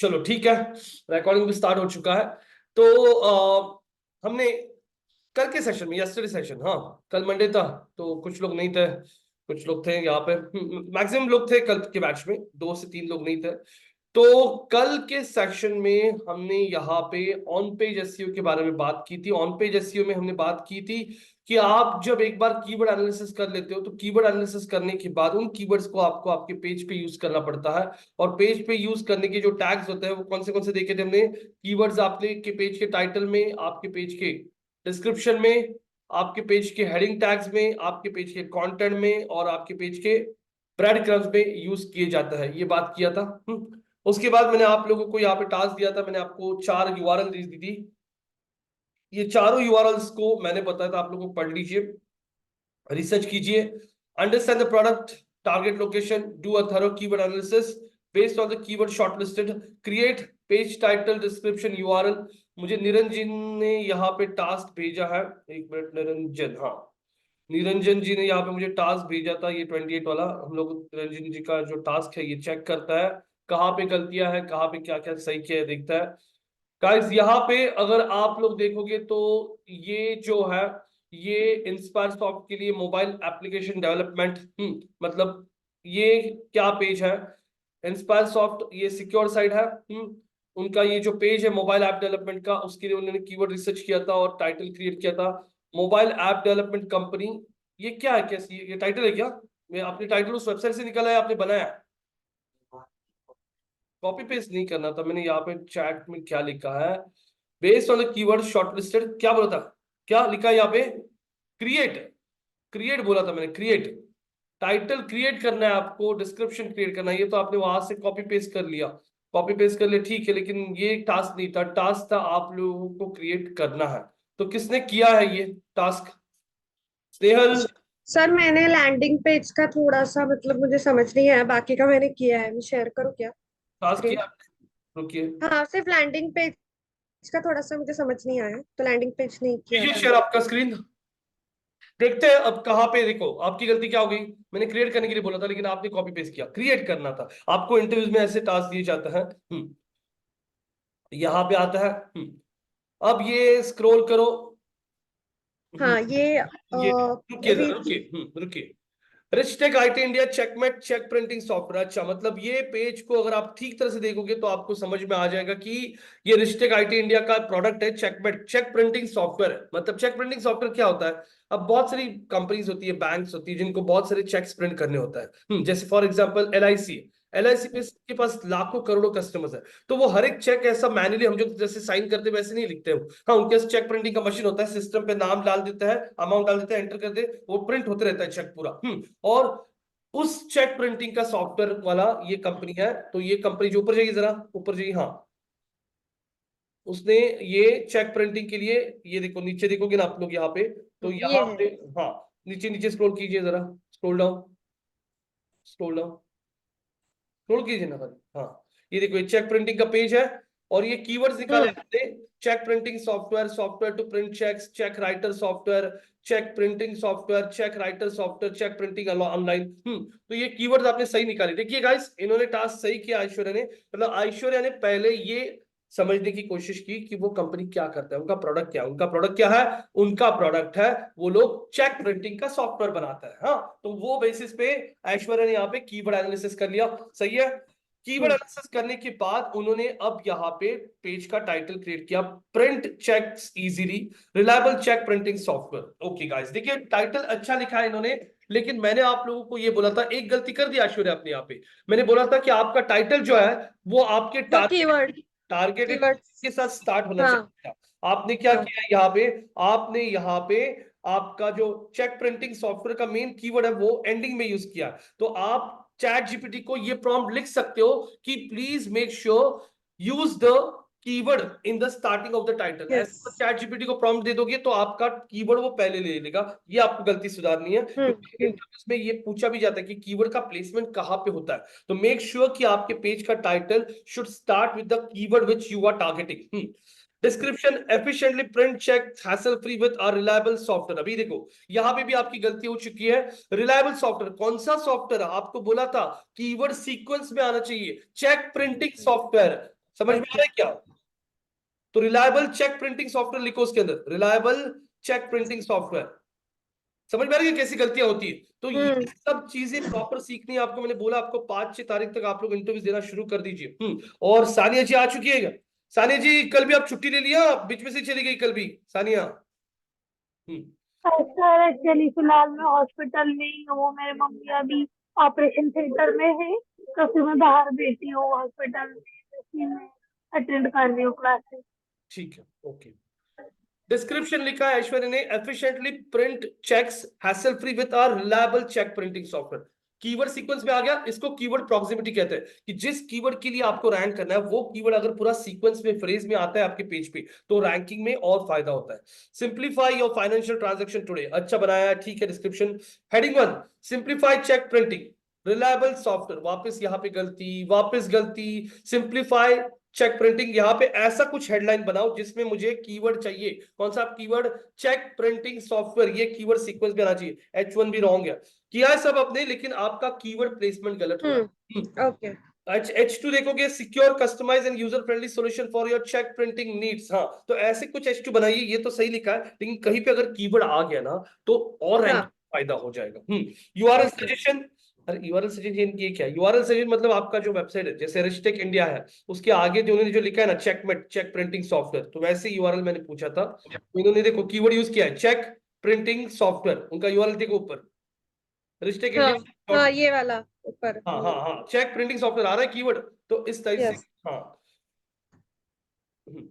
चलो ठीक है, रिकॉर्डिंग भी स्टार्ट हो चुका है। तो हमने कल के सेशन में, यस्टरडे सेशन, हाँ कल मंडे था तो कुछ लोग नहीं थे, कुछ लोग थे यहाँ पे, मैक्सिमम लोग थे कल के बैच में, 2 से 3 लोग नहीं थे। तो कल के सेक्शन में हमने यहाँ पे ऑन पेज एसईओ के बारे में बात की थी। ऑन पेज एसईओ में हमने बात की थी कि आप जब एक बार कीवर्ड एनालिसिस कर लेते हो तो कीवर्ड एनालिसिस करने के बाद उन कीवर्ड्स को आपको आपके पेज पे यूज करना पड़ता है। और पेज पे यूज करने के जो टैग्स होते हैं वो कौन से देखे थे हमने। कीवर्ड्स आपके के पेज के टाइटल में, आपके पेज के डिस्क्रिप्शन में, आपके पेज के हेडिंग टैग्स में, आपके पेज के कंटेंट में और आपके पेज के ब्रेड क्रम्स में यूज किए जाता है। ये बात किया था। उसके बाद मैंने आप लोगों को यहाँ पे टास्क दिया था, मैंने आपको 4 यूआरएल दी थी। ये चारों यूआरएल्स को मैंने बताया था आप लोगों को पढ़ लीजिए, रिसर्च कीजिए, understand the product, target location, do a thorough keyword analysis based on the keyword shortlisted, create page title description URL. मुझे निरंजन ने यहाँ पे टास्क भेजा है, एक मिनट निरंजन, हाँ निरंजन जी ने यहाँ पे मुझे टास्क भेजा था, ये 28 वाला। हम लोग निरंजन जी का जो टास्क है ये चेक करता है, कहाँ पे गलतियां हैं, कहाँ पे क्या क्या सही किया है देखता है। गाइस यहाँ पे अगर आप लोग देखोगे तो ये जो है, ये इंस्पायर सॉफ्ट के लिए मोबाइल एप्लीकेशन डेवलपमेंट, मतलब ये क्या पेज है, इंस्पायर सॉफ्ट ये सिक्योर साइट है। उनका ये जो पेज है मोबाइल ऐप डेवलपमेंट का, उसके लिए उन्होंने कीवर्ड रिसर्च किया था और टाइटल क्रिएट किया था, मोबाइल ऐप डेवलपमेंट कंपनी। ये क्या है, कैसी ये टाइटल है क्या? मैं अपने टाइटल उस वेबसाइट से निकाला है, आपने बनाया? कॉपी पेस्ट नहीं करना था। मैंने यहाँ पे चैट में क्या लिखा है, based on the keyword shortlisted, क्या बोला था, क्या लिखा है यहाँ पे? क्रिएट, क्रिएट बोला था मैंने, क्रिएट टाइटल क्रिएट करना है आपको, डिस्क्रिप्शन क्रिएट करना है। ये तो आपने वहां से कॉपी पेस्ट कर लिया, कॉपी पेस्ट कर लिया ठीक है, लेकिन ये टास्क नहीं था, टास्क था आप लोगों को क्रिएट करना है। तो किसने किया है ये टास्क? स्नेहल। सर मैंने लैंडिंग पेज का थोड़ा सा मतलब मुझे समझ नहीं आया, बाकी का मैंने किया है। मैं शेयर करूँ क्या टास्क स्क्रीन? किया आपने? रुकिए, हाँ, सिर्फ लैंडिंग पेज का थोड़ा सा मुझे समझ नहीं आया, तो लैंडिंग पेज नहीं किया कीजिए था शेयर मैंने। आपका स्क्रीन, देखते हैं अब कहाँ पे। देखो आपकी गलती क्या हो गई, मैंने क्रिएट करने के लिए बोला था लेकिन आपने कॉपी पेस्ट किया, क्रिएट करना था आपको। इंटरव्यूज में ऐसे टास्क दिए जाते हैं। यहाँ पे आता है। अब ये स्क्रॉल करो। हम्म, हाँ, ये ये रुकिए जरा, रीच। रुकिए। Richtech IT India checkmate check printing software. अच्छा, मतलब ये पेज को अगर आप ठीक तरह से देखोगे तो आपको समझ में आ जाएगा कि ये रिचटेक आईटी इंडिया का प्रोडक्ट है, चेकमेट चेक प्रिंटिंग सॉफ्टवेयर है। मतलब चेक प्रिंटिंग सॉफ्टवेयर क्या होता है? अब बहुत सारी कंपनीज होती है, बैंक्स होती है जिनको बहुत सारे चेक्स प्रिंट करने होता है। जैसे फॉर एग्जांपल एलआईसी, एलआईसी के पास लाखों करोड़ों कस्टमर्स है, तो वो हर एक चेक ऐसा मैन्युअली हम जो जैसे साइन करते हैं वैसे नहीं लिखते हो। हाँ, उनके पास चेक प्रिंटिंग का मशीन होता है, सिस्टम पे नाम डाल देता है, अमाउंट डाल देता है, एंटर कर दे, वो प्रिंट होते रहता है चेक पूरा। और उस चेक प्रिंटिंग का सॉफ्टवेयर वाला ये कंपनी है। तो ये कंपनी जो ऊपर जाइए, जरा ऊपर जाइए, हाँ उसने ये चेक प्रिंटिंग के लिए, ये देखो नीचे देखोगे ना आप लोग यहाँ पे, तो ये यहाँ है। पे, हाँ नीचे नीचे स्क्रॉल कीजिए जरा, scroll down, scroll down, scroll कीजिए ना खाली, हाँ ये देखो ये चेक प्रिंटिंग का पेज है। और ये कीवर्ड्स निकाले हम्म। हमने, cheque printing software, software to print cheques, cheque writer software, cheque printing software, cheque writer software, cheque printing online. तो ये कीवर्ड्स आपने सही निकाले। देखिए गाइस, इन्होंने टास्क सही किया ऐश्वर्या ने, मतलब ऐश्वर्या ने पहले ये समझने की कोशिश की कि वो कंपनी क्या करता है, उनका प्रोडक्ट क्या है। उनका प्रोडक्ट क्या है? उनका प्रोडक्ट है वो लोग चेक प्रिंटिंग का सॉफ्टवेयर बनाता है। हाँ, तो वो बेसिस पे ऐश्वर्या ने यहाँ पे कीवर्ड एनालिसिस कर लिया, सही है। कीवर्ड हम्म। एनालिसिस करने के बाद उन्होंने अब यहाँ पे पेज का टाइटल क्रिएट किया, print cheques easily, reliable cheque printing software. Okay guys, देखिए टाइटल अच्छा लिखा है इन्होंने, लेकिन मैंने आप लोगों को ये बोला था, एक गलती कर दी ऐश्वर्या आपने यहाँ पे। मैंने बोला था कि आपका टाइटल जो है वो आपके वो कीवर्ड, टारगेटेड कीवर्ड। के साथ स्टार्ट होना हाँ। चाहिए था। आपने क्या हाँ। किया यहाँ पे, आपने यहाँ पे आपका जो चेक प्रिंटिंग सॉफ्टवेयर का मेन कीवर्ड है वो एंडिंग में यूज किया। तो आप चैट जीपीटी को ये प्रॉम्प्ट लिख सकते हो कि please make sure use the keyword in the starting of the title. Yes. ऐसे चैट जीपीटी को प्रॉम्प्ट दे दोगे तो आपका कीवर्ड वो पहले ले लेगा। ये आपको गलती सुधारनी है, हम्म। क्योंकि इंटरव्यूज में ये पूछा भी जाता है कि कीवर्ड का प्लेसमेंट कहाँ पे होता है। तो मेक श्योर कि आपके पेज का title should start with the keyword which you are targeting. Description efficiently print cheque hassle free with a reliable software. अभी देखो यहां पे भी आपकी गलती हो चुकी है। रिलायबल सॉफ्टवेयर कौन सा सॉफ्टवेयर? आपको बोला था कीवर्ड सीक्वेंस में आना चाहिए, चेक प्रिंटिंग सॉफ्टवेयर। समझ में आ रहा ओके। है क्या? तो रिलायबल चेक प्रिंटिंग सॉफ्टवेयर लिखो उसके अंदर, रिलायबल चेक प्रिंटिंग सॉफ्टवेयर। समझ में आ रही है कैसी गलतियां होती है? तो ये हम्म। सब चीजें प्रॉपर सीखनी है आपको। मैंने बोला आपको 5-6 तारीख तक आप लोग इंटरव्यू देना शुरू कर दीजिए। और सानिया जी आ चुकी है क्या? सानिया जी कल भी आप छुट्टी ले लिया, बीच में से चली गई कल भी सानिया। हम्म। सर एक्चुअली फिलहाल मैं हॉस्पिटल में ही हूँ, मेरे मम्मी अभी ऑपरेशन थिएटर में है, तो फिर मैं बाहर बैठी हूँ हॉस्पिटल में, इसी में अटेंड कर रही हूँ क्लासेस। ठीक है, ओके। डिस्क्रिप्शन लिखा है ऐश्वर्या ने, efficiently print cheques hassle free with our reliable cheque printing software. Keyword sequence में आ गया, इसको कीवर्ड प्रॉक्सिमिटी कहते हैं, कि जिस कीवर्ड के लिए आपको रैंक करना है वो कीवर्ड अगर पूरा सीक्वेंस में फ्रेज में आता है आपके पेज पे तो रैंकिंग में और फायदा होता है। Simplify your financial transaction today, अच्छा बनाया है, ठीक है। Description heading 1, simplify cheque printing reliable software, वापस यहाँ पे गलती, वापस गलती। सिंप्लीफाई चेक प्रिंटिंग, यहाँ पे ऐसा कुछ हेडलाइन बनाओ जिसमें मुझे कीवर्ड चाहिए। कौन सा कीवर्ड? चेक प्रिंटिंग सॉफ्टवेयर, ये कीवर्ड सीक्वेंस में आना चाहिए। H1 भी रॉन्ग है, किया है सब अपने, लेकिन आपका कीवर्ड प्लेसमेंट गलत हो रहा है। ओके। H2 देखोगे, secure customise and user friendly solution for your cheque printing needs. हाँ, तो ऐसे कुछ H2 बनाइए, ये तो सही लिखा है, लेकिन कहीं पे अगर कीवर्ड आ गया ना तो और रैंक हाँ। फायदा हो जाएगा। URL okay. सजेशन, अरे यूआरएल सजेशन ये क्या है? यूआरएल सजेशन मतलब आपका जो वेबसाइट है, जैसे रिचटेक इंडिया है, उसके आगे जो उन्होंने जो लिखा है ना चेकमेट चेक प्रिंटिंग सॉफ्टवेयर, तो वैसे यूआरएल मैंने पूछा था, तो इन्होंने देखो कीवर्ड यूज किया है चेक प्रिंटिंग सॉफ्टवेयर, उनका यूआरएल देखो ऊपर, रिचटेक हाँ इंडिया। हाँ, ये वाला ऊपर। हाँ हाँ हाँ, चेक प्रिंटिंग सॉफ्टवेयर आ रहा है कीवर्ड, तो इस तरह से। यस। हाँ।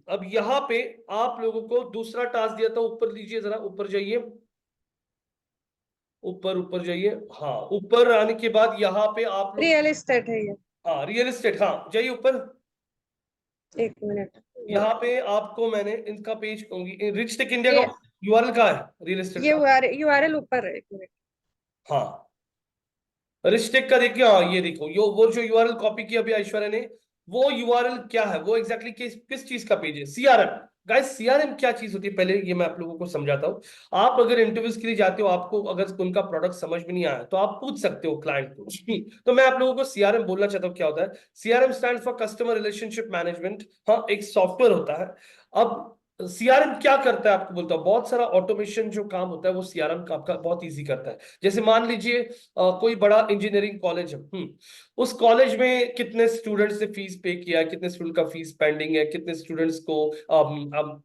अब यहाँ पे आप लोगों को दूसरा टास्क दिया था, ऊपर लीजिए जरा, ऊपर जाइए, ऊपर ऊपर जाइए। हाँ, ऊपर आने के बाद यहाँ पे आप लोग, रियल एस्टेट है ये। हाँ रियल एस्टेट, हाँ जाइए ऊपर। एक मिनट। यहाँ पे आपको मैंने इनका पेज कहूंगी, रिच टेक इंडिया ये का यूआरएल का है रियल एस्टेट ये का। यूआरएल ऊपर है, एक मिनट। हाँ, रिस्टेक का देखिए, हाँ ये देखो, यो वो जो यूआरएल कॉपी की अभी ऐश्वर्या ने, वो यूआरएल क्या है, वो एग्जैक्टली किस चीज का पेज है? सीआरएम। गाइस सीआरएम क्या चीज होती है, पहले ये मैं आप लोगों को समझाता हूँ। आप अगर इंटरव्यूज के लिए जाते हो, आपको अगर उनका प्रोडक्ट समझ में नहीं आया तो आप पूछ सकते हो क्लाइंट को। तो मैं आप लोगों को सीआरएम बोलना चाहता हूँ क्या होता है। CRM stand for customer relationship management. हाँ, एक सॉफ्टवेयर होता है। अब सीआरएम क्या करता है आपको बोलता हूँ, बहुत सारा ऑटोमेशन जो काम होता है वो सीआरएम का आपका बहुत इजी करता है। जैसे मान लीजिए कोई बड़ा इंजीनियरिंग कॉलेज है, उस कॉलेज में कितने स्टूडेंट्स ने फीस पे किया है, कितने स्टूडेंट का फीस पेंडिंग है, कितने स्टूडेंट्स को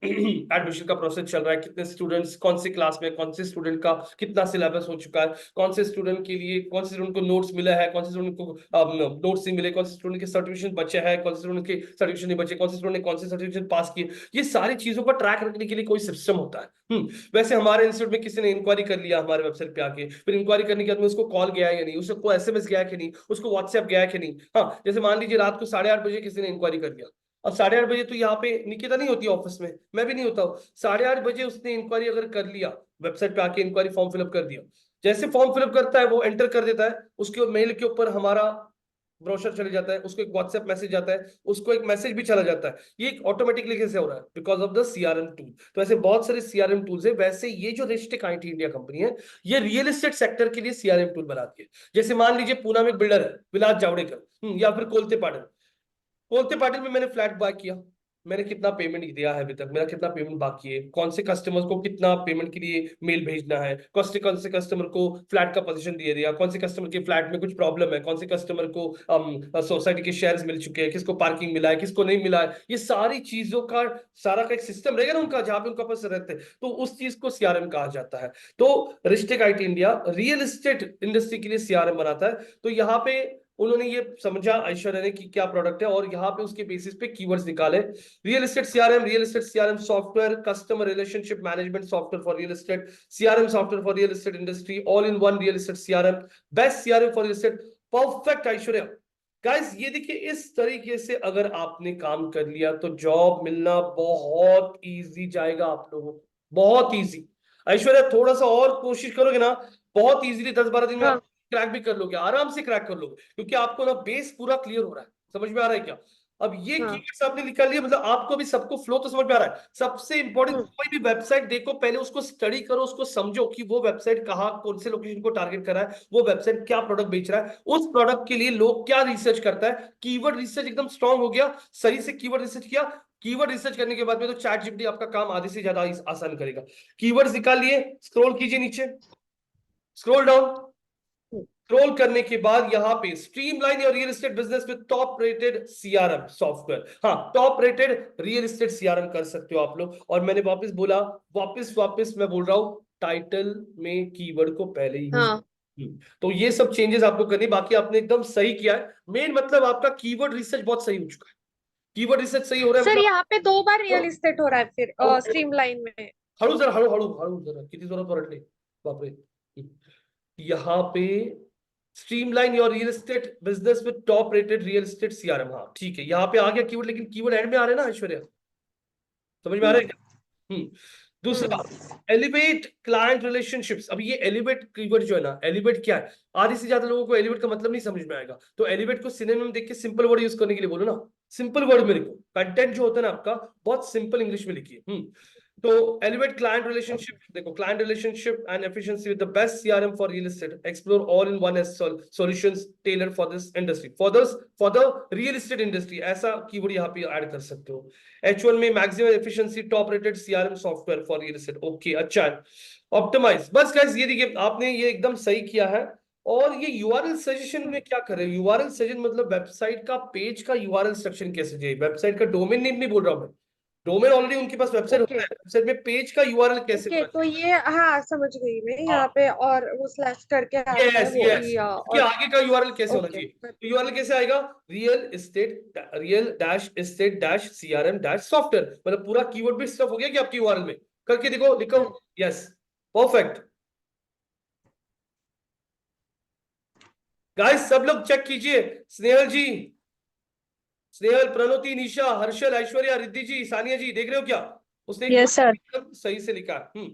एडमिशन का प्रोसेस चल रहा है, कितने स्टूडेंट्स कौन से क्लास में, कौन से स्टूडेंट का कितना सिलेबस हो चुका है, कौन से स्टूडेंट के लिए, कौन से स्टूडेंट को नोट्स मिला है, कौन से स्टूडेंट को नोट्स नहीं मिले, कौन से स्टूडेंट के सर्टिफिकेशन बचे हैं, कौन से स्टूडेंट के सर्टिफिकेशन नहीं बचे, कौन से स्टूडेंट ने कौन से सर्टिफिकेशन पास किए, ये सारी चीजों का ट्रैक रखने के लिए कोई सिस्टम होता है। वैसे हमारे इंस्टीट्यूट में किसी ने इंक्वायरी कर लिया हमारे वेबसाइट पे आके, फिर इंक्वायरी करने के बाद में उसको कॉल गया या नहीं, उसको एसएमएस गया कि नहीं, उसको व्हाट्सएप गया कि नहीं। हाँ, जैसे मान लीजिए रात को 8:30 बजे किसी ने इंक्वायरी कर लिया, अब 8:30 बजे तो यहाँ पे निकिता नहीं होती ऑफिस में, मैं भी नहीं होता हूँ। 8:30 बजे उसने इंक्वायरी अगर कर लिया, वेबसाइट पे आके इंक्वायरी फॉर्म फिलअप कर दिया, जैसे फॉर्म फिलअप करता है वो एंटर कर देता है, उसके मेल के ऊपर हमारा ब्रोशर चले जाता है, उसको एक व्हाट्सएप मैसेज आता है, उसको एक मैसेज भी चला जाता है। ये ऑटोमेटिकली कैसे हो रहा है? Because of the CRM tool. तो ऐसे बहुत सारे सीआरएम टूल्स है। वैसे ये जो रिस्टेक आईटी इंडिया कंपनी है, ये रियल एस्टेट सेक्टर के लिए सीआरएम टूल बनाती है। जैसे मान लीजिए पूना में एक बिल्डर है विलास जावड़ेकर, या फिर कोलते पाटिल, कोलते पाटिल में मैंने फ्लैट बाय किया, मैंने कितना पेमेंट दिया है अभी तक, मेरा कितना पेमेंट बाकी है, कौन से कस्टमर्स को कितना पेमेंट के लिए मेल भेजना है, कौन से कस्टमर को फ्लैट का पोजीशन दे दिया, कौन से कस्टमर के फ्लैट में कुछ प्रॉब्लम है, कौन से कस्टमर को सोसाइटी के शेयर्स मिल चुके हैं, किसको पार्किंग मिला है, किसको नहीं मिला है, ये सारी चीजों का सारा का एक सिस्टम रहेगा ना उनका, जहां पे उनका पास रहते हैं, तो उस चीज को सीआरएम कहा जाता है। तो Ristech IT India real estate industry के लिए सीआरएम बनाता है। तो यहाँ पे उन्होंने ये समझा ऐश्वर्या ने कि क्या प्रोडक्ट है, और यहाँ पे उसके बेसिस पे कीवर्ड्स निकाले। Real estate CRM software, customer relationship management software for real estate, CRM software for real estate industry, all in one real estate CRM, best CRM for real estate, perfect Aishwarya. Guys ये देखिए, इस तरीके से अगर आपने काम कर लिया तो जॉब मिलना बहुत इजी जाएगा आप लोगों को, बहुत इजी। ऐश्वर्या थोड़ा सा और कोशिश करोगे ना, बहुत इजीली 10-12 दिन में आप हाँ। क्रैक भी कर लोगे, आराम से क्रैक कर लोगे, क्योंकि आपको ना बेस पूरा क्लियर हो रहा है। समझ में आ रहा है क्या? अब ये हाँ। कीवर्ड्स आपने निकाल लिया, मतलब आपको भी सबको फ्लो तो समझ में आ रहा है। सबसे इंपॉर्टेंट, कोई भी वेबसाइट देखो पहले उसको स्टडी करो, उसको समझो कि वो वेबसाइट कहाँ कौन से लोकेशन को टारगेट कर रहा है, वो वेबसाइट क्या प्रोडक्ट बेच रहा है, उस प्रोडक्ट के लिए लोग क्या रिसर्च करता है। कीवर्ड रिसर्च एकदम स्ट्रांग हो गया, सही से कीवर्ड रिसर्च किया। कीवर्ड रिसर्च करने के बाद में तो चैट जीपीटी आपका काम आधे से ज्यादा आसान करेगा। कीवर्ड्स निकाल लिए, स्क्रॉल कीजिए नीचे, स्क्रॉल डाउन। स्क्रॉल करने के बाद यहाँ पे streamline your real estate business with top rated CRM software, हाँ top rated real estate CRM कर सकते हो आप लोग। और मैंने वापस बोला, वापस मैं बोल रहा हूँ, टाइटल में कीवर्ड को पहले यूज। हाँ तो ये सब चेंजेस आपको करनी, बाकी आपने एकदम सही किया है। मेन मतलब आपका कीवर्ड रिसर्च बहुत सही हो चुका है। कीवर्ड रिसर्च सही हो रहा है सर, मतलब। यहाँ पे 2 बार रियल इस्टेट हो रहा है फिर हळू स्ट्रीमलाइन में। हळू जरा, हळू हळू हळू जरा, किती जोरात ओरडले बापरे। यहाँ पे streamline your real estate business with top rated real estate CRM, हाँ ठीक है, यहाँ पे आ गया कीवर्ड, लेकिन कीवर्ड एंड में आ रहे हैं ना ऐश्वर्या, समझ में आ रहा है क्या? दूसरा, एलिवेट क्लाइंट रिलेशनशिप्स। अब ये एलिवेट कीवर्ड जो है ना, एलिवेट क्या है, आधे से ज्यादा लोगों को एलिवेट का मतलब नहीं समझ में आएगा। तो एलिवेट को सिनोनिम देख के सिंपल वर्ड यूज करने के लिए बोलो ना, सिंपल वर्ड में लिखो। कंटेंट जो होता है ना आपका, बहुत सिंपल इंग्लिश में लिखिए। तो एलिवेट क्लाइंट रिलेशनशिप, देखो client relationship and efficiency with the best CRM for real estate, explore all in one solutions tailored for this industry, for the real estate industry, ऐसा कीवर्ड यहाँ पे add कर सकते हो। H1 में maximum efficiency top rated CRM software for real estate, okay अच्छा है। Optimise, बस गाइस ये देखिए आपने ये एकदम सही किया है। और ये यूआरएल सजेशन में क्या करें, यूआरएल सजेशन मतलब वेबसाइट का पेज का यूआरएल सेक्शन कैसे चाहिए, वेबसाइट का डोमेन नेम नहीं बोल रहा हूं मैं, डोमेन ऑलरेडी उनके पास वेबसाइट होता ओके। है, वेबसाइट में पेज का यूआरएल कैसे ओके, होना तो ये हाँ समझ गई मैं, यहाँ चाहिए। पे और वो स्लैश करके आता है यस वो यस, या इसके और। आगे का यूआरएल कैसे होना ओके। चाहिए, तो यूआरएल कैसे आएगा, real dash estate dash CRM dash software, मतलब पूरा कीवर्ड भी स्टफ हो गया कि आपकी यूआरएल में, करके देखो, लिखो यस, परफेक्ट। गाइस सब लोग चेक कीजिए, स्नेहल जी, स्नेहल, प्रणोति, निशा, हर्षल, ऐश्वर्या, रिद्धि जी, सानिया जी, देख रहे हो क्या, उसने यस सर। एकदम सही से लिखा है।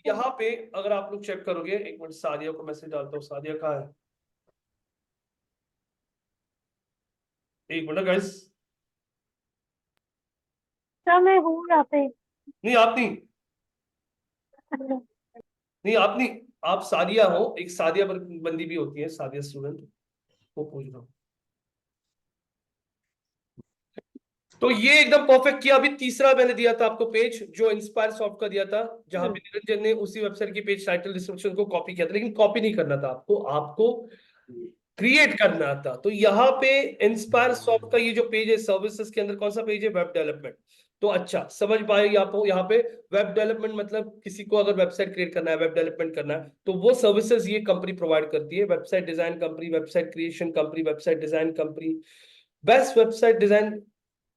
यहाँ पे अगर आप लोग चेक करोगे, एक मिनट सादिया को मैसेज डालता हूँ, सादिया कहाँ है, एक मिनट गाइस। सर मैं हूँ यहाँ पे। नहीं आप नहीं, नहीं आप नहीं, आप सादिया हो, एक सादिया बंदी भी होती है, सादिया स्टूडेंट, वो पूछ रहा हूँ। तो ये एकदम परफेक्ट किया। अभी तीसरा मैंने दिया था आपको पेज, जो इंस्पायर सॉफ्ट का दिया था, जहां पे निरंजन ने उसी वेबसाइट की पेज टाइटल डिस्क्रिप्शन को कॉपी किया था, लेकिन कॉपी नहीं करना था आपको, आपको क्रिएट करना था। तो यहाँ पे इंस्पायर सॉफ्ट का ये जो पेज है सर्विसेज के अंदर, कौन सा पेज है, वेब डेवलपमेंट। तो अच्छा समझ पाए आपको, यहाँ पे वेब डेवलपमेंट मतलब किसी को अगर वेबसाइट क्रिएट करना है, वेब डेवलपमेंट करना है, तो वो सर्विसेज ये कंपनी प्रोवाइड करती है, website design company, website creation company, website design company, best website design.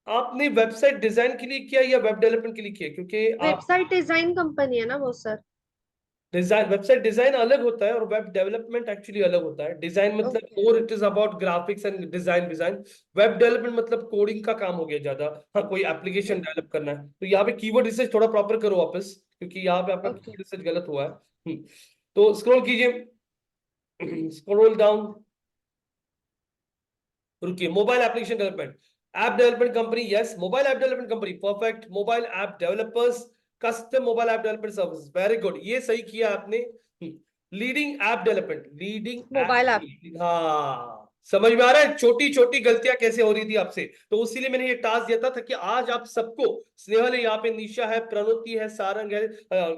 आपने वेबसाइट डिजाइन के लिए किया या वेब डेवलपमेंट के लिए किया, क्योंकि आप वेबसाइट डिजाइन कंपनी है ना वो सर? डिजाइन, वेबसाइट डिजाइन अलग होता है और वेब डेवलपमेंट एक्चुअली अलग होता है। डिजाइन मतलब ओके। और it is about graphics and design. Web development मतलब कोडिंग का काम हो गया ज्यादा, हाँ कोई एप्लीकेशन डेवलप करना है। तो यहाँ पे कीवर्ड रिसर्च थोड़ा प्रॉपर करो वापस, क्योंकि यहाँ पे आपका ओके। कीवर्ड रिसर्च गलत हुआ है। तो स्क्रॉल कीजिए, स्क्रॉल डाउन, रुकिए, mobile application development, app development company, yes mobile app development company, perfect, mobile app developers, custom mobile app development service, very good, ये सही किया आपने। Leading app development, leading mobile app. App, हाँ समझ में आ रहा है छोटी छोटी गलतियां कैसे हो रही थी आपसे, तो इसीलिए मैंने ये टास्क दिया था ताकि आज आप सबको, स्नेहल है यहाँ पे, निशा है, प्रणोति है, सारंग है,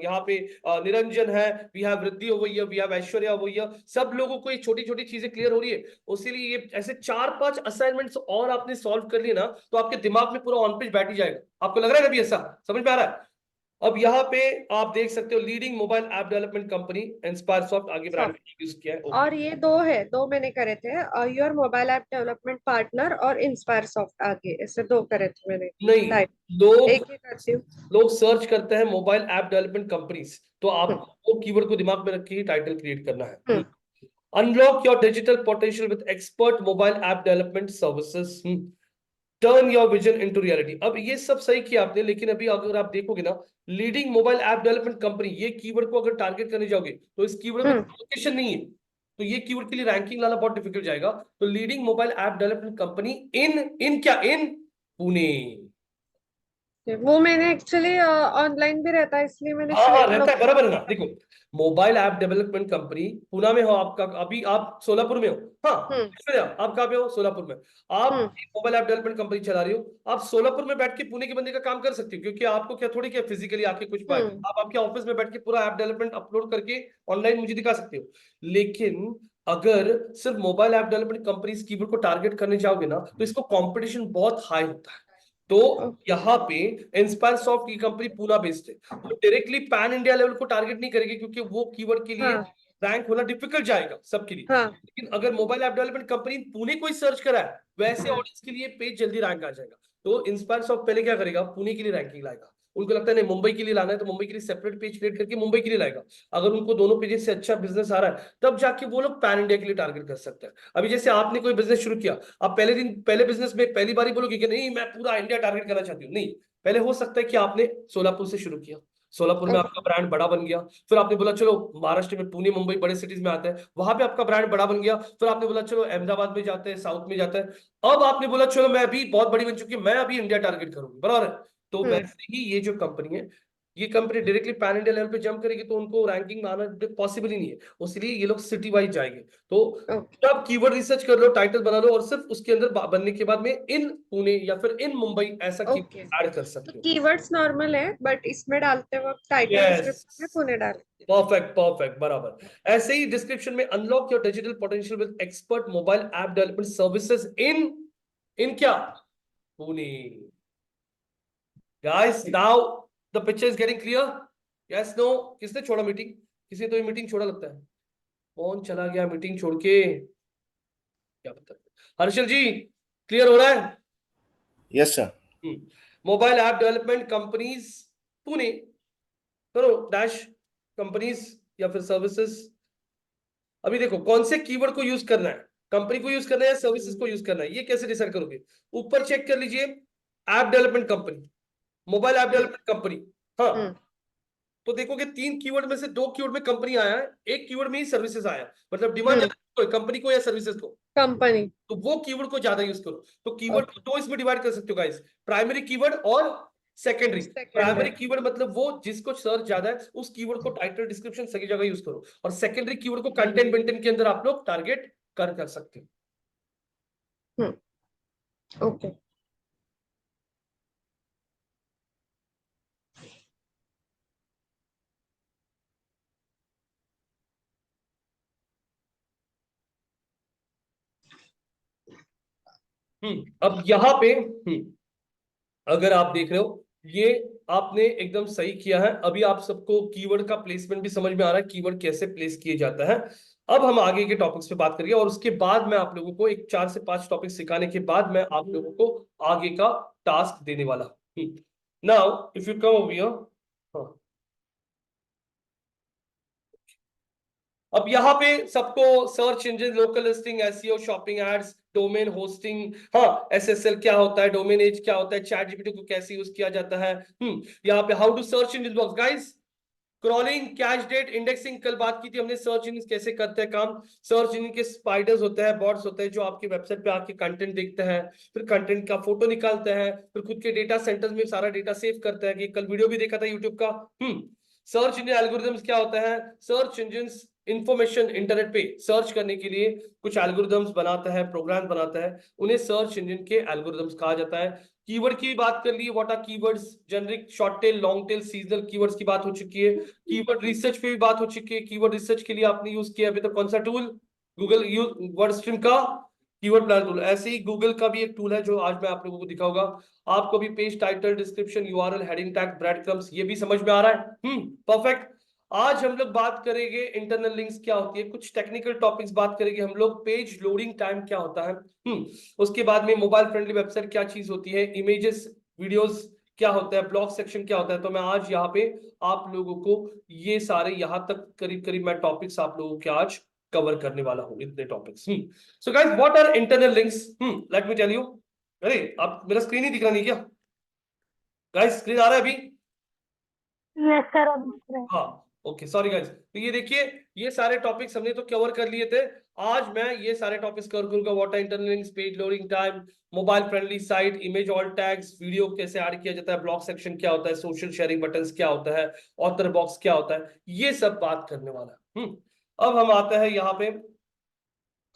यहाँ पे निरंजन है, वी हैव रिद्धि हो गई है, वी हैव ऐश्वर्या हो गई है, सब लोगों को ये छोटी छोटी चीजें क्लियर हो रही है। उसीलिए ये ऐसे 4-5 असाइनमेंट्स और आपने सॉल्व कर लिए ना, तो आपके दिमाग में पूरा ऑन पेज बैठ ही जाएगा। आपको लग रहा है कभी ऐसा, समझ में आ रहा है? अब यहाँ पे आप देख सकते हो, leading mobile app development company, inspire soft, आगे ब्रांड यूज किया है, ओके। और ये 2 है, 2 मैंने करे थे, your mobile app development partner और इंस्पायर सॉफ्ट, आगे ऐसे 2 करे थे मैंने नहीं, टाइप। लोग एक ही करती हूँ। लोग सर्च करते हैं मोबाइल ऐप डेवलपमेंट कंपनीज, तो आपको वो कीवर्ड को दिमाग में रख के ही टाइटल क्रिएट करना है। Unlock your digital potential with expert mobile app development services, turn your vision into reality. अब ये सब सही किया आपने, लेकिन अभी अगर आप देखोगे ना, leading mobile app development company, ये कीवर्ड को अगर टारगेट करने जाओगे तो इस कीवर्ड में लोकेशन नहीं है, तो ये कीवर्ड के लिए रैंकिंग लाना बहुत डिफिकल्ट जाएगा। तो leading mobile app development company इन क्या, इन पुणे। वो मैंने एक्चुअली ऑनलाइन भी रहता है इसलिए मैंने हाँ हाँ रहता है, लोकेशन। बराबर है ना। देखो, mobile app development company Pune में हो आपका, अभी आप सोलापुर में हो। हाँ, हम्म आप कहाँ पे हो? सोलापुर में। आप हम्म एक मोबाइल ऐप डेवलपमेंट कंपनी चला रही हो, आप सोलापुर में बैठ के पुणे के बंदे का काम कर सकती हो, क्योंकि आपको क्या थोड़ी क्या फिजिकली आके कुछ पाएगा, हम्म आप आपके ऑफिस में बैठ के पूरा ऐप डेवलपमेंट अपलोड करके ऑनलाइन मुझे दिखा सकते हो। लेकिन अगर सिर्फ mobile app development company keyword को टारगेट करने जाओगे ना, तो इसको कंपटीशन बहुत हाई होता है। तो यहाँ पे इंस्पायर सॉफ्ट की कंपनी पूना बेस्ड है, वो डायरेक्टली पैन इंडिया लेवल को टारगेट नहीं करेगी, क्योंकि वो कीवर्ड के लिए हाँ रैंक होना डिफिकल्ट जाएगा सबके लिए। हाँ लेकिन अगर mobile app development company Pune को ही सर्च करा है, वैसे ऑडियंस के लिए पेज जल्दी रैंक आ जाएगा। तो इंस्पायर सॉफ्ट पहले क्या करेगा, पुणे के लिए रैंकिंग लाएगा। उनको लगता है नहीं मुंबई के लिए लाना है, तो मुंबई के लिए सेपरेट पेज क्रिएट करके मुंबई के लिए लाएगा। अगर उनको दोनों पेजेस से अच्छा बिजनेस आ रहा है, तब जाके वो लोग पैन इंडिया के लिए टारगेट कर सकते हैं। अभी जैसे आपने कोई बिजनेस शुरू किया, आप पहले दिन पहले बिजनेस में पहली बार ही बोलोगे कि नहीं मैं पूरा इंडिया टारगेट करना चाहती हूँ, नहीं। पहले हो सकता है कि आपने सोलापुर से शुरू किया, सोलापुर में आपका ब्रांड बड़ा बन गया, फिर आपने बोला चलो महाराष्ट्र में पुणे मुंबई बड़े सिटीज में आते हैं, वहां पे आपका ब्रांड बड़ा बन गया, फिर आपने बोला चलो अहमदाबाद में जाते हैं, साउथ में जाते हैं। अब आपने बोला चलो मैं अभी बहुत बड़ी बन चुकी हूँ, मैं अभी इंडिया टारगेट करूंगी, बराबर है। तो हम्म वैसे ही ये जो कंपनी है, ये company directly pan India level पे जंप करेगी, तो उनको रैंकिंग में आना पॉसिबल ही नहीं है, इसलिए ये लोग सिटी वाइज जाएंगे। तो ओके आप कीवर्ड रिसर्च कर लो, टाइटल बना लो, और सिर्फ उसके अंदर बनने के बाद में इन पुणे या फिर इन मुंबई ऐसा ओके। कीवर्ड ऐड कर तो सकते हो। कीवर्ड्स नॉर्मल है बट इसमें डालते वक्त टाइटल यस, डिस्क्रिप्शन में पुणे डालेंगे। परफेक्ट परफेक्ट, बराबर। ऐसे ही डिस्क्रिप्शन में unlock your digital potential with expert mobile app development services in क्या, Pune. Guys now the picture is getting clear, yes no? किसने छोड़ा मीटिंग? किसी ने तो ये मीटिंग छोड़ा लगता है। कौन चला गया मीटिंग छोड़ के, क्या पता। हर्षल जी, क्लियर हो रहा है? Yes sir. Mobile app development companies Pune, करो डैश कंपनीज या फिर सर्विसेज। अभी देखो कौन से कीवर्ड को यूज करना है, कंपनी को यूज करना है या सर्विसेज को यूज करना है, ये कैसे डिसाइड करोगे? ऊपर चेक कर लीजिए, app development company, mobile app development company. हाँ, तो देखोगे 3 कीवर्ड में से 2 कीवर्ड में कंपनी आया है, 1 कीवर्ड में ही सर्विसेज आया है, मतलब डिमांड कंपनी को या सर्विसेज को। कंपनी। तो वो कीवर्ड को ज्यादा यूज करो। तो कीवर्ड को 2 इसमें डिवाइड कर सकते हो गाइस, प्राइमरी कीवर्ड और सेकेंडरी। प्राइमरी कीवर्ड मतलब वो जिसको सर्च ज्यादा है, उस कीवर्ड को टाइटल डिस्क्रिप्शन सही जगह यूज करो, और सेकेंडरी कीवर्ड को कंटेंट वेंटेंट के अंदर आप लोग टारगेट कर सकते हो। ओके। अब यहाँ पे अगर आप देख रहे हो, ये आपने एकदम सही किया है। अभी आप सबको कीवर्ड का प्लेसमेंट भी समझ में आ रहा है, कीवर्ड कैसे प्लेस किए जाता है। अब हम आगे के टॉपिक्स पे बात करेंगे, और उसके बाद मैं आप लोगों को एक 4 से 5 टॉपिक सिखाने के बाद मैं आप लोगों को आगे का टास्क देने वाला हूं। Now if you come over here, अब यहाँ पे सबको search engine, local listing, SEO, shopping ads, domain hosting, हाँ एसएसएल क्या होता है, डोमेन एज क्या होता है, चैट जीपीटी को कैसे यूज किया जाता है। यहाँ पे how to search engine box guys, crawling, cache date, indexing, कल बात की थी हमने, सर्च इंजन कैसे करते हैं काम। सर्च इंजन के स्पाइडर्स होते हैं, बॉट्स होते हैं, जो आपकी वेबसाइट पे आके कंटेंट देखते हैं, फिर कंटेंट का फोटो निकालते हैं, फिर खुद के डेटा सेंटर्स में सारा डेटा सेव करते हैं। कि कल वीडियो भी देखा था यूट्यूब का। सर्च इंजन एल्गोरिथम्स क्या होता है, सर्च इंजन इंफॉर्मेशन इंटरनेट पे सर्च करने के लिए कुछ एल्गोरिथम्स बनाता है, प्रोग्राम बनाता है, उन्हें सर्च इंजन के एल्गोरिथम्स कहा जाता है। कीवर्ड की बात कर ली, what are keywords, generic, short tail, long tail, seasonal keywords की बात हो चुकी है। कीवर्ड रिसर्च पे भी बात हो चुकी है। कीवर्ड रिसर्च के लिए आपने यूज किया अभी तक कौन सा टूल, गूगल वर्ड स्ट्रीम का कीवर्ड प्लान टूल। ऐसे ही गूगल का भी एक टूल है जो आज मैं आप लोगों को दिखाऊंगा। आपको भी page title, description, URL, heading tag, bread crumbs, ये भी समझ में आ रहा है? परफेक्ट। आज हम लोग बात करेंगे इंटरनल लिंक्स क्या होती है, कुछ टेक्निकल टॉपिक्स बात करेंगे हम लोग, पेज लोडिंग टाइम क्या होता है, उसके बाद में मोबाइल फ्रेंडली वेबसाइट क्या चीज होती है, इमेजेस, वीडियोस क्या होता है, ब्लॉग सेक्शन क्या होता है। तो मैं आज यहाँ पे आप लोगों को ये सारे यहाँ तक करीब करीब मैं टॉपिक्स आप लोगों के आज कवर करने वाला हूँ, इतने topics. So guys what are internal links, let me tell you. अरे आप मेरा स्क्रीन ही दिख रहा नहीं क्या गाइस? स्क्रीन आ रहा है अभी? यस सर, अब दिख रहा है। हाँ ओके, सॉरी गाइस। तो ये देखिए ये सारे टॉपिक्स हमने तो कवर कर लिए थे। आज मैं ये सारे टॉपिक्स कवर करूंगा, what are internal links, page loading time, mobile friendly site, image alt tags, video कैसे ऐड किया जाता है, ब्लॉग सेक्शन क्या होता है, सोशल शेयरिंग बटन्स क्या होता है, ऑथर बॉक्स क्या होता है, ये सब बात करने वाला है। अब हम आते हैं यहाँ पे,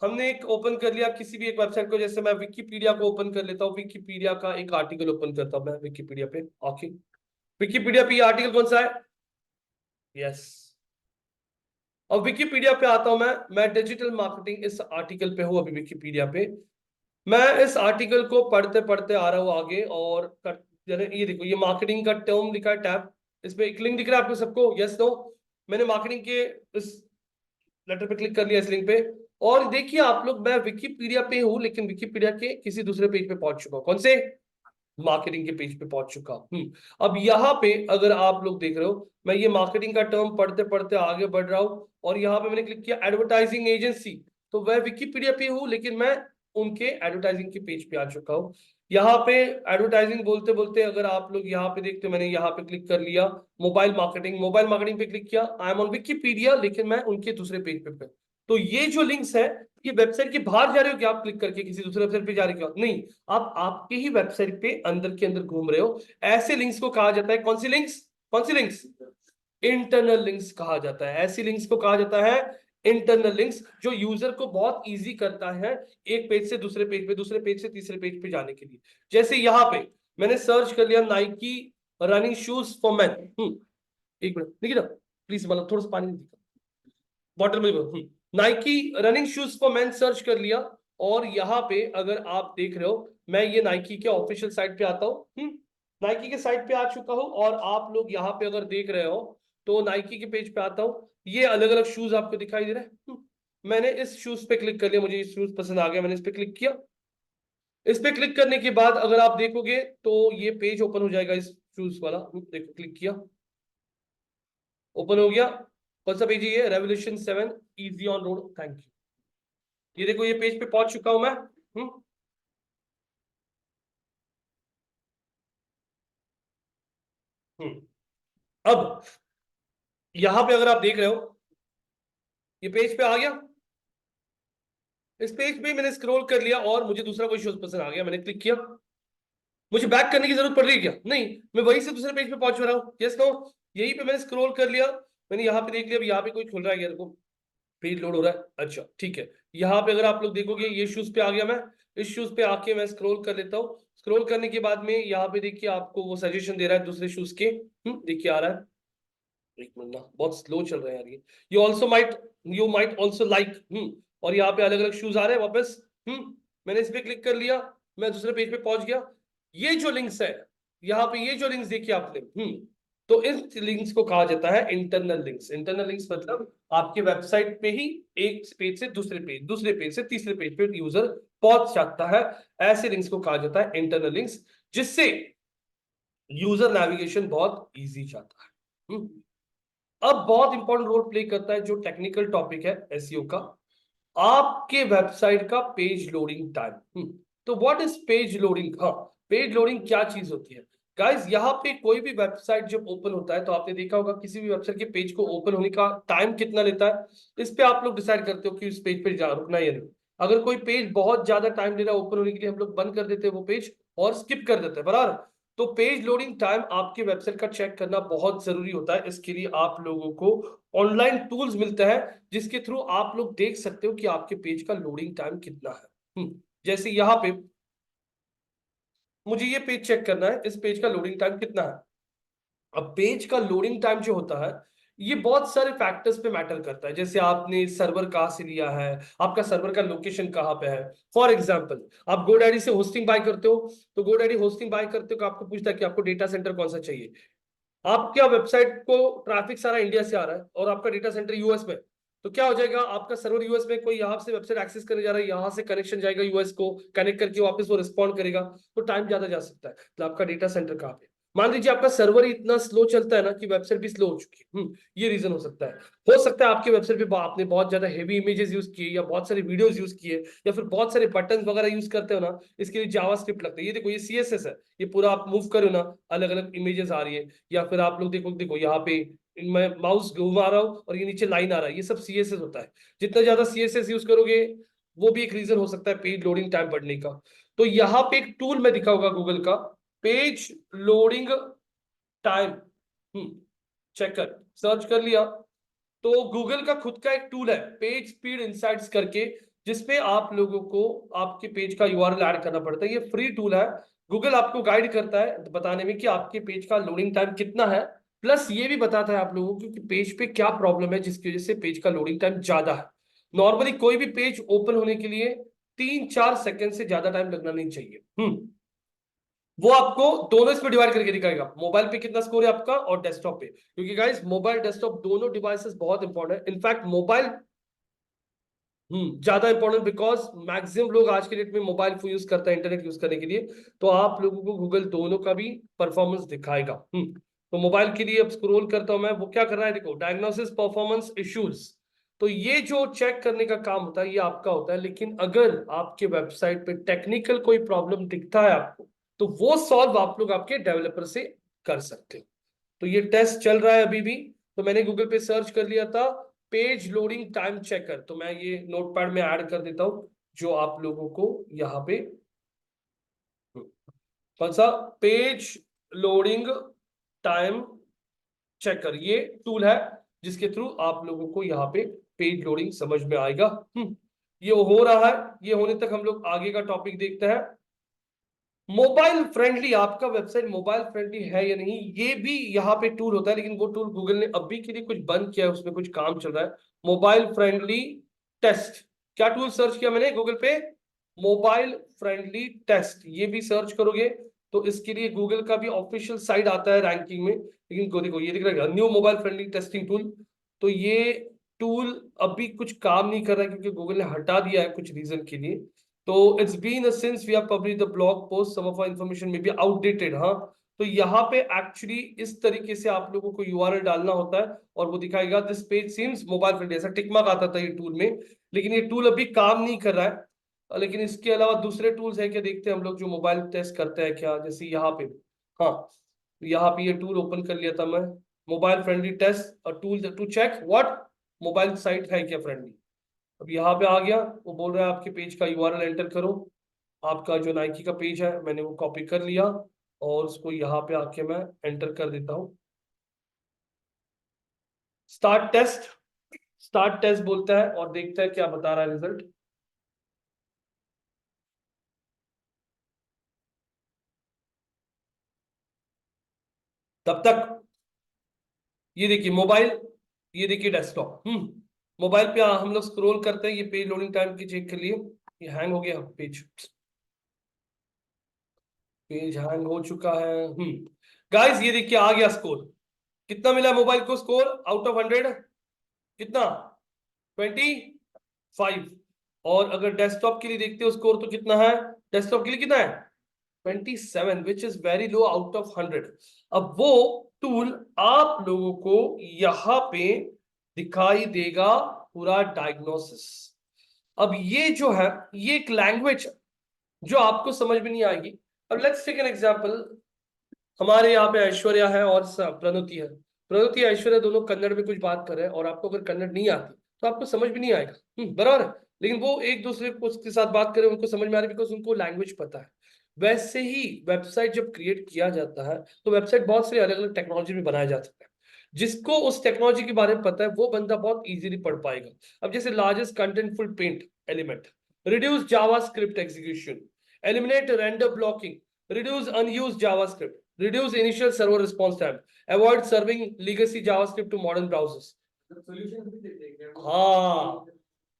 हमने एक ओपन कर लिया किसी भी एक वेबसाइट को, जैसे मैं विकिपीडिया को ओपन कर लेता हूँ, विकिपीडिया का एक आर्टिकल ओपन करता हूँ मैं विकिपीडिया पे आके। विकिपीडिया पे आर्टिकल कौन सा है? यस। और विकिपीडिया पे आता हूं मैं डिजिटल मार्केटिंग इस आर्टिकल पे हूं अभी विकिपीडिया पे। मैं इस आर्टिकल को पढ़ते पढ़ते आ रहा हूं आगे, और ये देखो, ये मार्केटिंग का टर्म लिखा है टैब, इसमें एक लिंक दिख रहा है आपको सबको? Yes no? मैंने मार्केटिंग के इस लेटर पे क्लिक कर लिया, इस लिंक पे, और देखिए आप लोग, मैं विकिपीडिया पे हूं लेकिन विकिपीडिया के किसी दूसरे पेज पे पहुंच चुका हूं। कौन से? मार्केटिंग के पेज पे पहुंच चुका हूं। अब यहाँ पे अगर आप लोग देख रहे हो, मैं ये मार्केटिंग का टर्म पढ़ते पढ़ते आगे बढ़ रहा हूं, और यहाँ पे मैंने क्लिक किया एडवर्टाइजिंग एजेंसी। तो मैं विकिपीडिया पे हूं लेकिन मैं उनके एडवर्टाइजिंग के पेज पे आ चुका हूं। यहाँ पे एडवर्टाइजिंग बोलते बोलते अगर आप लोग यहाँ पे देखते हो, मैंने यहाँ पे क्लिक कर लिया मोबाइल मार्केटिंग पे क्लिक किया, आई एम ऑन विकिपीडिया, लेकिन मैं उनके दूसरे पेज पे। तो ये जो लिंक्स है, ये वेबसाइट के बाहर जा रहे हो क्या आप क्लिक करके किसी दूसरे वेबसाइट पे जा रहे हो? नहीं, आप आपके ही वेबसाइट पे अंदर के अंदर घूम रहे हो। ऐसे लिंक्स को कहा जाता है, कौन सी लिंक्स? कौन सी लिंक्स? इंटरनल लिंक्स कहा जाता है। ऐसी लिंक्स को कहा जाता है इंटरनल लिंक्स, जो यूजर को बहुत इजी करता है एक पेज से दूसरे पेज पे, दूसरे पेज से तीसरे पेज पे जाने के लिए। जैसे यहाँ पे मैंने सर्च कर लिया Nike running shoes for man. एक मिनट देखिए ना प्लीज, मतलब थोड़ा सा पानी बॉटल में। Nike running shoes for man search कर लिया, और यहाँ पे अगर आप देख रहे हो, मैं ये नाइकी के ऑफिशियल साइट पे आता हूँ। नाइकी के साइट पे आ चुका हूँ, और आप लोग यहाँ पे अगर देख रहे हो तो नाइकी के पेज पे आता हूँ। ये अलग अलग शूज आपको दिखाई दे रहे हैं। मैंने इस शूज पे क्लिक कर लिया, मुझे ये शूज पसंद आ गया, मैंने इस पे क्लिक किया। इस पे क्लिक करने के बाद अगर आप देखोगे तो ये पेज ओपन हो जाएगा, इस शूज वाला। देखो क्लिक किया, ओपन हो गया। कौन सा पेज है ये? Revolution 7 easy on road. Thank you. ये देखो, ये पेज पे पहुंच चुका हूं मैं। अब यहां पे अगर आप देख रहे हो, ये पेज पे आ गया। इस पेज पे मैंने स्क्रॉल कर लिया और मुझे दूसरा कोई शूज पसंद आ गया, मैंने क्लिक किया। मुझे बैक करने की जरूरत पड़ रही है क्या? नहीं, मैं वहीं से दूसरे पेज पे पहुंच रहा हूँ। Yes no? यही पे मैंने स्क्रॉल कर लिया, मैंने यहाँ पे देख लिया, यहाँ पे कोई खुल रहा है क्या? देखो पेज लोड हो रहा है। अच्छा ठीक है, यहाँ पे अगर आप लोग देखोगे ये शूज पे आ गया मैं। इस शूज पे आके मैं स्क्रॉल कर लेता हूँ। स्क्रॉल करने के बाद में यहाँ पे देखिए आपको वो सजेशन दे रहा है दूसरे शूज के। देखिए आ रहा है, एक मिनट ना, बहुत स्लो चल रहा है यार ये। You might also like. और यहाँ पे अलग अलग शूज आ रहे हैं वापस। मैंने इस पे क्लिक कर लिया, मैं दूसरे पेज पे पहुंच गया। ये जो लिंक्स है यहाँ पे, ये जो लिंक्स देखिए आपने, तो इस लिंक्स को कहा जाता है इंटरनल लिंक्स। इंटरनल लिंक्स मतलब आपके वेबसाइट पे ही एक पेज से दूसरे पेज, दूसरे पेज से तीसरे पेज पे यूजर पहुंच सकता है। ऐसे लिंक्स को कहा जाता है इंटरनल लिंक्स, जिससे यूजर नेविगेशन बहुत इजी जाता है। अब बहुत इंपॉर्टेंट रोल प्ले करता है जो टेक्निकल टॉपिक है एसईओ का, आपके वेबसाइट का पेज लोडिंग टाइम। तो व्हाट इज पेज लोडिंग? हाँ, पेज लोडिंग क्या चीज होती है गाइस? यहाँ पे कोई भी वेबसाइट जब ओपन होता है तो आपने देखा होगा किसी भी वेबसाइट के पेज को ओपन होने का टाइम कितना लेता है। इस पे आप लोग डिसाइड करते हो कि इस पेज पे जा रुकना या नहीं। अगर कोई पेज बहुत ज्यादा टाइम ले रहा है ओपन होने के लिए, हम लोग बंद कर देते हैं वो पेज और स्किप कर देते हैं, बराबर। तो पेज लोडिंग टाइम आपके वेबसाइट का चेक करना बहुत जरूरी होता है। इसके लिए आप लोगों को ऑनलाइन टूल्स मिलते हैं जिसके थ्रू आप लोग देख सकते हो कि आपके पेज का लोडिंग टाइम कितना है। जैसे यहाँ पे मुझे ये पेज चेक करना है, इस पेज का लोडिंग टाइम कितना है। अब पेज का लोडिंग टाइम जो होता है, ये बहुत सारे फैक्टर्स पे मैटर करता है। जैसे आपने सर्वर कहाँ से लिया है, आपका सर्वर का लोकेशन कहाँ पे है। फॉर एग्जांपल, आप गोडैडी से होस्टिंग बाय करते हो, तो गोडैडी होस्टिंग बाय करते हो तो आपको पूछता है कि आपको डेटा सेंटर कौन सा चाहिए। आपका वेबसाइट को ट्रैफिक सारा इंडिया से आ रहा है और आपका डेटा सेंटर यूएस में, तो क्या हो जाएगा, आपका सर्वर यूएस में, कोई यहाँ से वेबसाइट एक्सेस करने जा रहा है, यहाँ से कनेक्शन जाएगा यूएस को, कनेक्ट करके वापस वो रिस्पॉन्ड करेगा, तो टाइम ज्यादा जा सकता है। तो आपका डेटा सेंटर कहाँ पे? मान लीजिए आपका सर्वर इतना स्लो चलता है ना कि वेबसाइट भी स्लो हो चुकी है। ये रीजन हो सकता है। हो सकता है आपके वेबसाइट पे आपने बहुत ज्यादा हेवी इमेजेस यूज किए, या बहुत सारे वीडियोस यूज किए, या फिर बहुत सारे बटन वगैरह यूज करते हो ना, इसके लिए जावास्क्रिप्ट लगता है। ये देखो, ये सीएसएस है, ये पूरा आप मूव करो ना, अलग अलग इमेजेस आ रही है। या फिर आप लोग देखो यहाँ पे मैं माउस घुमा रहा हूँ और ये नीचे लाइन आ रहा है, ये सब CSS होता है। जितना ज्यादा CSS यूज करोगे वो भी एक रीजन हो सकता है पेज लोडिंग टाइम बढ़ने का। तो यहाँ पे एक टूल मैं दिखाऊंगा गूगल का, page loading time checker, search कर लिया तो गूगल का खुद का एक टूल है पेज स्पीड इंसाइट्स करके, जिसपे आप लोगों को आपके पेज का URL ऐड करना पड़ता है। ये फ्री टूल है, गूगल आपको गाइड करता है बताने में कि आपके पेज का लोडिंग टाइम कितना है, प्लस ये भी बताता है आप लोगों को कि पेज पे क्या प्रॉब्लम है जिसकी वजह से पेज का लोडिंग टाइम ज्यादा है। नॉर्मली कोई भी पेज ओपन होने के लिए 3-4 सेकंड से ज्यादा टाइम लगना नहीं चाहिए। वो आपको दोनों इसमें डिवाइड करके दिखाएगा, मोबाइल पे कितना स्कोर है आपका और डेस्कटॉप पे, क्योंकि गाइस मोबाइल डेस्कटॉप दोनों डिवाइसेस बहुत इंपॉर्टेंट है। इनफैक्ट मोबाइल ज्यादा इंपॉर्टेंट बिकॉज मैक्सिमम लोग आज के डेट में मोबाइल फोन यूज करते हैं इंटरनेट यूज करने के लिए, तो आप लोगों को गूगल दोनों का भी परफॉर्मेंस दिखाएगा। तो मोबाइल के लिए अब स्क्रॉल करता हूं मैं, वो क्या कर रहा है देखो, डायग्नोसिस परफॉर्मेंस इश्यूज। तो ये जो चेक करने का काम होता है ये आपका होता है, लेकिन अगर आपके वेबसाइट पे टेक्निकल कोई प्रॉब्लम दिखता है आपको, तो वो सॉल्व आप लोग आपके डेवलपर से कर सकते हो। तो ये टेस्ट चल रहा है अभी भी। तो मैंने गूगल पे सर्च कर लिया था पेज लोडिंग टाइम चेकर, तो मैं ये नोटपैड में ऐड कर देता हूं जो आप लोगों को यहाँ पे, कौन सा, पेज लोडिंग टाइम चेकर, ये टूल है जिसके थ्रू आप लोगों को यहाँ पे पेज लोडिंग समझ में आएगा। ये हो रहा है, ये होने तक हम लोग आगे का टॉपिक देखते हैं। मोबाइल फ्रेंडली, आपका वेबसाइट मोबाइल फ्रेंडली है या नहीं, ये भी यहाँ पे टूल होता है, लेकिन वो टूल गूगल ने अभी के लिए कुछ बंद किया है, उसमें कुछ काम चल रहा है। मोबाइल फ्रेंडली टेस्ट, क्या टूल सर्च किया मैंने गूगल पे, मोबाइल फ्रेंडली टेस्ट, ये भी सर्च करोगे तो इसके लिए गूगल का भी ऑफिशियल साइट आता है रैंकिंग में। लेकिन देखो ये दिख रहा है new mobile friendly testing tool, तो ये टूल अभी कुछ काम नहीं कर रहा है क्योंकि गूगल ने हटा दिया है कुछ रीजन के लिए। तो it's been since we have published the blog post, some of our information may be outdated. हाँ, तो यहाँ पे एक्चुअली इस तरीके से आप लोगों को URL डालना होता है और वो दिखाएगा this page seems mobile friendly, ऐसा टिक मार्क आता था ये टूल में, लेकिन ये टूल अभी काम नहीं कर रहा है। लेकिन इसके अलावा दूसरे टूल्स है क्या, देखते हैं हम लोग जो मोबाइल टेस्ट करते हैं क्या, जैसे यहाँ पे, हाँ यहाँ पे ये टूल ओपन कर लिया था मैं, मोबाइल फ्रेंडली टेस्ट और tool to check what mobile site है क्या फ्रेंडली। अब यहाँ पे आ गया, वो बोल रहा है आपके पेज का URL एंटर करो, आपका जो नाइकी का पेज है मैंने वो कॉपी कर लिया और उसको यहाँ पे आके मैं एंटर कर देता हूँ। स्टार्ट टेस्ट, स्टार्ट टेस्ट बोलता है और देखता है क्या बता रहा है रिजल्ट। तब तक ये देखिए मोबाइल, ये देखिए डेस्कटॉप। मोबाइल पे हम लोग स्क्रॉल करते हैं, ये पेज लोडिंग टाइम की चेक कर लिए, ये हैंग हो गया पेज, पेज हैंग हो चुका है। गाइस ये देखिए आ गया स्कोर, कितना मिला मोबाइल को स्कोर आउट ऑफ 100, कितना, 25। और अगर डेस्कटॉप के लिए देखते हो स्कोर तो कितना है, डेस्कटॉप के लिए कितना है 27, which is very low out of 100। अब वो टूल आप लोगों को यहां पे दिखाई देगा पूरा डायग्नोसिस। अब ये जो है ये एक लैंग्वेज जो आपको समझ में नहीं आएगी। अब लेट्स टेक एन एग्जांपल, हमारे यहाँ पे ऐश्वर्या है और प्रणुति है, प्रणुति ऐश्वर्या दोनों कन्नड़ में कुछ बात कर रहे हैं और आपको अगर कन्नड़ नहीं आती तो आपको समझ भी नहीं आएगा, बराबर है। लेकिन वो एक दूसरे को उसके साथ बात करें उनको समझ में आ रही है बिकॉज उनको लैंग्वेज पता है। वैसे ही वेबसाइट जब क्रिएट किया जाता है तो वेबसाइट बहुत सारी अलग अलग टेक्नोलॉजी में बनाया जा सकता है, जिसको उस टेक्नोलॉजी के बारे में पता है वो बंदा बहुत इजीली पढ़ पाएगा। अब जैसे largest contentful paint element, reduce JavaScript execution, eliminate render blocking, reduce unused JavaScript, reduce initial server response time, avoid serving legacy JavaScript to modern browsers. हाँ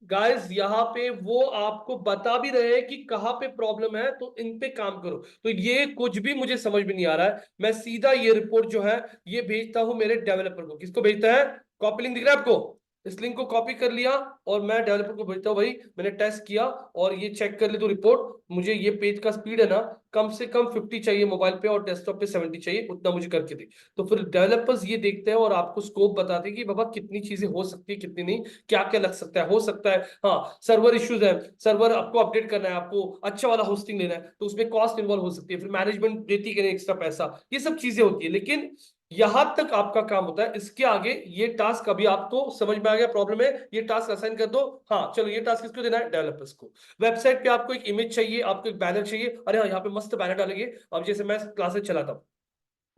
गाइस यहाँ पे वो आपको बता भी रहे हैं कि कहाँ पे प्रॉब्लम है तो इन पे काम करो। तो ये कुछ भी मुझे समझ में नहीं आ रहा है, मैं सीधा ये रिपोर्ट जो है ये भेजता हूं मेरे डेवलपर को। किसको भेजता है, कॉपी लिंक दिख रहा है आपको, इस लिंक को कॉपी कर लिया और मैं डेवलपर को भेजता हूँ, भाई मैंने टेस्ट किया और ये चेक कर ले तो रिपोर्ट, मुझे ये पेज का स्पीड है ना कम से कम 50 चाहिए मोबाइल पे और डेस्कटॉप पे 70 चाहिए, उतना मुझे करके दे। तो फिर डेवलपर्स ये देखते हैं और आपको स्कोप बताते हैं कि बाबा कितनी चीजें हो सकती है कितनी नहीं, क्या क्या लग सकता है, हो सकता है हाँ सर्वर इश्यूज है, सर्वर आपको अपडेट करना है, आपको अच्छा वाला होस्टिंग लेना है तो उसमें कॉस्ट इन्वॉल्व हो सकती है, फिर मैनेजमेंट देती है एक्स्ट्रा पैसा, ये सब चीजें होती है। लेकिन यहां तक आपका काम होता है। इसके आगे ये टास्क अभी आपको समझ में आ गया, प्रॉब्लम है, ये टास्क असाइन कर दो। हाँ चलो, ये टास्क किसको देना है? डेवलपर्स को। वेबसाइट पे आपको एक इमेज चाहिए, आपको एक बैनर चाहिए। अरे हाँ, यहाँ पे मस्त बैनर डालेंगे। अब जैसे मैं क्लासेस चलाता हूँ,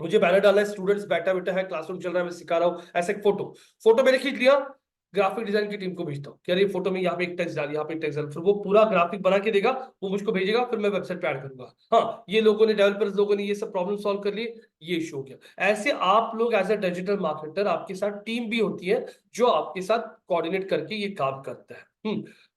मुझे बैनर डालना है, स्टूडेंट्स बैठा बैठा है, क्लासरूम चल रहा है, मैं सिखा रहा हूँ, ऐसे एक फोटो मैंने खींच लिया, ग्राफिक डिजाइन की टीम को भेजता हूँ कि अरे फोटो में यहाँ पे एक टेक्स्ट डाल, यहाँ पे एक टेक्स्ट डाल, फिर वो पूरा ग्राफिक बना के देगा, वो मुझको भेजेगा, फिर मैं वेबसाइट पे ऐड करूंगा। हाँ, ये लोगों ने, डेवलपर्स लोगों ने ये सब प्रॉब्लम सॉल्व कर लिए, ये इशू हो गया। ऐसे आप लोग एज अ डिजिटल मार्केटर, आपके साथ टीम भी होती है जो आपके साथ कोऑर्डिनेट करके ये काम करता है।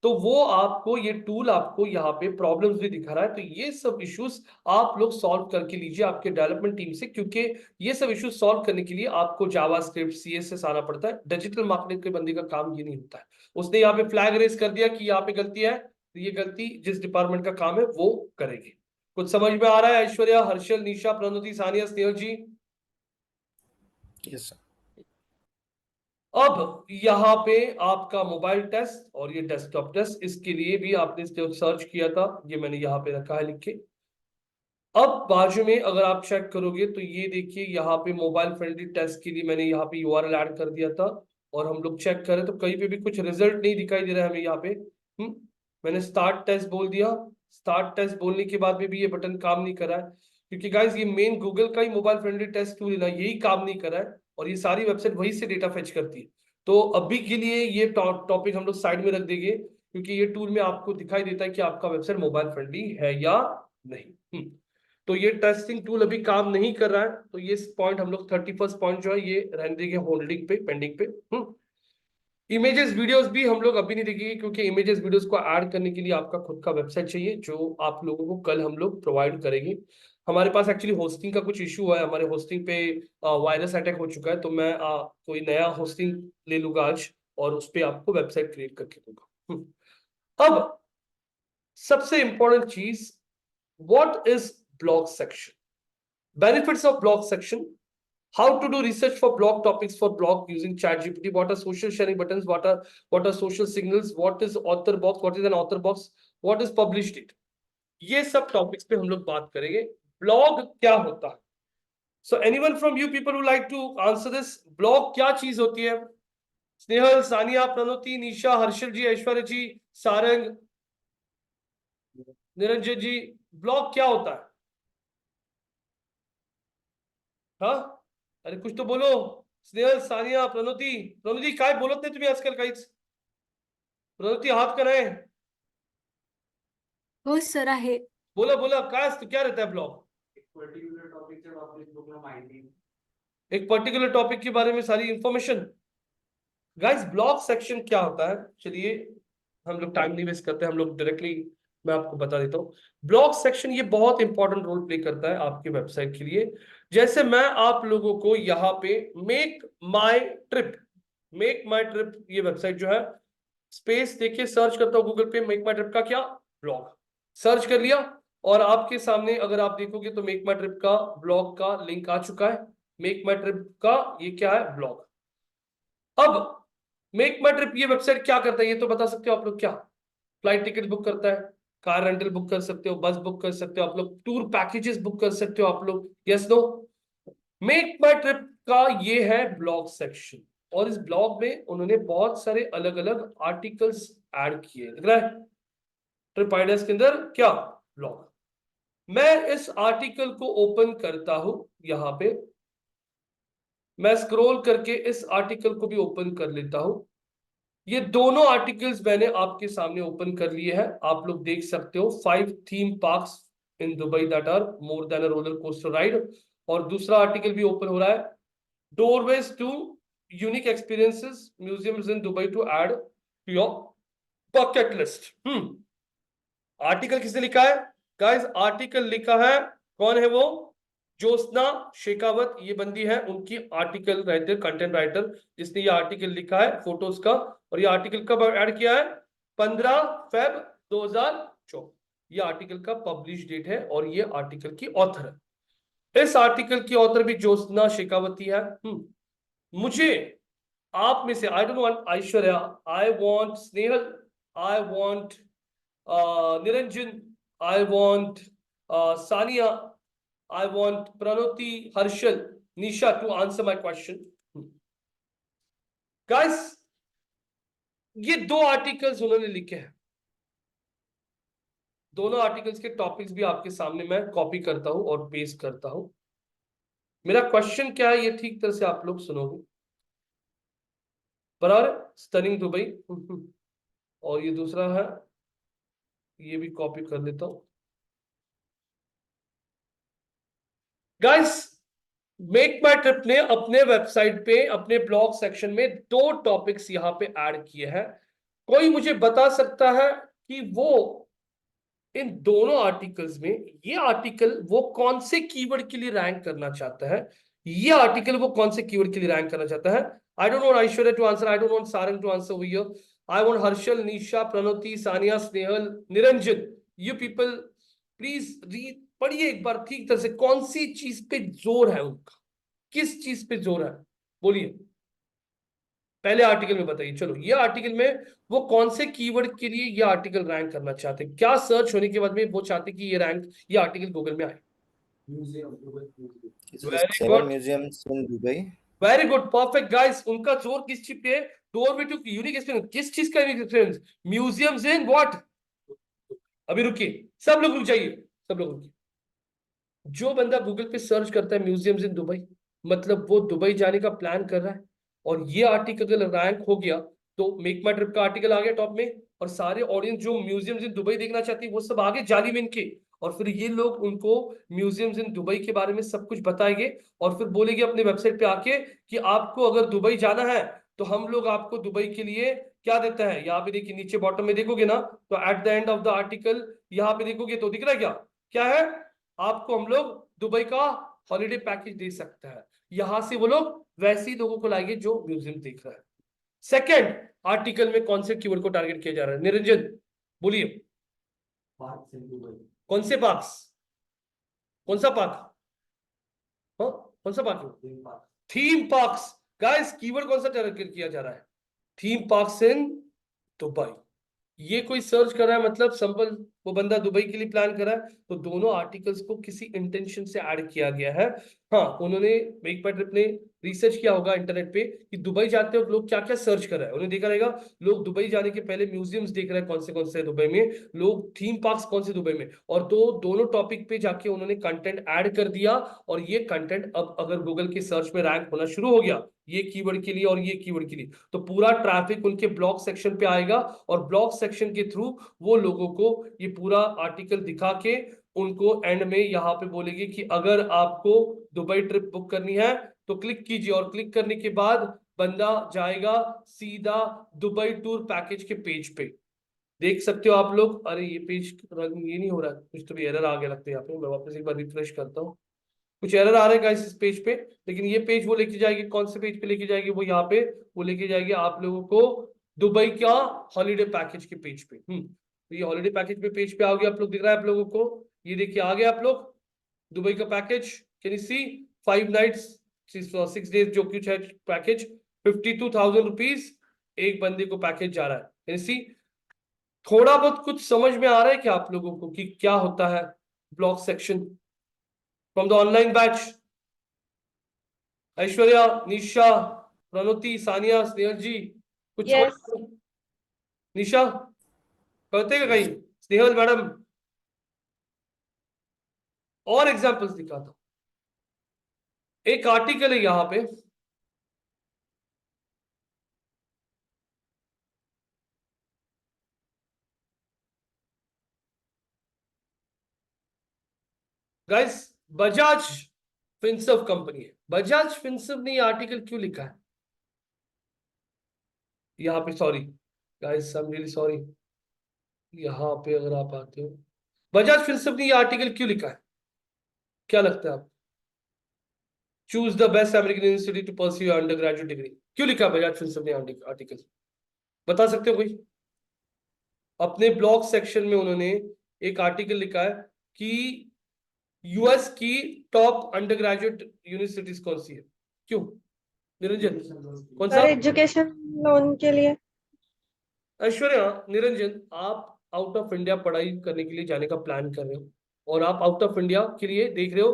तो वो आपको, ये टूल आपको यहाँ पे प्रॉब्लम्स भी दिखा रहा है, तो ये सब इश्यूज आप लोग सॉल्व करके लीजिए आपके डेवलपमेंट टीम से, क्योंकि ये सब इश्यूज सॉल्व करने के लिए आपको जावास्क्रिप्ट, सीएसएस आना पड़ता है। डिजिटल मार्केटिंग के बंदे का काम ये नहीं होता है। उसने यहाँ पे फ्लैग रेस कर दिया कि यहाँ पे गलती है, तो ये गलती जिस डिपार्टमेंट का काम है वो करेगी। कुछ समझ में आ रहा है? ऐश्वर्या, हर्षल, निशा, प्रणोति, सानिया, स्नेहल जी? Yes, sir. अब यहाँ पे आपका मोबाइल टेस्ट और ये डेस्कटॉप टेस्ट, इसके लिए भी आपने सर्च किया था, ये मैंने यहाँ पे रखा है लिख के। अब बाजू में अगर आप चेक करोगे तो ये देखिए, यहाँ पे मोबाइल फ्रेंडली टेस्ट के लिए मैंने यहाँ पे यूआरएल ऐड कर दिया था, और हम लोग चेक करें तो कहीं पे भी कुछ रिजल्ट नहीं दिखाई दे रहा है हमें यहाँ पे। मैंने स्टार्ट टेस्ट बोल दिया, स्टार्ट टेस्ट बोलने के बाद में भी ये बटन काम नहीं कर रहा है, क्योंकि गाइस ये मेन गूगल का ही मोबाइल फ्रेंडली टेस्ट टूल है ना, यही काम नहीं कर रहा है, और ये सारी वेबसाइट वही से डेटा फेच करती है। तो अभी के लिए ये टॉपिक हम लोग साइड में रख देंगे, क्योंकि ये टूल में आपको दिखाई देता है कि आपका वेबसाइट मोबाइल फ्रेंडली है या नहीं। तो ये टेस्टिंग टूल अभी काम नहीं कर रहा है, तो ये पॉइंट हम लोग 31st पॉइंट जो है ये रहने देंगे होल्डिंग पे, पेंडिंग पे। इमेजेस वीडियोस भी हम लोग अभी नहीं देखेंगे, क्योंकि इमेजेस वीडियोस को ऐड करने के लिए आपका खुद का वेबसाइट चाहिए, जो आप लोगों को कल हम लोग प्रोवाइड करेंगे। हमारे पास एक्चुअली होस्टिंग का कुछ इशू है, हमारे होस्टिंग पे वायरस अटैक हो चुका है, तो मैं कोई नया होस्टिंग ले लूंगा आज, और उस पर आपको वेबसाइट क्रिएट करके दूंगा। अब सबसे इंपॉर्टेंट चीज, what is blog section, benefits of blog section, how to do research for blog topics for blog using ChatGPT, what are social sharing buttons, what are social signals, what is author box, what is an author box, what is published it, ये सब topics पे हम लोग बात करेंगे। Blog क्या होता है? So anyone from you people who like to answer this, blog क्या चीज होती है? स्नेहल, सानिया, प्रणोति, निशा, हर्षल जी, ऐश्वर्या जी, सारंग, निरंजन जी, ब्लॉग क्या होता है? हाँ, अरे कुछ तो बोलो। स्नेहल, सानिया, प्रणोति काय बोलत नाही तुम्ही आजकाल काहीच? प्रणोति हात कराय, हो सर आहे. बोला बोला, काय असतं, क्या रहता है ब्लॉग? एक पर्टिकुलर टॉपिक के बारे में सारी इंफॉर्मेशन। गाइस, ब्लॉग सेक्शन क्या होता है? चलिए हम लोग टाइम नहीं वेस्ट करते, हम लोग डायरेक्टली मैं आपको बता देता हूँ। ब्लॉग सेक्शन ये बहुत इंपॉर्टेंट रोल प्ले करता है आपके वेबसाइट के लिए। जैसे मैं आप लोगों को यहाँ पे मेक माई ट्रिप ये वेबसाइट जो है, स्पेस देखिए, सर्च करता हूँ गूगल पे, मेक माई ट्रिप का क्या ब्लॉग सर्च कर लिया, और आपके सामने अगर आप देखोगे तो मेक माई ट्रिप का ब्लॉग का लिंक आ चुका है। मेक माई ट्रिप का ये क्या है? ब्लॉग। अब मेक माई ट्रिप ये वेबसाइट क्या करता है ये तो बता सकते हो आप लोग? क्या फ्लाइट टिकट बुक करता है, कार रेंटल बुक कर सकते हो, बस बुक कर सकते हो आप लोग, टूर पैकेजेस बुक कर सकते हो आप लोग, यस नो? मेक माई ट्रिप का ये है ब्लॉग सेक्शन, और इस ब्लॉग में उन्होंने बहुत सारे अलग अलग आर्टिकल्स ऐड किए, दिख रहा है ट्रिप आइडियाज के अंदर क्या ब्लॉग। मैं इस आर्टिकल को ओपन करता हूं, यहां पे मैं स्क्रॉल करके इस आर्टिकल को भी ओपन कर लेता हूं। ये दोनों आर्टिकल्स मैंने आपके सामने ओपन कर लिए हैं, आप लोग देख सकते हो। 5 theme parks in Dubai that are more than a roller coaster ride, और दूसरा आर्टिकल भी ओपन हो रहा है, doorways to unique experiences museums in Dubai to add to your bucket list. Article किसने लिखा है गाइस? आर्टिकल लिखा है, कौन है वो? ज्योत्सना शेखावत, ये बंदी है, उनकी आर्टिकल राइटर, कंटेंट राइटर, जिसने ये आर्टिकल लिखा है फोटोज का। और ये आर्टिकल कब ऐड किया है? 15 फेब 2024, ये आर्टिकल का पब्लिश डेट है, और ये आर्टिकल की ऑथर है। इस आर्टिकल की ऑथर भी ज्योत्सना शेखावती है। मुझे आप में से, I don't want Aishwarya, I want Snehal, I want Niranjan, I want Sania, I want Pranoti, Harshal, Nisha to answer my question. Guys, ये 2 आर्टिकल्स उन्होंने लिखे हैं। दोनों आर्टिकल्स के टॉपिक्स भी आपके सामने मैं कॉपी करता हूं और पेस्ट करता हूं। मेरा क्वेश्चन क्या है, ये ठीक तरह से आप लोग सुनोगे। बराबर, स्टनिंग दुबई। और ये दूसरा है, ये भी कॉपी कर लेता हूं। गाइस, मेक माई ट्रिप ने अपने वेबसाइट पे, अपने ब्लॉग सेक्शन में 2 टॉपिक्स यहां पे ऐड किए हैं। कोई मुझे बता सकता है कि वो इन दोनों आर्टिकल्स में, ये आर्टिकल वो कौन से कीवर्ड के लिए रैंक करना चाहता है, ये आर्टिकल वो कौन से कीवर्ड के लिए रैंक करना चाहता है? I don't want Aishwarya to answer, I don't want Sarang to answer over here. I want Harshal, Nisha, Pranoti, Sania, Snehal, Niranjan, you people please read, पढ़िए एक बार ठीक तरह से, कौन सी चीज पे जोर है उनका, किस चीज पे जोर है, बोलिए। पहले आर्टिकल में बताइए। चलो, ये आर्टिकल में वो कौन से कीवर्ड के लिए ये आर्टिकल रैंक करना चाहते हैं, क्या सर्च होने के बाद में वो चाहते कि ये रैंक, ये आर्टिकल गूगल में आए? Very 7 good, museums in Dubai. Very good, perfect guys. उनका जोर किस चीज पे है? Doorway to unique experience. किस चीज का unique experience? Museums in what? अभी रुकिए, सब लोग रुक जाइए, सब लोग रुकिए। जो बंदा गूगल पे सर्च करता है म्यूजियम्स इन दुबई, मतलब वो दुबई जाने का प्लान कर रहा है। और ये आर्टिकल अगर रैंक हो गया तो मेक माई ट्रिप का आर्टिकल आ गया टॉप में, और सारे ऑडियंस जो म्यूजियम्स इन दुबई देखना चाहती है वो सब आगे जाली में इनके, और फिर ये लोग उनको म्यूजियम्स इन दुबई के बारे में सब कुछ बताएंगे, और फिर बोलेंगे अपने वेबसाइट पे आके कि आपको अगर दुबई जाना है तो हम लोग आपको दुबई के लिए क्या देता है। यहाँ पे देखिए, नीचे बॉटम में देखोगे ना, तो at the end of the article यहाँ पे देखोगे तो दिख रहा है क्या, क्या है? आपको हम लोग दुबई का हॉलिडे पैकेज दे सकता है। यहां से वो लोग वैसे ही लोगों को लाएंगे जो म्यूजियम देख रहा है। सेकंड आर्टिकल में कौन से कीवर्ड को टारगेट किया जा रहा है? निरंजन बोलिए। कौन से पार्क्स? कौन सा पार्क? हाँ, कौन सा park? Theme parks. Guys, keyword कौन सा टारगेट किया जा रहा है? Theme parks in Dubai. ये कोई सर्च कर रहा है, मतलब सिंपल वो बंदा दुबई के लिए प्लान कर रहा है, तो दोनों आर्टिकल्स को किसी इंटेंशन से ऐड किया गया है। हाँ, उन्होंने मेक माई ट्रिप ने रिसर्च किया होगा इंटरनेट पे कि दुबई जाते वक्त लोग क्या क्या सर्च कर रहे हैं। उन्हें देखा रहेगा लोग दुबई जाने के पहले म्यूजियम्स देख रहे हैं कौन से दुबई में, लोग थीम पार्क्स कौन से दुबई में, और तो दोनों टॉपिक पे जाके उन्होंने कंटेंट ऐड कर दिया। और ये कंटेंट अब अगर गूगल के सर्च में रैंक होना शुरू हो गया ये कीवर्ड के लिए और ये कीवर्ड के लिए, तो पूरा ट्रैफिक उनके ब्लॉग सेक्शन पे आएगा, और ब्लॉग सेक्शन के थ्रू वो लोगों को ये पूरा आर्टिकल दिखा के उनको एंड में यहाँ पे बोलेगी कि अगर आपको दुबई ट्रिप बुक करनी है तो क्लिक कीजिए, और क्लिक करने के बाद बंदा जाएगा सीधा दुबई टूर पैकेज के पेज पे। देख सकते हो आप लोग। अरे ये पेज ये नहीं हो रहा, कुछ तो भी एरर आ गया लगता है यहाँ पे। मैं वापस एक बार रिफ्रेश करता हूँ, कुछ एरर आ रहा है गाइस इस पेज पे। लेकिन ये पेज वो लेके जाएगी, कौन से पेज पे लेके जाएगी? वो यहाँ पे वो लेके जाएगी आप लोगों को दुबई का हॉलिडे पैकेज के पेज पे। तो ये हॉलिडे पैकेज पे पेज पे आओगे आप लोग, दिख रहा है आप लोगों को? ये देखिए आ गया आप लोग दुबई का package. Can you see? 5 nights 6 days जो कुछ है पैकेज, 52,000 रुपीज एक बंदे को पैकेज जा रहा है। कैन यू सी? थोड़ा बहुत कुछ समझ में आ रहा है क्या आप लोगों को कि क्या होता है blog section from the online batch? Aishwarya, Nisha, Pranoti, Sania, Snehal ji, कुछ Yes. समझ? निशा करते क्या कहीं? स्नेहल मैडम, और एग्जांपल्स दिखाता हूं। एक आर्टिकल है यहां पे, गाइस, बजाज फिनसर्व कंपनी है। बजाज फिनसर्व ने ये आर्टिकल क्यों लिखा है यहाँ पे? Sorry guys, I am really sorry. यहाँ पे अगर आप आते हो, बजाज फिनसर्व ने ये आर्टिकल क्यों लिखा है? क्या लगता है आप? Choose the best American university to pursue undergraduate degree, क्यों लिखा बजाज फिनसर्व ने आर्टिकल? बता सकते हो कोई? अपने ब्लॉग सेक्शन में उन्होंने एक आर्टिकल लिखा है कि यूएस की टॉप अंडर ग्रेजुएट यूनिवर्सिटीज कौन सी है। क्यों निरंजन? कौन सा? सर, एजुकेशन लोन के लिए। ऐश्वर्या, निरंजन, आप आउट ऑफ इंडिया पढ़ाई करने के लिए जाने का प्लान कर रहे हो, और आप आउट ऑफ इंडिया के लिए देख रहे हो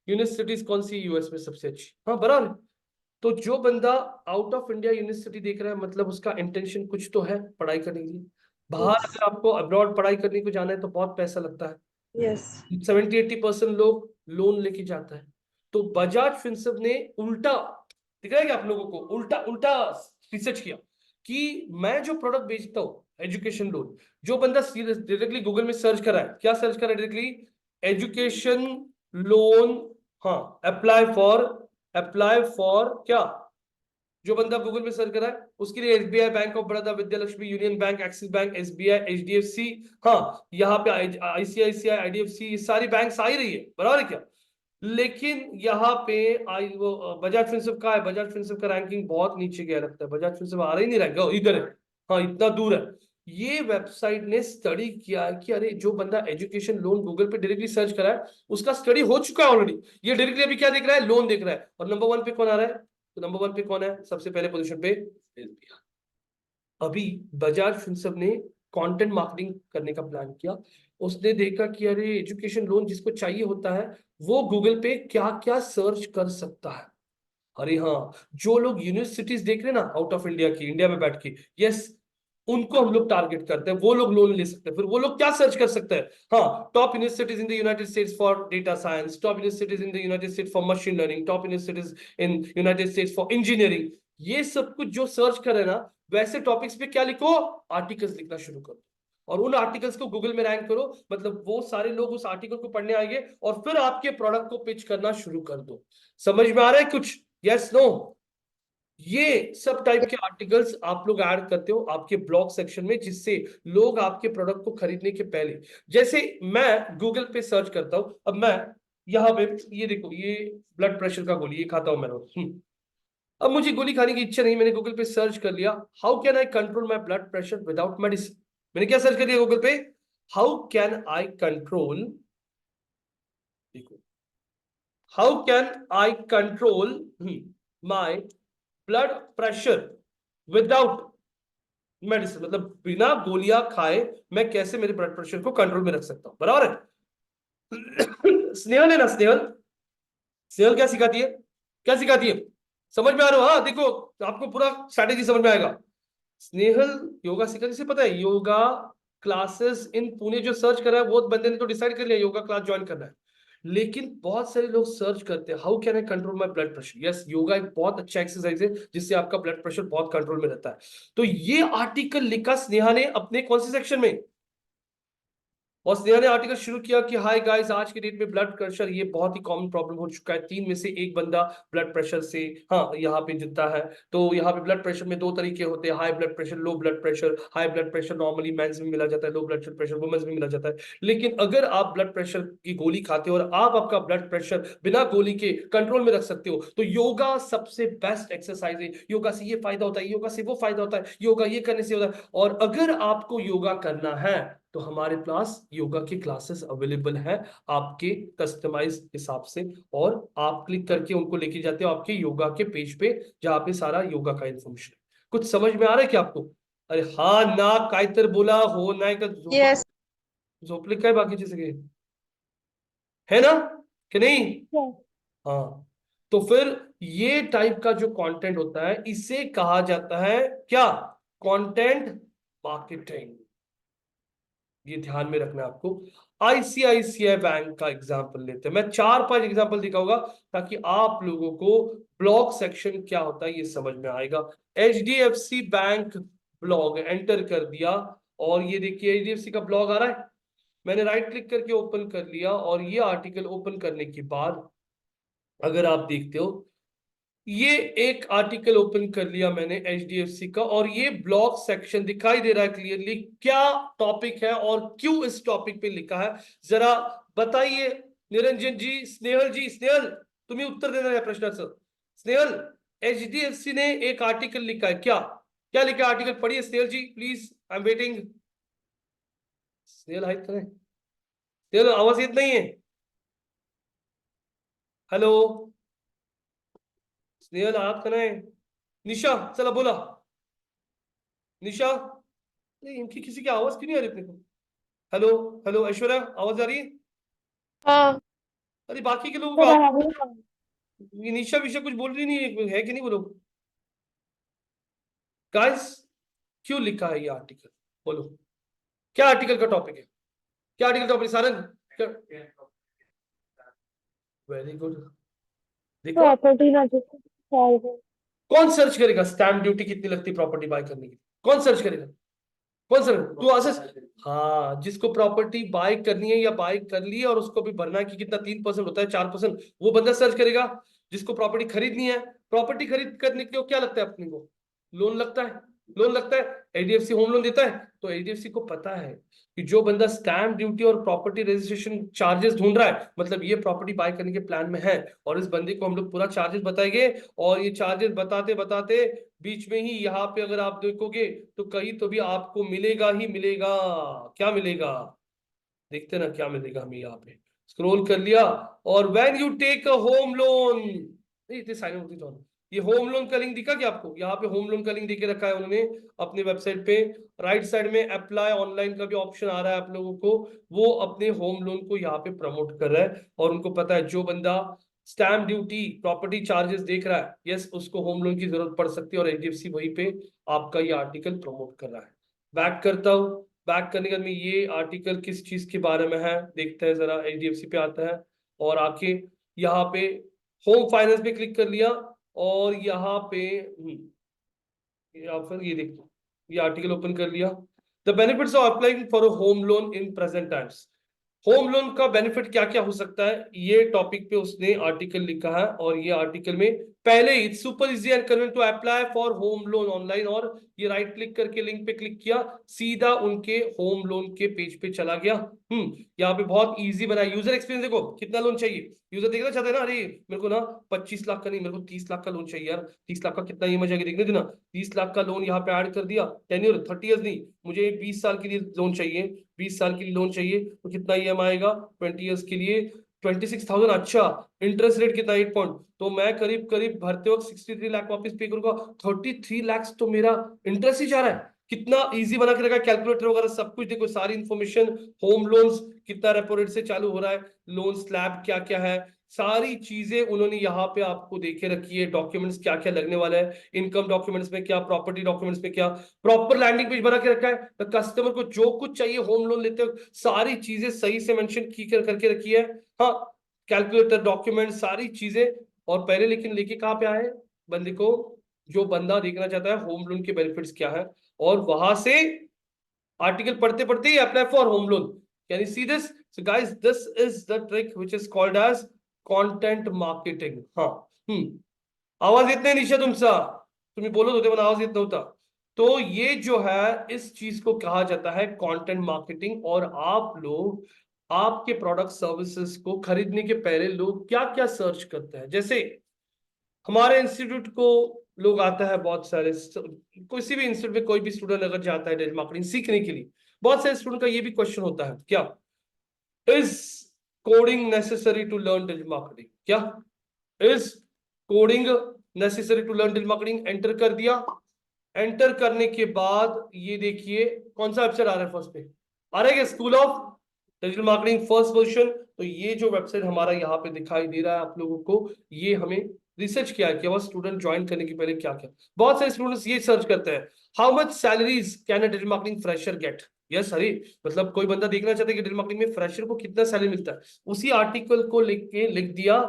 यूनिवर्सिटीज कौन सी यूएस में सबसे अच्छी? हाँ बराबर। तो जो बंदा आउट ऑफ इंडिया यूनिवर्सिटी देख रहा है मतलब उसका इंटेंशन कुछ तो है पढ़ाई करने के लिए। बाहर Yes. अगर आपको अब्रॉड पढ़ाई करने को जाना है तो बहुत पैसा लगता है। Yes. 70-80% लोग लोन लेके जाता है। तो बजाज फिनसर्व ने उल्टा, दिख रहा है कि आप लोगों को उल्टा उल्टा रिसर्च किया कि मैं जो प्रोडक्ट बेचता हूँ एजुकेशन लोन, जो बंदा डायरेक्टली गूगल में सर्च करा है, क्या सर्च करा है डायरेक्टली? Education loan. हाँ, अप्लाई फॉर क्या? जो बंदा गूगल में सर्च करा है उसके लिए SBI, bank of Baroda, Vidya Lakshmi, union bank, axis bank, SBI, HDFC, हाँ यहाँ पे आईसीआईसीआई, आईडीएफसी, ये सारी बैंक आ ही रही है, बराबर है क्या? लेकिन यहाँ पे आई वो बजाज फिनसर्व का है, बजाज फिनसर्व का रैंकिंग बहुत नीचे गया लगता है, बजाज फिनसर्व आ रहा ही नहीं रहा, इधर है, हाँ इतना दूर है। ये वेबसाइट ने स्टडी किया है कि अरे जो बंदा एजुकेशन लोन गूगल पे डायरेक्टली सर्च करा है उसका स्टडी हो चुका है ऑलरेडी, ये डायरेक्टली अभी क्या देख रहा है? लोन देख रहा है। और नंबर 1 पे कौन आ रहा है? तो नंबर 1 पे कौन है सबसे पहले पोजीशन पे? SBI। अभी बजाज फिनसर्व ने कंटेंट मार्केटिंग करने का प्लान किया। उसने देखा कि अरे एजुकेशन लोन जिसको चाहिए होता है वो गूगल पे क्या क्या सर्च कर सकता है। अरे हाँ, जो लोग यूनिवर्सिटीज देख रहे हैं ना आउट ऑफ इंडिया की, इंडिया में बैठ के, यस उनको हम लोग टारगेट करते हैं, वो लोग लोन ले सकते हैं। फिर वो लोग क्या सर्च कर सकते हैं? हाँ, top universities in the United states for data science, top universities in the United states for machine learning, top universities in United states for engineering. ये सब कुछ जो सर्च करे ना, वैसे टॉपिक्स पे क्या लिखो? आर्टिकल्स लिखना शुरू करो और उन आर्टिकल्स को गूगल में रैंक करो। मतलब वो सारे लोग उस आर्टिकल को पढ़ने आएंगे और फिर आपके प्रोडक्ट को पिच करना शुरू कर दो। समझ में आ रहा है कुछ? Yes no? ये सब टाइप के आर्टिकल्स आप लोग ऐड करते हो आपके ब्लॉग सेक्शन में, जिससे लोग आपके प्रोडक्ट को खरीदने के पहले, जैसे मैं गूगल पे सर्च करता हूं, अब मैं यहाँ पे ये देखो, ये ब्लड प्रेशर का गोली ये खाता हूं मैं रोज। अब मुझे गोली खाने की इच्छा नहीं, मैंने गूगल पे सर्च कर लिया, how can I control my blood pressure without medicine. मैंने क्या सर्च कर लिया गूगल पे? हाउ कैन आई कंट्रोल, देखो, how can I control my blood pressure without medicine, मतलब बिना गोलियां खाए मैं कैसे मेरे ब्लड प्रेशर को कंट्रोल में रख सकता हूं, बराबर है? स्नेहल है ना, स्नेहल, स्नेहल क्या सिखाती है? क्या सिखाती है? समझ में आ रहा हो? हाँ देखो, आपको पूरा स्ट्रैटेजी समझ में आएगा। स्नेहल योगा सिखाती से, पता है योगा क्लासेस इन पुणे जो सर्च कर रहा है वो बंदे ने तो डिसाइड कर लिया योगा क्लास ज्वाइन करना है। लेकिन बहुत सारे लोग सर्च करते हैं how can I control my blood pressure. Yes, yoga एक बहुत अच्छा एक्सरसाइज है जिससे आपका ब्लड प्रेशर बहुत कंट्रोल में रहता है। तो ये आर्टिकल लिखा स्नेहा ने अपने कौन से सेक्शन में, और स्नेहा ने आर्टिकल शुरू किया कि हाय गाइस, आज के डेट में ब्लड प्रेशर ये बहुत ही कॉमन प्रॉब्लम हो चुका है, 3 में से 1 बंदा ब्लड प्रेशर से हाँ यहाँ पे जितना है। तो यहाँ पे ब्लड प्रेशर में 2 तरीके होते हैं, high blood pressure, low blood pressure. High blood pressure normally mens में मिला जाता है, लो ब्लड प्रेशर वुमेन्स में मिला जाता है। लेकिन अगर आप ब्लड प्रेशर की गोली खाते हो और आप आपका ब्लड प्रेशर बिना गोली के कंट्रोल में रख सकते हो, तो योगा सबसे बेस्ट एक्सरसाइज है। योगा से ये फायदा होता है, योगा से वो फायदा होता है, योगा ये करने से होता है। और अगर आपको योगा करना है तो हमारे पास योगा की क्लासेस अवेलेबल है आपके कस्टमाइज हिसाब से, और आप क्लिक करके उनको लेके जाते हो आपके योगा के पेज पे जहां पे सारा योगा का इंफॉर्मेशन। कुछ समझ में आ रहा है क्या आपको? अरे हाँ ना, कायतर बोला हो ना का Yes. झोपले का बाकी जैसे के है ना कि नहीं? Yes. हाँ, तो फिर ये टाइप का जो कंटेंट होता है इसे कहा जाता है क्या? Content marketing. ये ध्यान में रखना है आपको। आईसीआईसीआई बैंक का एग्जांपल लेते हैं, मैं 4-5 एग्जांपल दिखाऊंगा ताकि आप लोगों को ब्लॉग सेक्शन क्या होता है ये समझ में आएगा। एचडीएफसी बैंक ब्लॉग एंटर कर दिया और ये देखिए एचडीएफसी का ब्लॉग आ रहा है। मैंने राइट क्लिक करके ओपन कर लिया और ये आर्टिकल ओपन करने के बाद अगर आप देखते हो, ये एक आर्टिकल ओपन कर लिया मैंने एचडीएफसी का और ये ब्लॉग सेक्शन दिखाई दे रहा है क्लियरली क्या टॉपिक है और क्यों इस टॉपिक पे लिखा है, जरा बताइए। निरंजन जी, स्नेहल जी, स्नेहल तुम्हें उत्तर देना है प्रश्न सर। स्नेहल, एचडीएफसी ने एक आर्टिकल लिखा है, क्या क्या लिखा है आर्टिकल? पढ़िए Snehal ji please, I am waiting. Snehal हाइट करें, स्नेहल आवाज इतना ही है। हेलो स्नेहल, आप करें। निशा चला बोला, निशा, नहीं इनकी किसी की आवाज क्यों नहीं आ रही अपने को? हेलो हेलो ऐश्वर्या, आवाज आ रही है? हाँ अरे बाकी के लोगों सर का आगे ये निशा विशा कुछ बोल रही नहीं है कि नहीं वो लोग? गाइस क्यों लिखा है ये आर्टिकल? बोलो, क्या आर्टिकल का टॉपिक है? क्या article topic Saran? Very good. देखो प्रॉपर्टी ना चाहिए। कौन सर्च करेगा स्टैम्प ड्यूटी कितनी लगती प्रॉपर्टी बाय करने की? कौन सर्च करेगा? कौन सर तू आशीष? हाँ, जिसको प्रॉपर्टी बाय करनी है या बाय कर ली है और उसको भी भरना है कि कितना 3% होता है 4%, वो बंदा सर्च करेगा। जिसको प्रॉपर्टी खरीदनी है, प्रॉपर्टी खरीद करने के लिए क्या लगता है अपने को? लोन लगता है। लोन लगता है, एचडीएफसी होम लोन देता है। तो एचडीएफसी को पता है कि जो बंदा स्टैम्प ड्यूटी और प्रॉपर्टी रजिस्ट्रेशन चार्जेस ढूंढ रहा है, मतलब ये प्रॉपर्टी बाय करने के प्लान में है, और इस बंदे को हम लोग पूरा चार्जेस बताएंगे। और ये चार्जेस बताते बताते बीच में ही यहाँ पे अगर आप देखोगे तो कहीं तो भी आपको मिलेगा ही मिलेगा। क्या मिलेगा? देखते ना क्या मिलेगा हमें यहाँ पे। स्क्रॉल कर लिया, और when you take a home loan, इतने साइलेंट होती तो ये होम लोन का लिंक दिखा क्या आपको? यहाँ पे होम लोन का लिंक देके रखा है उन्होंने अपने वेबसाइट पे। राइट साइड में अप्लाई ऑनलाइन का भी ऑप्शन आ रहा है आप लोगों को। वो अपने होम लोन को यहाँ पे प्रमोट कर रहा है, और उनको पता है जो बंदा स्टैम्प ड्यूटी प्रॉपर्टी चार्जेस देख रहा है, यस उसको होम लोन की जरूरत पड़ सकती है, और एचडीएफसी वहीं पे आपका ये आर्टिकल प्रमोट कर रहा है। बैक करता हूँ। बैक करने के बाद में ये आर्टिकल किस चीज के बारे में है देखते हैं जरा। एचडीएफसी पे आता है, और आके यहाँ पे होम फाइनेंस पे क्लिक कर लिया, और यहाँ पे या फिर ये देखो, ये आर्टिकल ओपन कर लिया। The benefits of applying for a home loan in present times. Home loan का बेनिफिट क्या क्या हो सकता है, ये टॉपिक पे उसने आर्टिकल लिखा है। और ये आर्टिकल में पहले ही super easy and convenient to apply for home loan online, और ये राइट क्लिक करके लिंक पे क्लिक किया, सीधा उनके होम लोन के पेज पे चला गया। यहाँ पे बहुत इजी बना। यूजर एक्सपीरियंस देखो, कितना लोन चाहिए यूजर देखना चाहते हैं ना। अरे मेरे को ना 25 लाख का नहीं, मेरे को 30 लाख का लोन चाहिए यार। 30 लाख का कितना ईएमआई जाएगी देखने देना। 30 लाख का लोन यहाँ पे ऐड कर दिया। टेन्योर 30 ईयर्स नहीं, मुझे 20 साल के लिए लोन चाहिए। 20 साल के लिए लोन चाहिए तो कितना ईएमआई आएगा 20 ईयर्स के लिए? 26,000। अच्छा, इंटरेस्ट रेट कितना? 8 पॉइंट। तो मैं करीब करीब भरते वक्त 63 लाख वापस पे करूंगा। 33 लाख तो मेरा इंटरेस्ट ही जा रहा है। कितना इजी बना के रखा, कैलकुलेटर वगैरह सब कुछ देखो, सारी इंफॉर्मेशन। होम लोन्स कितना रेपो रेट से चालू हो रहा है, लोन स्लैब क्या क्या है, सारी चीजें उन्होंने यहाँ पे आपको देखे रखी है। डॉक्यूमेंट्स क्या क्या लगने वाला है, इनकम डॉक्यूमेंट्स में क्या, प्रॉपर्टी डॉक्यूमेंट्स में क्या, प्रॉपर लैंडिंग पेज बना के रखा है। तो कस्टमर को जो कुछ चाहिए होम लोन लेते हो, सारी चीजें सही से मेंशन की करके रखी है। हाँ, कैलकुलेटर डॉक्यूमेंट सारी चीजें। और पहले लेकिन लेके कहाँ पे आए बंदे को? जो बंदा देखना चाहता है होम लोन के बेनिफिट्स क्या है, और वहां से आर्टिकल पढ़ते पढ़ते ही apply for home loan. Can you see this? So guys this is the trick which is called as content marketing. हाँ, आवाज इतने नीचे तुमसा, तुम्ही बोलत होते पण आवाज येत नव्हता। तो ये जो है इस चीज को कहा जाता है कंटेंट मार्केटिंग। और आप लोग आपके प्रोडक्ट सर्विसेज को खरीदने के पहले लोग क्या क्या सर्च करते हैं? जैसे हमारे इंस्टीट्यूट को लोग आता है बहुत सारे, किसी भी इंस्टीट्यूट में कोई भी स्टूडेंट अगर जाता है डिजिटल मार्केटिंग सीखने के लिए, बहुत सारे स्टूडेंट का ये भी क्वेश्चन होता है, क्या is coding necessary to learn digital marketing? क्या is coding necessary to learn digital marketing? Enter कर दिया। एंटर करने के बाद ये देखिए कौन सा वेबसाइट आ रहा है फर्स्ट पे? आ रहा है क्या? School of digital marketing first version. तो ये जो वेबसाइट हमारा यहाँ पे दिखाई दे रहा है आप लोगों को, ये हमें रिसर्च किया है कि वह स्टूडेंट ज्वाइन करने के पहले क्या क्या। बहुत सारे स्टूडेंट्स ये सर्च करते हैं, how much salaries can a digital marketing fresher get? Yes Hari, मतलब कोई बंदा देखना चाहता है कि डिजिटल मार्केटिंग में फ्रेशर को कितना सैलरी मिलता है। उसी आर्टिकल को लिख दिया,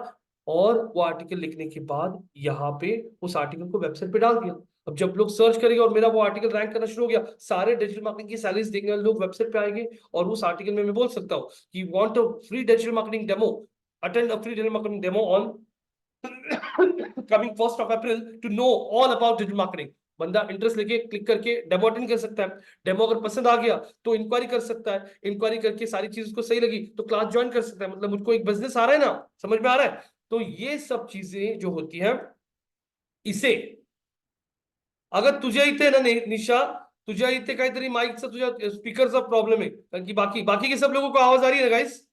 और वो आर्टिकल लिखने के बाद यहाँ पे उस आर्टिकल को वेबसाइट पे डाल दिया। अब जब लोग सर्च करेंगे और मेरा वो आर्टिकल रैंक करना शुरू हो गया, सारे डिजिटल मार्केटिंग की सैलरीज देखने वाले लोग वेबसाइट पे आएंगे, और उस आर्टिकल में मैं बोल सकता हूँ कि want a free digital marketing demo, attend a free digital marketing demo on coming 1st of April to know all about digital marketing. बंदा इंटरेस्ट लेके क्लिक करके डेमो अटेंड कर सकता है। डेमो अगर पसंद आ गया तो इंक्वायरी कर सकता है। इंक्वायरी करके सारी चीज उसको सही लगी तो क्लास ज्वाइन कर सकता है। मतलब मुझको एक बिजनेस आ रहा है ना, समझ में आ रहा है? तो ये सब चीजें जो होती हैं, इसे अगर तुझ्या इथे ना निशा, तुझ्या इथे काहीतरी माईकचा तुझ्या स्पीकरचा प्रॉब्लेम आहे, कारण की बाकी के सब लोगों को आवाज आ रही है गाइस?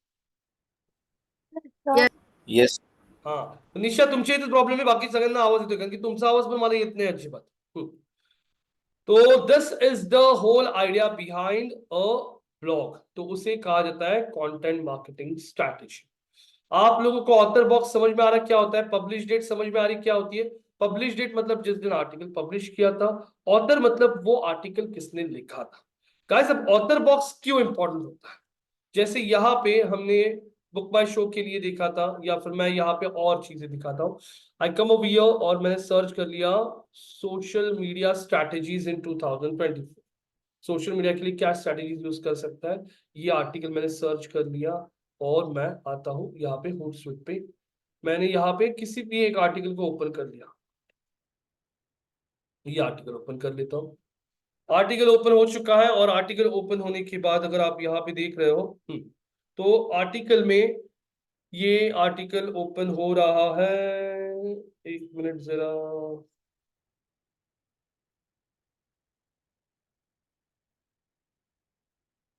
Yes. हाँ, तो निशा तुमच्या इथे प्रॉब्लेम आहे, बाकी सगळ्यांना आवाज येतोय, कारण की तुमचा आवाज पण मला येत नाही अजिबात। तो this is the whole idea behind a blog. तो उसे कहा जाता है कंटेंट मार्केटिंग स्ट्रैटेजी। आप लोगों को ऑथर बॉक्स समझ में आ रहा है क्या होता है? पब्लिश डेट समझ में आ रही क्या होती है? पब्लिश डेट मतलब जिस दिन आर्टिकल पब्लिश किया था। ऑथर मतलब वो आर्टिकल किसने लिखा था। गाइस अब ऑथर बॉक्स क्यों इंपॉर्टेंट होता है? जैसे यहाँ पे हमने बुक माई शो के लिए देखा था, या फिर मैं यहाँ पे और चीजें दिखाता हूँ। आई कम ओवर हियर और मैंने सर्च कर लिया सोशल मीडिया स्ट्रैटेजीज इन 2024। सोशल मीडिया के लिए क्या स्ट्रैटेजीज यूज कर सकता है, ये आर्टिकल मैंने सर्च कर लिया और मैं आता हूँ यहाँ पे होटसुइट पे। मैंने यहाँ पे किसी भी एक आर्टिकल को ओपन कर लिया, ये आर्टिकल ओपन कर लेता हूँ। आर्टिकल ओपन हो चुका है और आर्टिकल ओपन होने के बाद अगर आप यहाँ पे देख रहे हो तो आर्टिकल में ये आर्टिकल ओपन हो रहा है। एक मिनट जरा,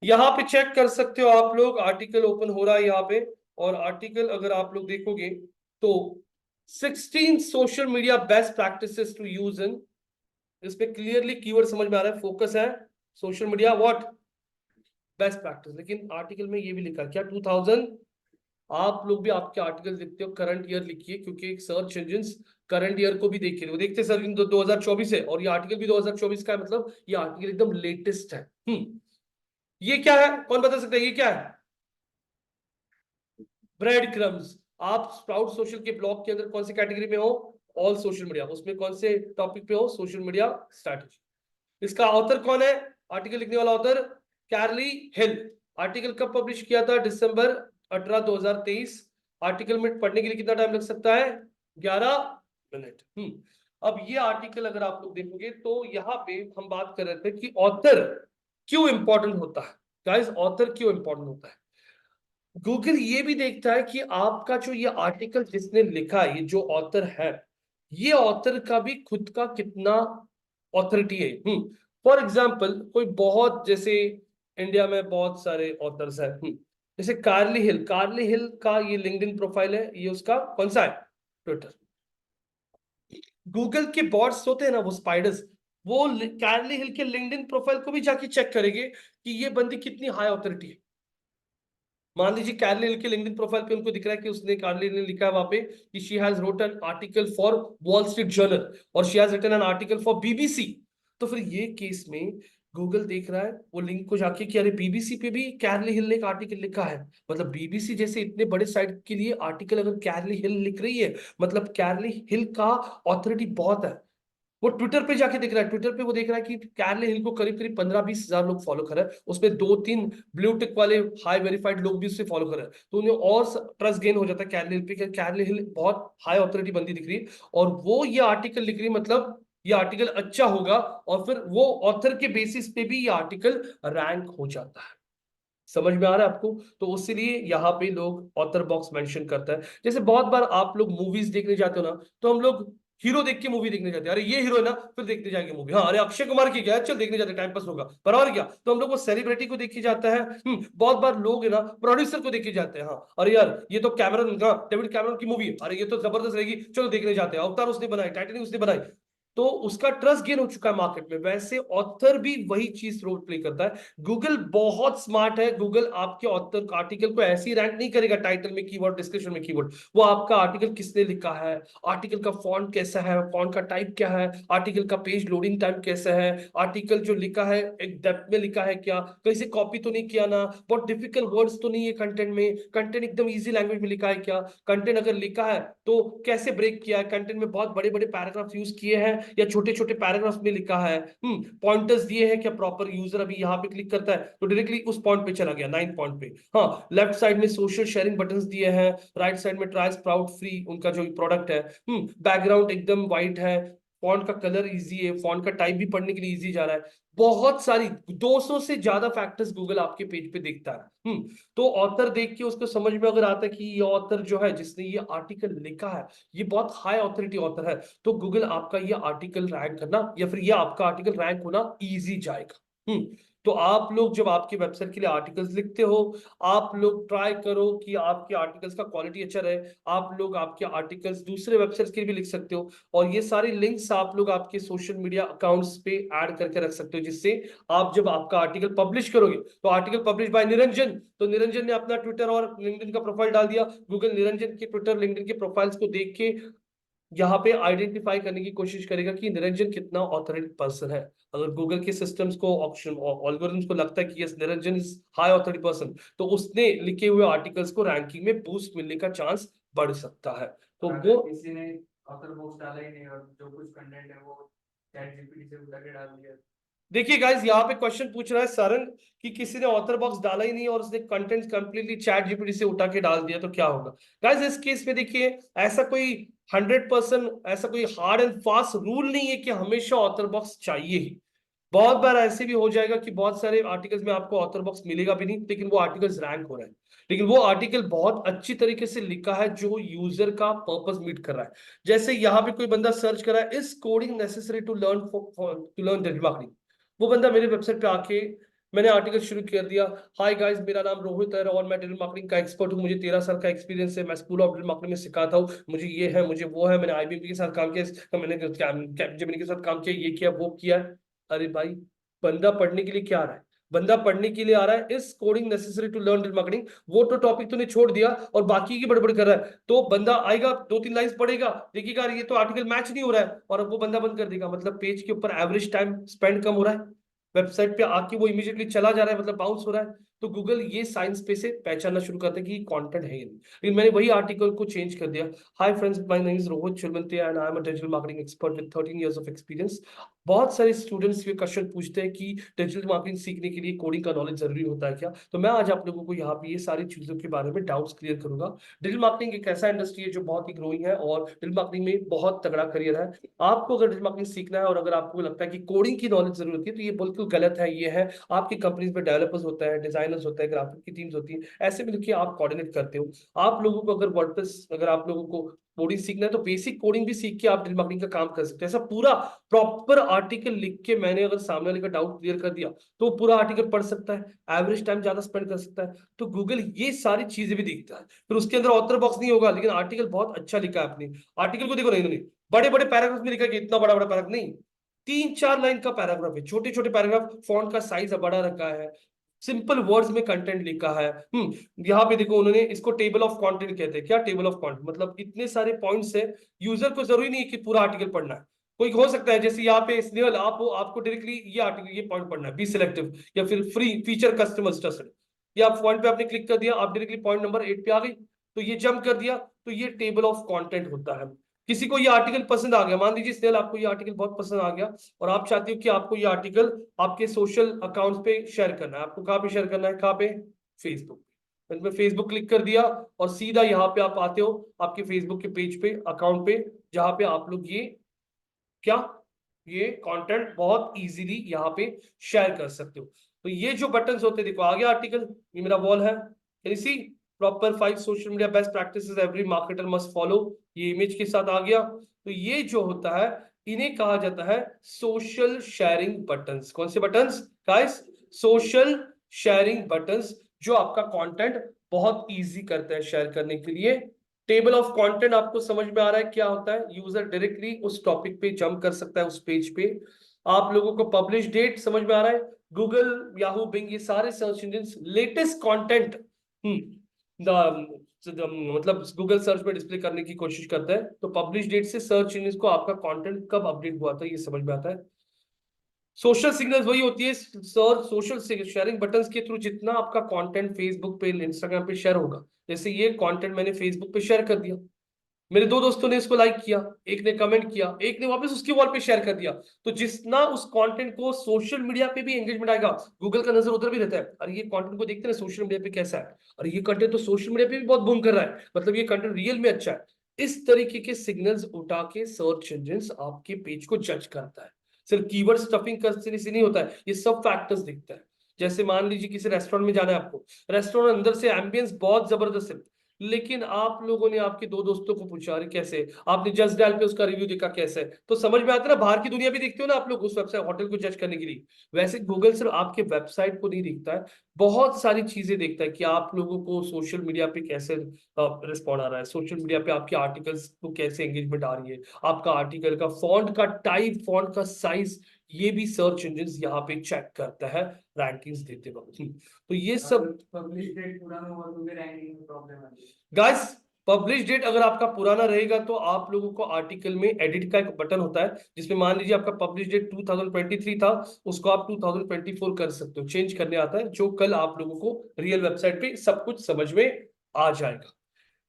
यहाँ पे चेक कर सकते हो आप लोग, आर्टिकल ओपन हो रहा है यहाँ पे। और आर्टिकल अगर आप लोग देखोगे तो 16 social media best practices to use in, इस पे क्लियरली कीवर्ड समझ में आ रहा है, फोकस है social media what best practice. लेकिन आर्टिकल में ये भी लिखा क्या 2000, आप लोग भी आपके आर्टिकल लिखते हो करंट ईयर लिखिए, क्योंकि एक सर्च इंजिन करंट ईयर को भी देख रहे हो, देखते सर्च इंजिन 2024 है और ये आर्टिकल भी 2024 का है, मतलब ये आर्टिकल एकदम लेटेस्ट है। ये क्या है, कौन बता सकता है ये क्या है? Bread crumbs. आप स्प्राउट सोशल के ब्लॉग के अंदर कौन सी कैटेगरी में हो? All social media. उसमें कौन से टॉपिक पे हो? Social media strategy. इसका ऑथर कौन है? आर्टिकल लिखने वाला ऑथर कैरली हिल। आर्टिकल कब पब्लिश किया था? दिसंबर 18 2023। आर्टिकल में पढ़ने के लिए कितना टाइम लग सकता है? 11 मिनट। अब ये आर्टिकल अगर आप लोग देखोगे तो यहाँ पे हम बात कर रहे थे कि ऑथर क्यों इंपॉर्टेंट होता है। गाइस ऑथर क्यों इंपॉर्टेंट होता है? गूगल ये भी देखता है कि आपका जो ये आर्टिकल जिसने लिखा है, ये जो ऑथर है, ये ऑथर का भी खुद का कितना ऑथोरिटी है। फॉर एग्जाम्पल कोई बहुत, जैसे इंडिया में बहुत सारे ऑथर्स हैं, जैसे कार्ली हिल। कार्ली हिल का ये लिंक्डइन प्रोफाइल है, ये उसका कौन सा है? ट्विटर। गूगल के बॉट्स होते हैं ना, वो स्पाइडर्स, वो कार्ली हिल के लिंक्डइन प्रोफाइल को भी जाके चेक करेंगे कि ये बंदी कितनी हाई ऑथोरिटी है। मान लीजिए कार्ली हिल के लिंक्डइन प्रोफाइल पे उनको दिख रहा है कि उसने, कार्ली ने लिखा है वहां पे कि she has wrote an article for Wall Street Journal और she has written an article for BBC. तो फिर ये केस में गूगल देख रहा है वो लिंक को जाके कि अरे बीबीसी पे भी कार्ली हिल ने एक आर्टिकल लिखा है, मतलब बीबीसी जैसे इतने बड़े साइट के लिए आर्टिकल अगर कार्ली हिल लिख रही है, मतलब कार्ली हिल का ऑथोरिटी बहुत है। वो ट्विटर पे जाके देख रहा है, ट्विटर पे वो देख रहा है कि कार्ली हिल को करीब करीब 15-20 हजार लोग फॉलो कर रहे हैं, उसमें 2-3 ब्लू टिक वाले हाई वेरीफाइड लोग भी उससे फॉलो कर रहे हैं, तो उन्हें और ट्रस्ट गेन हो जाता है कार्ली हिल पे कि कार्ली हिल बहुत हाई ऑथोरिटी बंदी दिख रही है और वो ये आर्टिकल लिख रही है, मतलब ये आर्टिकल अच्छा होगा। और फिर वो ऑथर के बेसिस पे भी ये आर्टिकल रैंक हो जाता है। समझ में आ रहा है आपको? तो उसलिए यहाँ पे लोग ऑथर बॉक्स मेंशन करता है। जैसे बहुत बार आप लोग मूवीज देखने जाते हो ना, तो हम लोग हीरो देख के मूवी देखने जाते हैं, अरे ये हीरो है ना, फिर देखने जाएंगे मूवी। हाँ अरे अक्षय कुमार की क्या है, चल देखने जाते, टाइम पास होगा, पर और क्या। तो हम लोग वो सेलिब्रिटी को देख के जाता है। बहुत बार लोग है ना प्रोड्यूसर को देख के जाते हैं, हाँ अरे यार ये तो कैमरन का, डेविड कैमरन की मूवी है, अरे ये तो जबरदस्त रहेगी, चलो देखने जाते हैं, अवतार उसने बनाई, टाइटैनिक उसने बनाई, तो उसका ट्रस्ट गेन हो चुका है मार्केट में। वैसे ऑथर भी वही चीज रोल प्ले करता है। गूगल बहुत स्मार्ट है, गूगल आपके ऑथर आर्टिकल को ऐसी रैंक नहीं करेगा टाइटल में कीवर्ड, डिस्क्रिप्शन में कीवर्ड, वो आपका आर्टिकल किसने लिखा है, आर्टिकल का फॉन्ट कैसा है, फॉन्ट का टाइप क्या है, आर्टिकल का पेज लोडिंग टाइम कैसा है, आर्टिकल जो लिखा है एक डेप्थ में लिखा है क्या, कहीं से कॉपी तो नहीं किया ना, बहुत डिफिकल्ट वर्ड्स तो नहीं है कंटेंट में, कंटेंट एकदम इजी लैंग्वेज में लिखा है क्या, कंटेंट अगर लिखा है तो कैसे ब्रेक किया है, कंटेंट में बहुत बड़े बड़े पैराग्राफ यूज किए हैं या छोटे छोटे पैराग्राफ में लिखा है, पॉइंटर्स दिए हैं क्या प्रॉपर। यूजर अभी यहाँ पे क्लिक करता है तो डायरेक्टली उस पॉइंट पे चला गया, 9 पॉइंट पे। हाँ लेफ्ट साइड में सोशल शेयरिंग बटन्स दिए हैं, राइट साइड में ट्राई स्प्राउट फ्री उनका जो प्रोडक्ट है, बैकग्राउंड एकदम व्हाइट है, फॉन्ट का कलर इजी है, फॉन्ट का टाइप भी पढ़ने के लिए इजी जा रहा है। बहुत सारी 200 से ज्यादा फैक्टर्स गूगल आपके पेज पे देखता है। तो ऑथर देख के उसको समझ में अगर आता है कि ये ऑथर जो है जिसने ये आर्टिकल लिखा है ये बहुत हाई ऑथोरिटी ऑथर है, तो गूगल आपका ये आर्टिकल रैंक करना या फिर ये आपका आर्टिकल रैंक होना इजी जाएगा। तो आप लोग जब आपकी वेबसाइट के लिए आर्टिकल्स लिखते हो, आप लोग ट्राई करो कि आपके आर्टिकल्स का क्वालिटी अच्छा रहे। आप लोग आपके आर्टिकल्स दूसरे वेबसाइट्स के लिए भी लिख सकते हो, और ये सारी लिंक्स आप लोग आपके सोशल मीडिया अकाउंट्स पे ऐड करके रख सकते हो, जिससे आप जब आपका आर्टिकल पब्लिश करोगे, तो आर्टिकल पब्लिश बाय निरंजन, तो निरंजन ने अपना ट्विटर और लिंक्डइन का प्रोफाइल डाल दिया, गूगल निरंजन के ट्विटर लिंक्डइन के प्रोफाइल्स को देख के यहाँ पे आइडेंटिफाई करने की कोशिश करेगा कि निरंजन कितना ऑथोराइज्ड पर्सन है। अगर गूगल के सिस्टम्स को ऑप्शन एल्गोरिथम्स को लगता है कि yes Niranjan is high authority person, तो उसने लिखे हुए आर्टिकल्स को रैंकिंग में बूस्ट मिलने का चांस बढ़ सकता है। तो वो किसी ने ऑथर बॉक्स डाला ही नहीं और जो कुछ कंटेंट है वो चैट जीपीटी से उठा के डाल दिया। देखिए गाइस, यहाँ पे क्वेश्चन पूछ रहा है सरंग कि किसी ने ऑथर बॉक्स डाला ही नहीं और उसने कंटेंट कंप्लीटली चैट जीपीटी से उठा के डाल दिया, तो क्या होगा। गाइस इस केस में देखिए, ऐसा कोई 100% ऐसा कोई हार्ड एंड फास्ट रूल नहीं है कि हमेशा ऑथर बॉक्स चाहिए ही। बहुत बार ऐसे भी हो जाएगा कि बहुत सारे आर्टिकल्स में आपको ऑथर बॉक्स मिलेगा भी नहीं, लेकिन वो आर्टिकल्स रैंक हो रहे हैं, लेकिन वो आर्टिकल बहुत अच्छी तरीके से लिखा है जो यूजर का पर्पस मीट कर रहा है। जैसे यहाँ पे कोई बंदा सर्च कर रहा है, is coding necessary to learn digital marketing, वो बंदा मेरे वेबसाइट पे आके, मैंने आर्टिकल शुरू कर दिया, हाय गाइस मेरा नाम रोहित है और मैं डिजिटल मार्केटिंग का एक्सपर्ट हूँ, मुझे 13 साल का एक्सपीरियंस है, मैं स्कूल ऑफ डिजिटल मार्केटिंग में सिखाता हूँ, मुझे ये है मुझे वो है, मैंने आईबीएम के साथ काम किया, मैंने कैपजेमिनी के साथ काम किया, ये किया वो किया। अरे भाई, बंदा पढ़ने के लिए क्या आ रहा है, बंदा पढ़ने के लिए आ रहा है is coding necessary to learn digital marketing, वो तो टॉपिक तूने छोड़ दिया और बाकी की बड़बड़ कर रहा है, तो बंदा आएगा 2-3 लाइंस पढ़ेगा, देखिएगा ये तो आर्टिकल मैच नहीं हो रहा है, और वो बंदा बंद कर देगा, मतलब पेज के ऊपर एवरेज टाइम स्पेंड कम हो रहा है, वेबसाइट पे आके वो इमीडिएटली चला जा रहा है, मतलब बाउंस हो रहा है। तो गूगल ये साइंस पे से पहचानना शुरू करता है कि कंटेंट है ये नहीं। लेकिन मैंने वही आर्टिकल को चेंज कर दिया, hi friends my name is Rohit Chilmante and I am a digital marketing expert with 13 years of experience. बहुत सारे स्टूडेंट्स ये क्वेश्चन पूछते हैं कि डिजिटल मार्केटिंग सीखने के लिए कोडिंग का नॉलेज जरूरी होता है क्या, तो मैं आज आप लोगों को यहाँ पे ये सारी चीजों के बारे में डाउट्स क्लियर करूंगा। डिजिटल मार्केटिंग एक ऐसा इंडस्ट्री है जो बहुत ही ग्रोइंग है और डिजिटल मार्केटिंग में बहुत तगड़ा करियर है। आपको अगर डिजिटल मार्केटिंग सीखना है और अगर आपको लगता है कि कोडिंग की नॉलेज जरूरत है, तो ये बिल्कुल गलत है। ये है आपकी कंपनीज में डेवलपर्स होता है, डिजाइनर्स होता है, ग्राफिक की टीम्स होती है, ऐसे में देखिए आप कोऑर्डिनेट करते हो। आप लोगों को अगर वर्डप्रेस, अगर आप लोगों को कोडिंग सीखना है तो बेसिक कोडिंग भी सीख के आप डिजिटल मार्केटिंग का काम कर सकते हैं। ऐसा पूरा प्रॉपर आर्टिकल लिख के मैंने अगर सामने वाले का डाउट क्लियर कर दिया तो पूरा आर्टिकल पढ़ सकता है, एवरेज टाइम ज्यादा स्पेंड कर सकता है। तो गूगल ये सारी चीजें भी देखता है। फिर उसके अंदर ऑथर बॉक्स नहीं होगा, लेकिन आर्टिकल बहुत अच्छा लिखा है आपने, आर्टिकल को देखो, नहीं बड़े बड़े पैराग्राफ में लिखा है कि इतना बड़ा बड़ा पैराग्राफ नहीं, 3-4 लाइन का पैराग्राफ है, छोटे छोटे पैराग्राफ, फॉन्ट का साइज बड़ा रखा है, सिंपल वर्ड्स में कंटेंट लिखा है। यहाँ पे देखो उन्होंने इसको टेबल ऑफ कंटेंट कहते हैं। क्या टेबल ऑफ कंटेंट मतलब, इतने सारे पॉइंट्स है, यूजर को जरूरी नहीं है कि पूरा आर्टिकल पढ़ना है। कोई हो सकता है जैसे यहाँ पे स्नेहल, आपको डायरेक्टली ये आर्टिकल ये पॉइंट पढ़ना है, बी सिलेक्टिव, या फिर फ्री फीचर कस्टमर्स ट्रस्टेड, या पॉइंट पे आपने क्लिक कर दिया, आप डायरेक्टली पॉइंट नंबर 8 पे आ गई, तो ये जंप कर दिया, तो ये टेबल ऑफ कंटेंट होता है। किसी को ये आर्टिकल पसंद आ गया, मान लीजिए स्नेहल आपको ये आर्टिकल बहुत पसंद आ गया और आप चाहते हो कि आपको ये आर्टिकल आपके सोशल अकाउंट्स पे शेयर करना है, आपको कहाँ पे शेयर करना है, कहाँ पे, फेसबुक पे। मैंने फेसबुक क्लिक कर दिया और सीधा यहाँ पे आप आते हो आपके फेसबुक के पेज पे, अकाउंट पे, जहां पे आप लोग ये क्या, ये कंटेंट बहुत इजीली यहाँ पे शेयर कर सकते हो। तो ये जो बटन्स होते हैं, देखो आ गया आर्टिकल, ये मेरा वॉल है, इसी proper 5 social media best practices every marketer must follow, ये इमेज के साथ आ गया। तो ये जो होता है इन्हें कहा जाता है सोशल शेयरिंग बटन्स। कौन से buttons guys? Social sharing buttons, जो आपका कंटेंट बहुत इजी करता है शेयर करने के लिए। टेबल ऑफ कंटेंट आपको समझ में आ रहा है क्या होता है? यूजर डायरेक्टली उस टॉपिक पे जंप कर सकता है, उस पेज पे। आप लोगों को पब्लिश डेट समझ में आ रहा है? गूगल, याहू, बिंग, ये सारे सर्च इंजिन लेटेस्ट कंटेंट मतलब गूगल सर्च पे डिस्प्ले करने की कोशिश करता है, तो पब्लिश डेट से सर्च इंजिन को आपका कंटेंट कब अपडेट हुआ था ये समझ में आता है। सोशल सिग्नल्स वही होती है सर, सोशल शेयरिंग बटन्स के थ्रू जितना आपका कंटेंट फेसबुक पे, इंस्टाग्राम पे शेयर होगा, जैसे ये कंटेंट मैंने फेसबुक पे शेयर कर दिया, मेरे 2 दोस्तों ने इसको लाइक किया, एक ने कमेंट किया, एक ने वापस उसकी वॉल पे शेयर कर दिया, तो जितना उस कंटेंट को सोशल मीडिया पे भी एंगेजमेंट आएगा, गूगल का नजर उधर भी रहता है, अरे ये कंटेंट को देखते हैं सोशल मीडिया पे कैसा है, और ये कंटेंट तो सोशल मीडिया पे भी बहुत बूम कर रहा है, मतलब ये कंटेंट रियल में अच्छा है। इस तरीके के सिग्नल्स उठा के सर्च इंजिन आपके पेज को जज करता है। सिर्फ कीवर्ड स्टफिंग करने से नहीं होता है, ये सब फैक्टर्स देखता है। जैसे मान लीजिए किसी रेस्टोरेंट में जाना है आपको, रेस्टोरेंट अंदर से एम्बियंस बहुत जबरदस्त है, लेकिन आप लोगों ने आपके दो दोस्तों को पूछा अरे कैसे, आपने जस्ट डायल पे उसका रिव्यू देखा कैसे, तो समझ में आता है ना, बाहर की दुनिया भी देखते हो ना आप लोग उस वेबसाइट होटल को जज करने के लिए। वैसे गूगल सिर्फ आपके वेबसाइट को नहीं देखता है, बहुत सारी चीजें देखता है कि आप लोगों को सोशल मीडिया पे कैसे रिस्पॉन्ड आ रहा है, सोशल मीडिया पे आपके आर्टिकल्स को कैसे एंगेजमेंट आ रही है, आपका आर्टिकल का फॉन्ट का टाइप, फॉन्ट का साइज, ये भी सर्च इंजन यहाँ पे चेक करता है रैंकिंग्स देते वक्त। तो ये सब पब्लिश डेट पुराना हुआ तो भी रैंकिंग में प्रॉब्लम आती है। गाइस, पब्लिश डेट अगर आपका पुराना रहेगा तो आप लोगों को आर्टिकल में एडिट का एक बटन होता है, जिसमें मान लीजिए आपका पब्लिश डेट 2023 था, उसको आप 2024 कर सकते हो, चेंज करने आता है, जो कल आप लोगों को रियल वेबसाइट पे सब कुछ समझ में आ जाएगा।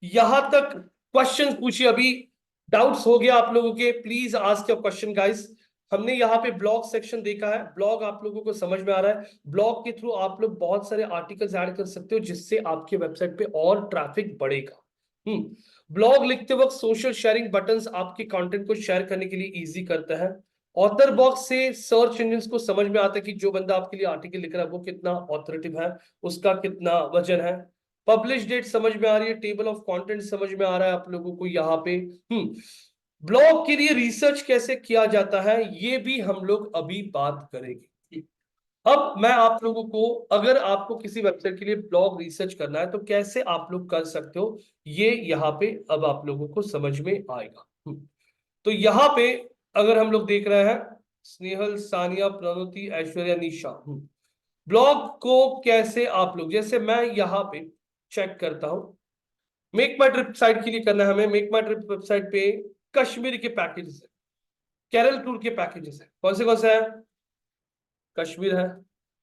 यहां तक क्वेश्चन पूछिए, अभी डाउट्स हो गया आप लोगों के, please ask your question guys. हमने यहाँ पे ब्लॉग सेक्शन देखा है, ब्लॉग आप लोगों को समझ में आ रहा है, ब्लॉग के थ्रू आप लोग बहुत सारे आर्टिकल्स ऐड कर सकते हो जिससे आपके वेबसाइट पे और ट्रैफिक बढ़ेगा। ब्लॉग लिखते वक्त सोशल शेयरिंग बटन्स आपके कंटेंट को शेयर करने के लिए इजी करता है। ऑथर बॉक्स से सर्च इंजन को समझ में आता है कि जो बंदा आपके लिए आर्टिकल लिख रहा है वो कितना ऑथोरेटिव है, उसका कितना वजन है। पब्लिश डेट समझ में आ रही है, टेबल ऑफ कंटेंट समझ में आ रहा है आप लोगों को यहाँ पे। ब्लॉग के लिए रिसर्च कैसे किया जाता है ये भी हम लोग अभी बात करेंगे। अब मैं आप लोगों को, अगर आपको किसी वेबसाइट के लिए ब्लॉग रिसर्च करना है तो कैसे आप लोग कर सकते हो, ये यहाँ पे अब आप लोगों को समझ में आएगा। तो यहाँ पे अगर हम लोग देख रहे हैं, स्नेहल, सानिया, प्रणोति, ऐश्वर्या, निशा, ब्लॉग को कैसे आप लोग, जैसे मैं यहाँ पे चेक करता हूं, मेक माई ट्रिप साइट के लिए करना है हमें, मेक माई ट्रिप वेबसाइट पे कश्मीर के पैकेजेस है, केरल टूर के पैकेजेस है, कौन से है, कश्मीर है,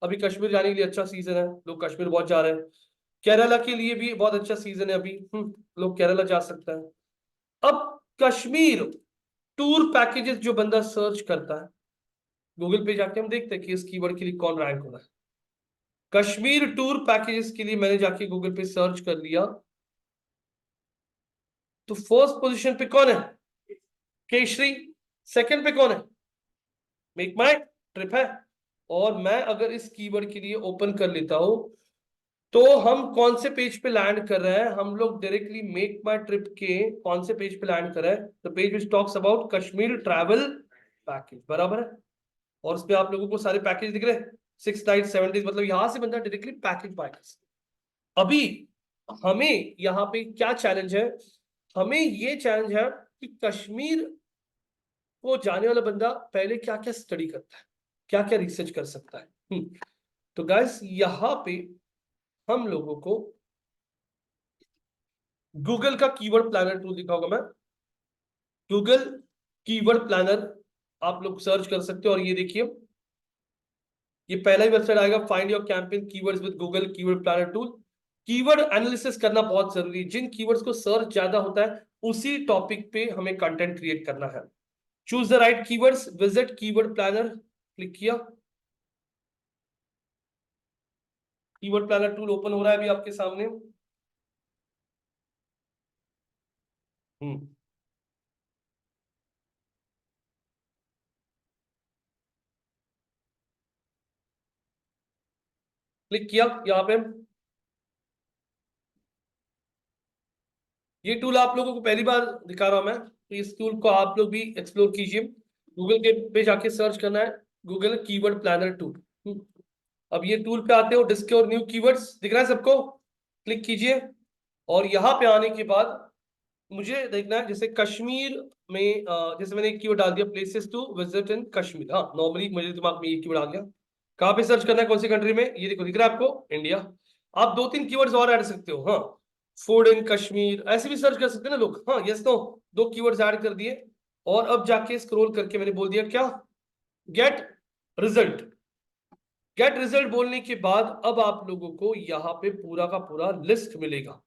अभी कश्मीर जाने के लिए अच्छा सीजन है, लोग कश्मीर बहुत जा रहे हैं। केरला के लिए भी बहुत अच्छा सीजन है अभी, लोग केरला जा सकता है। अब कश्मीर टूर पैकेजेस जो बंदा सर्च करता है, गूगल पे जाके हम देखते हैं कि इस कीवर्ड के लिए कौन रैंक हो रहा है। कश्मीर टूर पैकेजेस के लिए मैंने जाके गूगल पे सर्च कर लिया, तो फर्स्ट पोजीशन पे कौन है, केशरी, सेकंड पे कौन है, मेक माई ट्रिप है। और मैं अगर इस कीवर्ड के लिए ओपन कर लेता हूं तो हम कौन से पेज पे लैंड कर रहे हैं, हम लोग डायरेक्टली मेक माई ट्रिप के कौन से पेज पे लैंड कर रहे हैं, the page which talks about Kashmir travel package, बराबर है। और उसमें आप लोगों को सारे पैकेज दिख रहे हैं, 6 नाइट 7 डेज, मतलब यहां से बंदा डायरेक्टली पैकेज बाय कर सकता। अभी हमें यहाँ पे क्या चैलेंज है, हमें ये चैलेंज है कि कश्मीर को जाने वाला बंदा पहले क्या क्या स्टडी करता है, क्या क्या रिसर्च कर सकता है। तो गाइस यहाँ पे हम लोगों को गूगल का कीवर्ड प्लानर टूल दिखा होगा, मैं गूगल कीवर्ड प्लानर आप लोग सर्च कर सकते हो, और ये देखिए ये पहला ही वेबसाइट आएगा, find your campaign keywords with Google keyword planner tool. Keyword analysis करना बहुत जरूरी है, जिन कीवर्ड्स को सर्च ज्यादा होता है उसी टॉपिक पे हमें कंटेंट क्रिएट करना है। Choose the right keywords, visit keyword planner, click किया, कीवर्ड प्लानर टूल ओपन हो रहा है अभी आपके सामने। क्लिक किया यहाँ पे, ये टूल आप लोगों को पहली बार दिखा रहा हूं मैं, तो इस टूल को आप लोग भी एक्सप्लोर कीजिए। गूगल के पे जाके सर्च करना है गूगल कीवर्ड प्लानर टूल। अब ये टूल पे आते हो, डिस्कवर न्यू कीवर्ड्स दिख रहा है सबको, क्लिक कीजिए, और यहाँ पे आने के बाद मुझे देखना है जैसे कश्मीर में, जैसे मैंने एक कीवर्ड डाल दिया, places to visit in Kashmir. हाँ, नॉर्मली मेरे दिमाग में ये कीवर्ड आ गया। कहाँ पे सर्च करना है, कौन सी कंट्री में, ये देखो दिख रहा है आपको, इंडिया। आप 2-3 कीवर्ड्स और ऐड सकते हो, हाँ, फूड इन कश्मीर, ऐसे भी सर्च कर सकते हैं ना लोग। हाँ, यस नो, 2 कीवर्ड्स ऐड कर दिए, और अब जाके स्क्रॉल करके मैंने बोल दिया क्या, गेट रिजल्ट। गेट रिजल्ट बोलने के बाद अब आप लोगों को यहाँ पे पूरा का पूरा लिस्ट मिलेगा।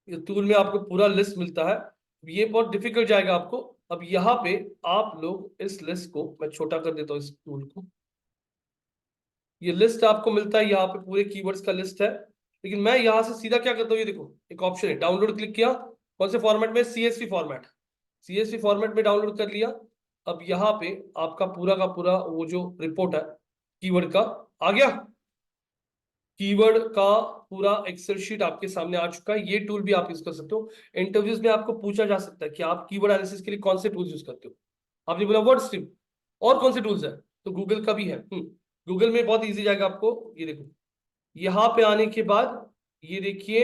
ये टूल में आपको पूरा लिस्ट मिलता है, ये बहुत डिफिकल्ट जाएगा आपको। अब यहाँ पे आप लोग इस लिस्ट को, मैं छोटा कर देता हूँ इस टूल को, ये लिस्ट आपको मिलता है, यहाँ पे पूरे कीवर्ड्स का लिस्ट है। लेकिन मैं यहाँ से सीधा क्या करता हूँ, ये देखो एक ऑप्शन है डाउनलोड, क्लिक किया, कौन से फॉर्मेट में, सीएसवी फॉर्मेट, सीएसवी फॉर्मेट में डाउनलोड कर लिया। अब यहाँ पे आपका पूरा का पूरा वो जो रिपोर्ट है कीवर्ड का आ गया। कीवर्ड का पूरा एक्सेल शीट आपके सामने आ चुका है। ये टूल भी आप यूज कर सकते हो। इंटरव्यूज में आपको पूछा जा सकता है कि आप कीवर्ड एनालिसिस के लिए कौन से टूल्स यूज करते हो। आपने बोला वर्ड स्ट्रीम, और कौन से टूल्स है, तो गूगल का भी है। गूगल में बहुत इजी जाएगा आपको। ये देखो, यहाँ पे आने के बाद ये देखिए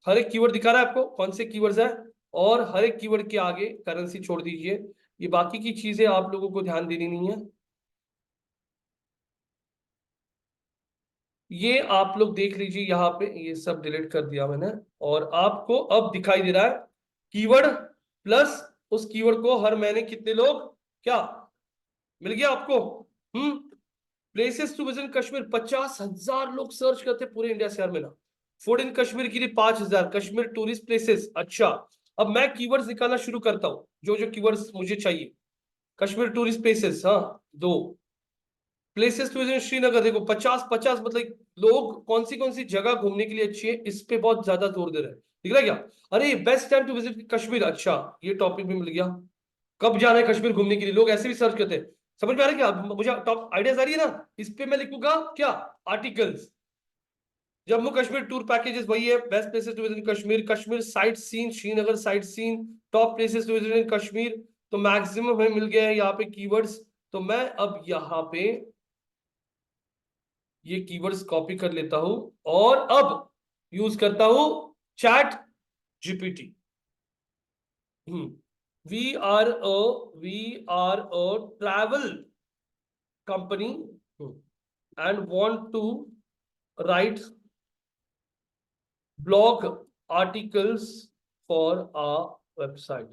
हर एक कीवर्ड दिखा रहा है आपको कौन से कीवर्ड्स है, और हर एक कीवर्ड के आगे करेंसी छोड़ दीजिए। ये बाकी की चीजें आप लोगों को ध्यान देनी नहीं है, ये आप लोग देख लीजिए। यहाँ पे ये सब डिलीट कर दिया मैंने, और आपको अब दिखाई दे रहा है कीवर्ड प्लस उस कीवर्ड को हर महीने कितने लोग क्या मिल गया आपको। प्लेसेस टू विजिट कश्मीर 50,000 लोग सर्च करते पूरे इंडिया से हर महीना। फूड इन कश्मीर के लिए 5,000, कश्मीर टूरिस्ट प्लेसेस। अच्छा, अब मैं कीवर्ड्स निकालना शुरू करता हूं, जो जो कीवर्ड्स मुझे चाहिए। कश्मीर टूरिस्ट प्लेसेस, हाँ 2। प्लेसेस टू विजिट श्रीनगर, देखो 50 मतलब लोग कौन सी जगह घूमने के लिए अच्छी है, इस पे बहुत ज्यादा जोर दे रहे हैं। दिख रहा है क्या? अरे best time to visit Kashmir, अच्छा ये टॉपिक भी मिल गया। कब जाना है कश्मीर घूमने के लिए, लोग ऐसे भी सर्च करते हैं। समझ में आ रहा है क्या? मुझे टॉप आइडियाज आ रही है ना, इस पे मैं लिखूंगा क्या, articles. Jammu Kashmir tour packages वही है, best places to visit Kashmir, Kashmir sight seen, Srinagar sight seen, top places to visit in Kashmir. तो मैक्सिमम हमें मिल गया है यहाँ पे कीवर्ड्स। तो मैं अब यहाँ पे ये कीवर्ड्स कॉपी कर लेता हूं और अब यूज करता हूं ChatGPT. We are a travel company and want to write blog articles for our website.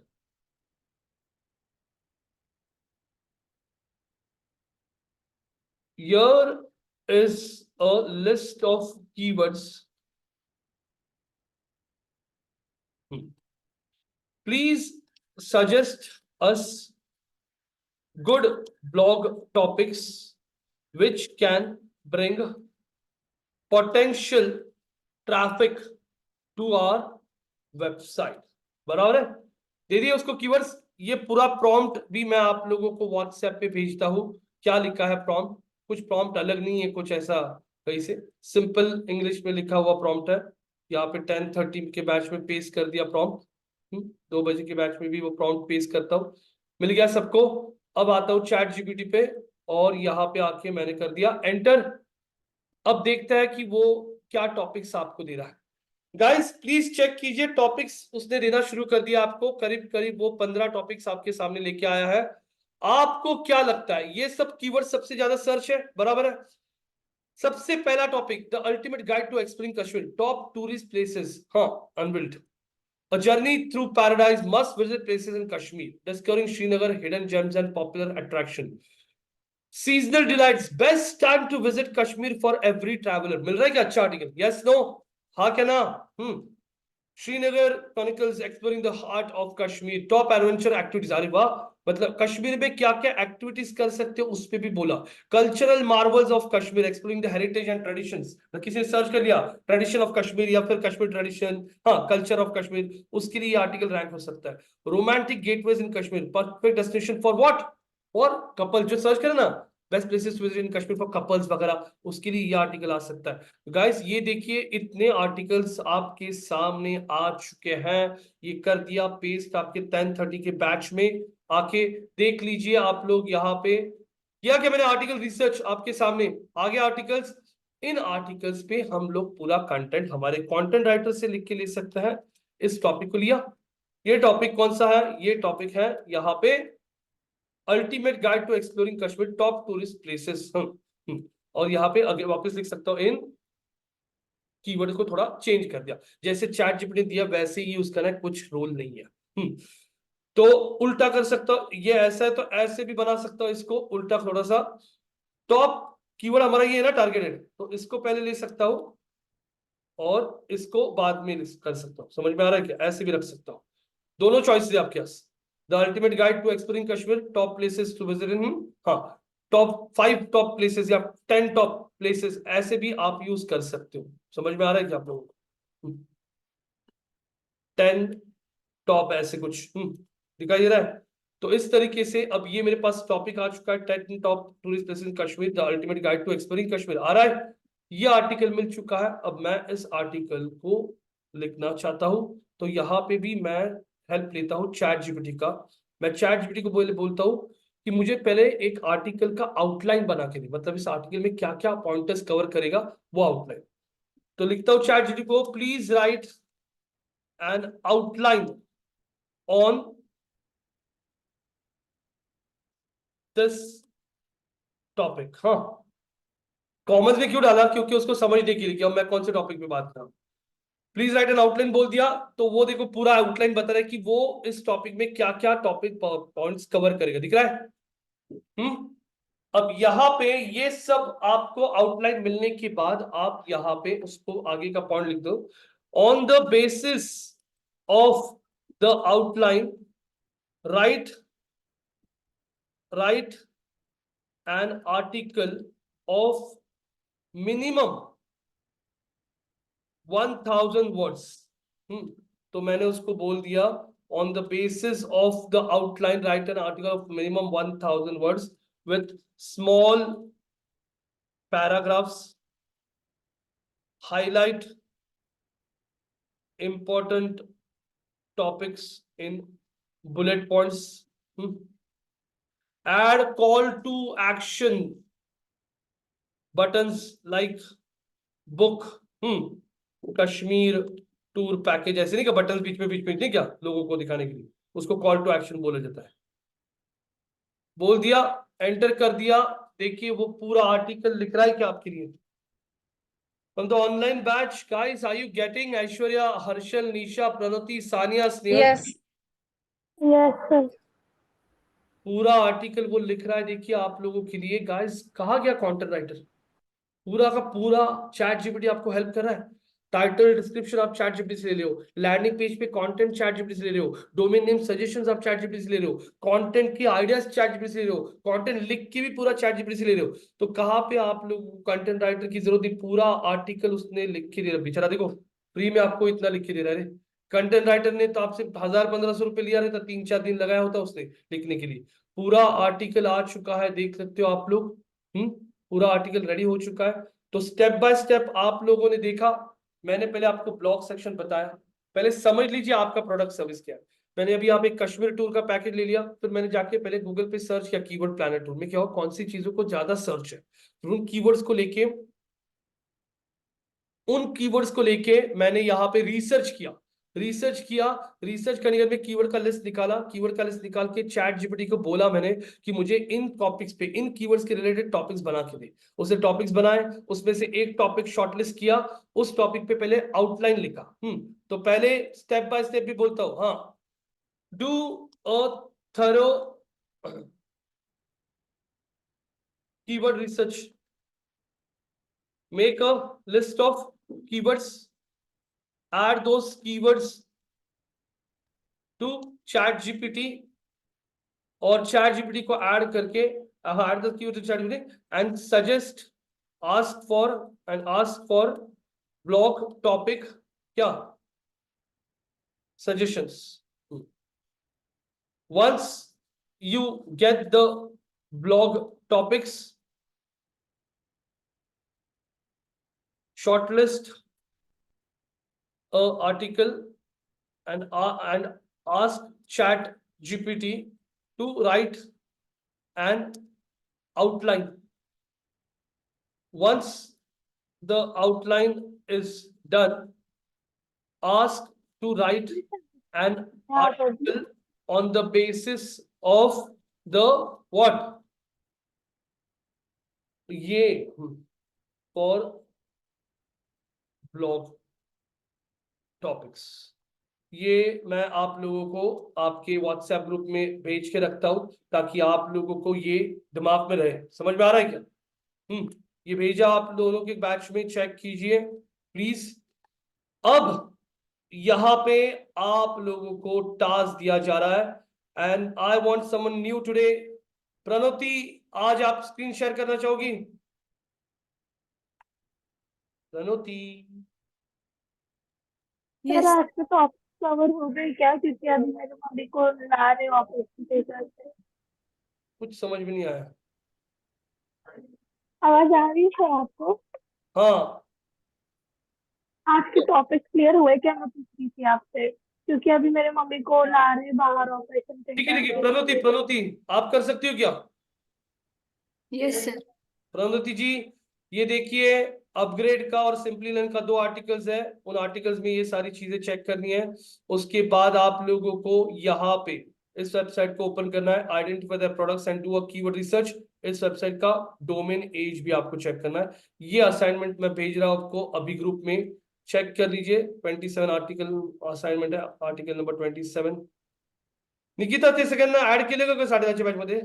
Here is a list of keywords. Please suggest us good blog topics which can bring potential traffic to our website. बराबर है, दे दिए उसको keywords. ये पूरा prompt भी मैं आप लोगों को व्हाट्सएप पे भेजता हूँ। क्या लिखा है प्रॉम्प्ट, कुछ प्रॉम्प्ट अलग नहीं है, कुछ ऐसा कहीं से सिंपल इंग्लिश में लिखा हुआ प्रॉम्प्ट है। यहाँ पे 10:30 के बैच में पेस्ट कर दिया प्रॉम्प्ट, 2 बजे के बैच में भी वो प्रॉम्प्ट पेस्ट करता हूँ। मिल गया सबको। अब आता हूँ चैट जीपीटी पे, और यहाँ पे आके मैंने कर दिया एंटर। अब देखते हैं कि वो क्या टॉपिक्स आपको दे रहा है। गाइस प्लीज चेक कीजिए, टॉपिक्स उसने देना शुरू कर दिया आपको। करीब करीब वो 15 टॉपिक्स आपके सामने लेके आया है। आपको क्या लगता है ये सब कीवर्ड सबसे ज्यादा सर्च है? बराबर है। सबसे पहला topic, the ultimate guide to exploring Kashmir, top tourist places, हाँ unbuilt, a journey through paradise, must visit places in Kashmir, discovering Srinagar, hidden gems and popular attraction, seasonal delights, best time to visit Kashmir for every traveler। मिल रहा है क्या अच्छा article? Yes no, हाँ क्या ना? Srinagar chronicles, exploring the heart of Kashmir, top adventure activities. अरे वाह, मतलब कश्मीर में क्या क्या एक्टिविटीज कर सकते हो उस पे भी बोला। Cultural Marvels of Kashmir, exploring the heritage and traditions. किसी ने सर्च कर लिया ट्रेडिशन ऑफ कश्मीर या फिर कश्मीर ट्रेडिशन, हाँ कल्चर ऑफ कश्मीर, उसके लिए आर्टिकल रैंक हो सकता है। Romantic getaways in Kashmir, perfect destination for what, for couple. जो सर्च करे ना best places to visit in Kashmir for couples वगैरह, उसके लिए ये आर्टिकल आ सकता है। गाइस ये देखिए इतने आर्टिकल्स आपके सामने आ चुके हैं। ये कर दिया पेस्ट आपके 10:30 के बैच में, आके देख लीजिए आप लोग। यहाँ पे किया क्या मैंने, आर्टिकल रिसर्च आपके सामने आ गया आर्टिकल्स। इन आर्टिकल्स पे हम लोग पूरा कंटेंट हमारे कंटेंट राइटर से लिख के ले सकते हैं। इस टॉपिक को लिया, ये टॉपिक कौन सा है? ये टॉपिक है यहाँ पे ultimate guide to exploring Kashmir, top tourist places. और यहाँ पे अगर वापस लिख सकता हूँ, इन कीवर्ड को थोड़ा चेंज कर दिया, जैसे चैट जीपीटी दिया वैसे ही यूज करना है, कुछ रोल नहीं है। तो उल्टा कर सकता हूं, ये ऐसा है तो ऐसे भी बना सकता हूं, इसको उल्टा थोड़ा सा। टॉप कीवर्ड हमारा ये है ना टारगेटेड, तो इसको पहले ले सकता हूं और इसको बाद में कर सकता हूं। समझ में आ रहा है क्या? ऐसे भी रख सकता हूं, दोनों चॉइस है आपके पास। The ultimate guide to exploring Kashmir, top places to visit in, हाँ टॉप 5 टॉप प्लेसेस या 10 टॉप प्लेसेस, ऐसे भी आप यूज कर सकते हो। समझ में आ रहा है क्या आप लोगों को? 10 टॉप ऐसे कुछ दिखाई दे रहा है। तो इस तरीके से अब ये मेरे पास टॉपिक आ चुका है, 10 top tourist places in Kashmir, the ultimate guide to exploring Kashmir आ रहा है। ये आर्टिकल मिल चुका है। अब मैं इस आर्टिकल को लिखना चाहता हूं, तो यहाँ पे भी मैं हेल्प लेता हूँ चैट जीपीटी का। मैं चैट जीपीटी को बोलता हूँ कि मुझे पहले एक आर्टिकल का आउटलाइन बना के दे, मतलब इस आर्टिकल में क्या क्या पॉइंटर्स कवर करेगा वो आउटलाइन। तो लिखता हूँ चैट जीपीटी को, please right N outline on this topic. हाँ, कॉमर्स में क्यों डाला, क्योंकि उसको समझने के लिए कि अब मैं कौन से टॉपिक पे बात कर रहा हूँ। प्लीज राइट एन आउटलाइन बोल दिया तो वो देखो पूरा आउटलाइन बता रहा है कि वो इस टॉपिक में क्या क्या टॉपिक पॉइंट्स कवर करेगा, दिख रहा है। अब यहाँ पे ये सब आपको आउटलाइन मिलने के बाद आप यहाँ पे उसको आगे का पॉइंट लिख दो, on the basis of the outline right an article of minimum 1000 words. तो मैंने उसको बोल दिया, on the basis of the outline right an article of minimum 1000 words with small paragraphs, highlight important topics in bullet points, add call to action buttons like book, Kashmir tour package, ऐसे नहीं क्या button बीच में नहीं क्या लोगों को दिखाने के लिए, उसको कॉल टू एक्शन बोला जाता है। बोल दिया, एंटर कर दिया, देखिए वो पूरा आर्टिकल लिख रहा है क्या आपके लिए। From the online batch, guys, are you getting Aishwarya, Harshal, Nisha, Pranati, Sania, Snehal? Yes yes sir. पूरा आर्टिकल वो लिख रहा है, देखिए आप लोगों के लिए। गाइस, कहा गया कंटेंट राइटर, पूरा का पूरा चैट जीपीटी आपको हेल्प कर रहा है। टाइटल डिस्क्रिप्शन आप चैट जीपीटी से ले रहे हो, लैंडिंग पेज पे कंटेंट चैट जीपीटी से ले रहे हो, डोमेन नेम सजेशंस आप चैट जीपीटी से ले रहे हो, कंटेंट की आइडियाज चैट जीपीटी से ले रहे हो, कंटेंट लिख के भी पूरा चैट जीपीटी से ले रहे हो। तो कहाँ पे आप लोग कंटेंट राइटर की जरूरत है, पूरा आर्टिकल उसने लिख के दे रहा बेचारा, देखो फ्री में आपको इतना लिख के दे रहा है। कंटेंट राइटर ने तो आपसे 1000-1500 रुपये लिया रहता, 3-4 दिन लगाया होता उसने लिखने के लिए। पूरा आर्टिकल आ चुका है, देख सकते हो आप लोग। पूरा आर्टिकल रेडी हो चुका है। तो स्टेप बाय स्टेप आप लोगों ने देखा, मैंने पहले आपको ब्लॉग सेक्शन बताया, पहले समझ लीजिए आपका प्रोडक्ट सर्विस क्या है। मैंने अभी आप एक कश्मीर टूर का पैकेज ले लिया, फिर मैंने जाके पहले गूगल पे सर्च किया कीवर्ड प्लानट टूर में क्या हो, कौन सी चीजों को ज्यादा सर्च है, फिर उन कीवर्ड्स को लेके मैंने यहाँ पे रिसर्च किया। रिसर्च करने के बाद कीवर्ड का लिस्ट निकाला, कीवर्ड का लिस्ट निकाल के चैट जीपीटी को बोला मैंने कि मुझे इन टॉपिक्स पे, इन कीवर्ड्स के रिलेटेड टॉपिक्स बना के दे। उसे टॉपिक्स बनाए, उसमें से एक टॉपिक शॉर्टलिस्ट किया, उस टॉपिक पे पहले आउटलाइन लिखा। तो पहले स्टेप बाय स्टेप भी बोलता हूं, हाँ, do a thorough keyword research, make a list of keywords, add those keywords to chat gpt, और chat gpt को ऐड करके add the keyword to chat gpt and suggest, ask for blog topic क्या suggestions. Once you get the blog topics, shortlist a article and ask chat gpt to write an outline. Once the outline is done, ask to write an article on the basis of the what, ये for blog topics. ये मैं आप लोगों को आपके WhatsApp group में भेज के रखता हूं, ताकि आप लोगों को ये दिमाग में रहे। समझ में आ रहा है क्या? ये भेजा आप दोनों के बैच में, चेक कीजिए प्लीज। अब यहाँ पे आप लोगों को टास्क दिया जा रहा है, and I want someone new today. Pranati, आज आप स्क्रीन शेयर करना चाहोगी? प्रणति, सर आज के टॉपिक कवर हो गए क्या, क्योंकि अभी मेरे मम्मी को ला रहे ऑपरेशन थिएटर से। कुछ समझ में नहीं आया। आवाज आ रही है आपको? हाँ आज के टॉपिक क्लियर हुए क्या? मैं पूछ रही थी आपसे, क्योंकि अभी मेरे मम्मी को ला रहे हैं बाहर ऑपरेशन ठीक है थिएटर ठीक है, में। प्रणोति प्रणोति, आप कर सकती हो क्या? Yes sir. प्रणोति जी, ये देखिए, अपग्रेड का और सिंपली लर्न का 2 आर्टिकल्स है, उन आर्टिकल्स में ये सारी चीजें चेक करनी है। उसके बाद आप लोगों को यहाँ पे इस वेबसाइट को ओपन करना है, identify the products and do a keyword research. इस वेबसाइट का डोमेन एज भी आपको चेक करना है। ये असाइनमेंट मैं भेज रहा हूं आपको अभी ग्रुप में, चेक कर लीजिए। 27 आर्टिकल असाइनमेंट है, आर्टिकल नंबर 27। निकिता ते सगळ्यांना ऍड केले का 10:30च्या बॅच मध्ये?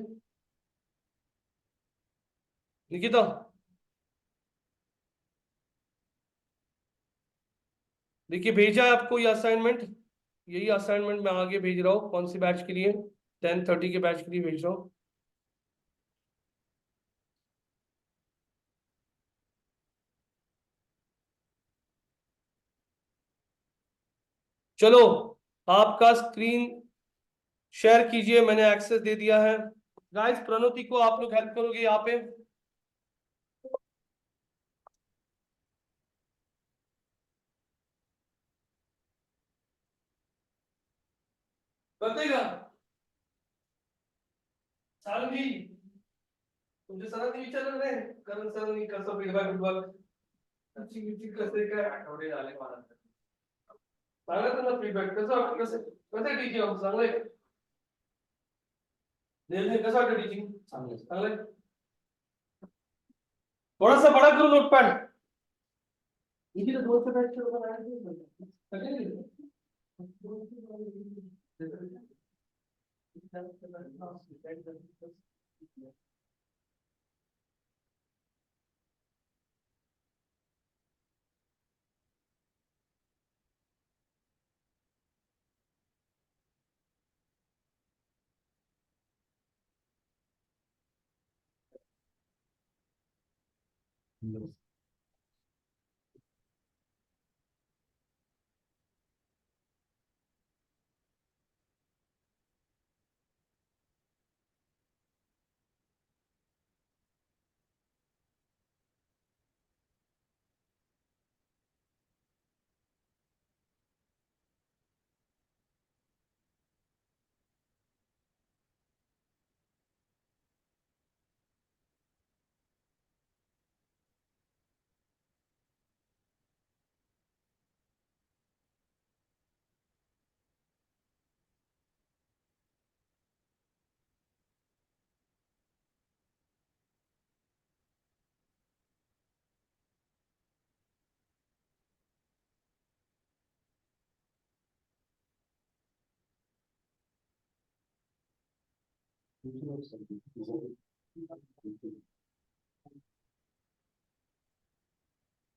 निकिता, देखिए भेजा है आपको ये असाइनमेंट, यही असाइनमेंट मैं आगे भेज रहा हूँ। कौन सी बैच के लिए? 10:30 के बैच के लिए भेज रहा हूँ। चलो, आपका स्क्रीन शेयर कीजिए, मैंने एक्सेस दे दिया है। गाइस, प्रणोति को आप लोग हेल्प करोगे यहाँ पे? कर देगा सारंगी? तुमचे सरांनी विचारलं नाही? करण सरांनी कसं फीडबॅक कसं काय आठवडे झाले मला तर. सांगा त्यांना फीडबॅक कसं कसं कसं टीचिंग चांगलंय? कसं वाटतं टीचिंग? चांगलंय। थोड़ा सा बड़ा करो नोटपैड। इसी तो दोस्त बैठ के ऊपर आया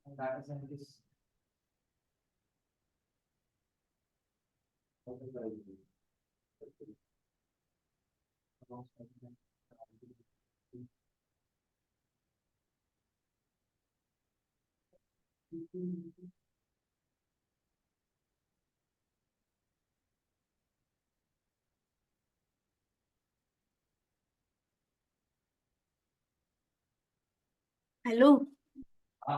Data scientist. हॅलो, हा.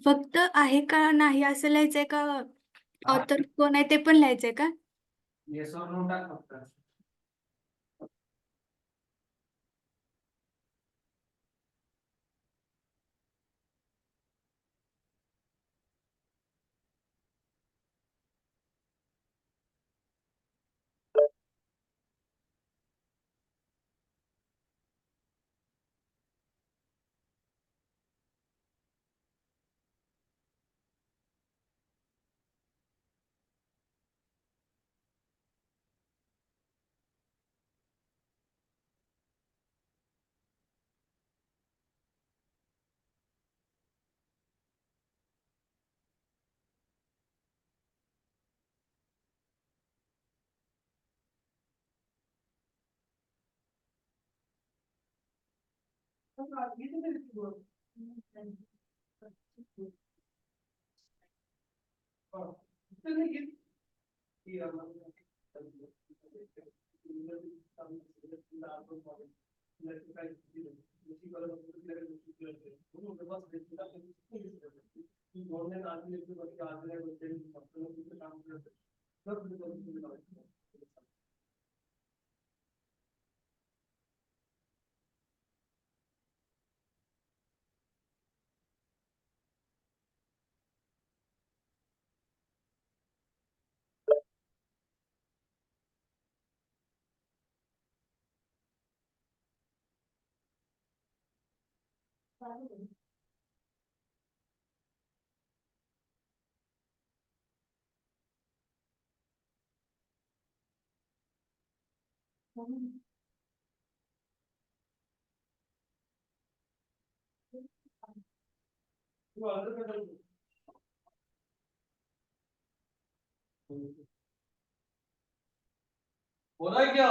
फक्त आहे का नाही असं लिहायचंय का? ऑथर कोण आहे ते पण लिहायचंय का? येस और नो टाक फक्त. हो रहा है क्या?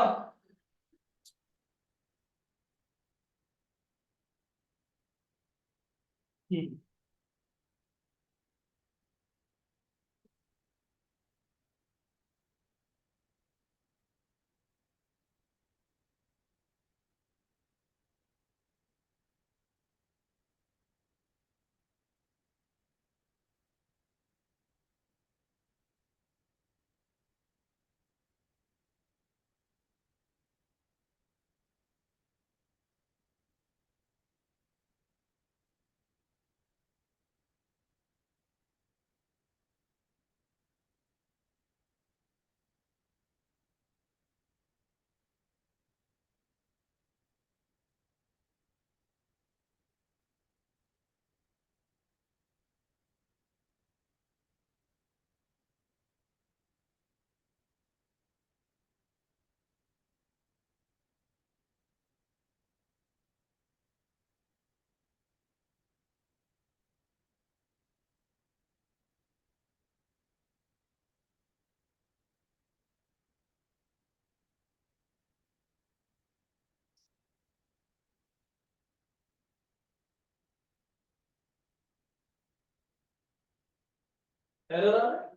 एरर आ रहा है?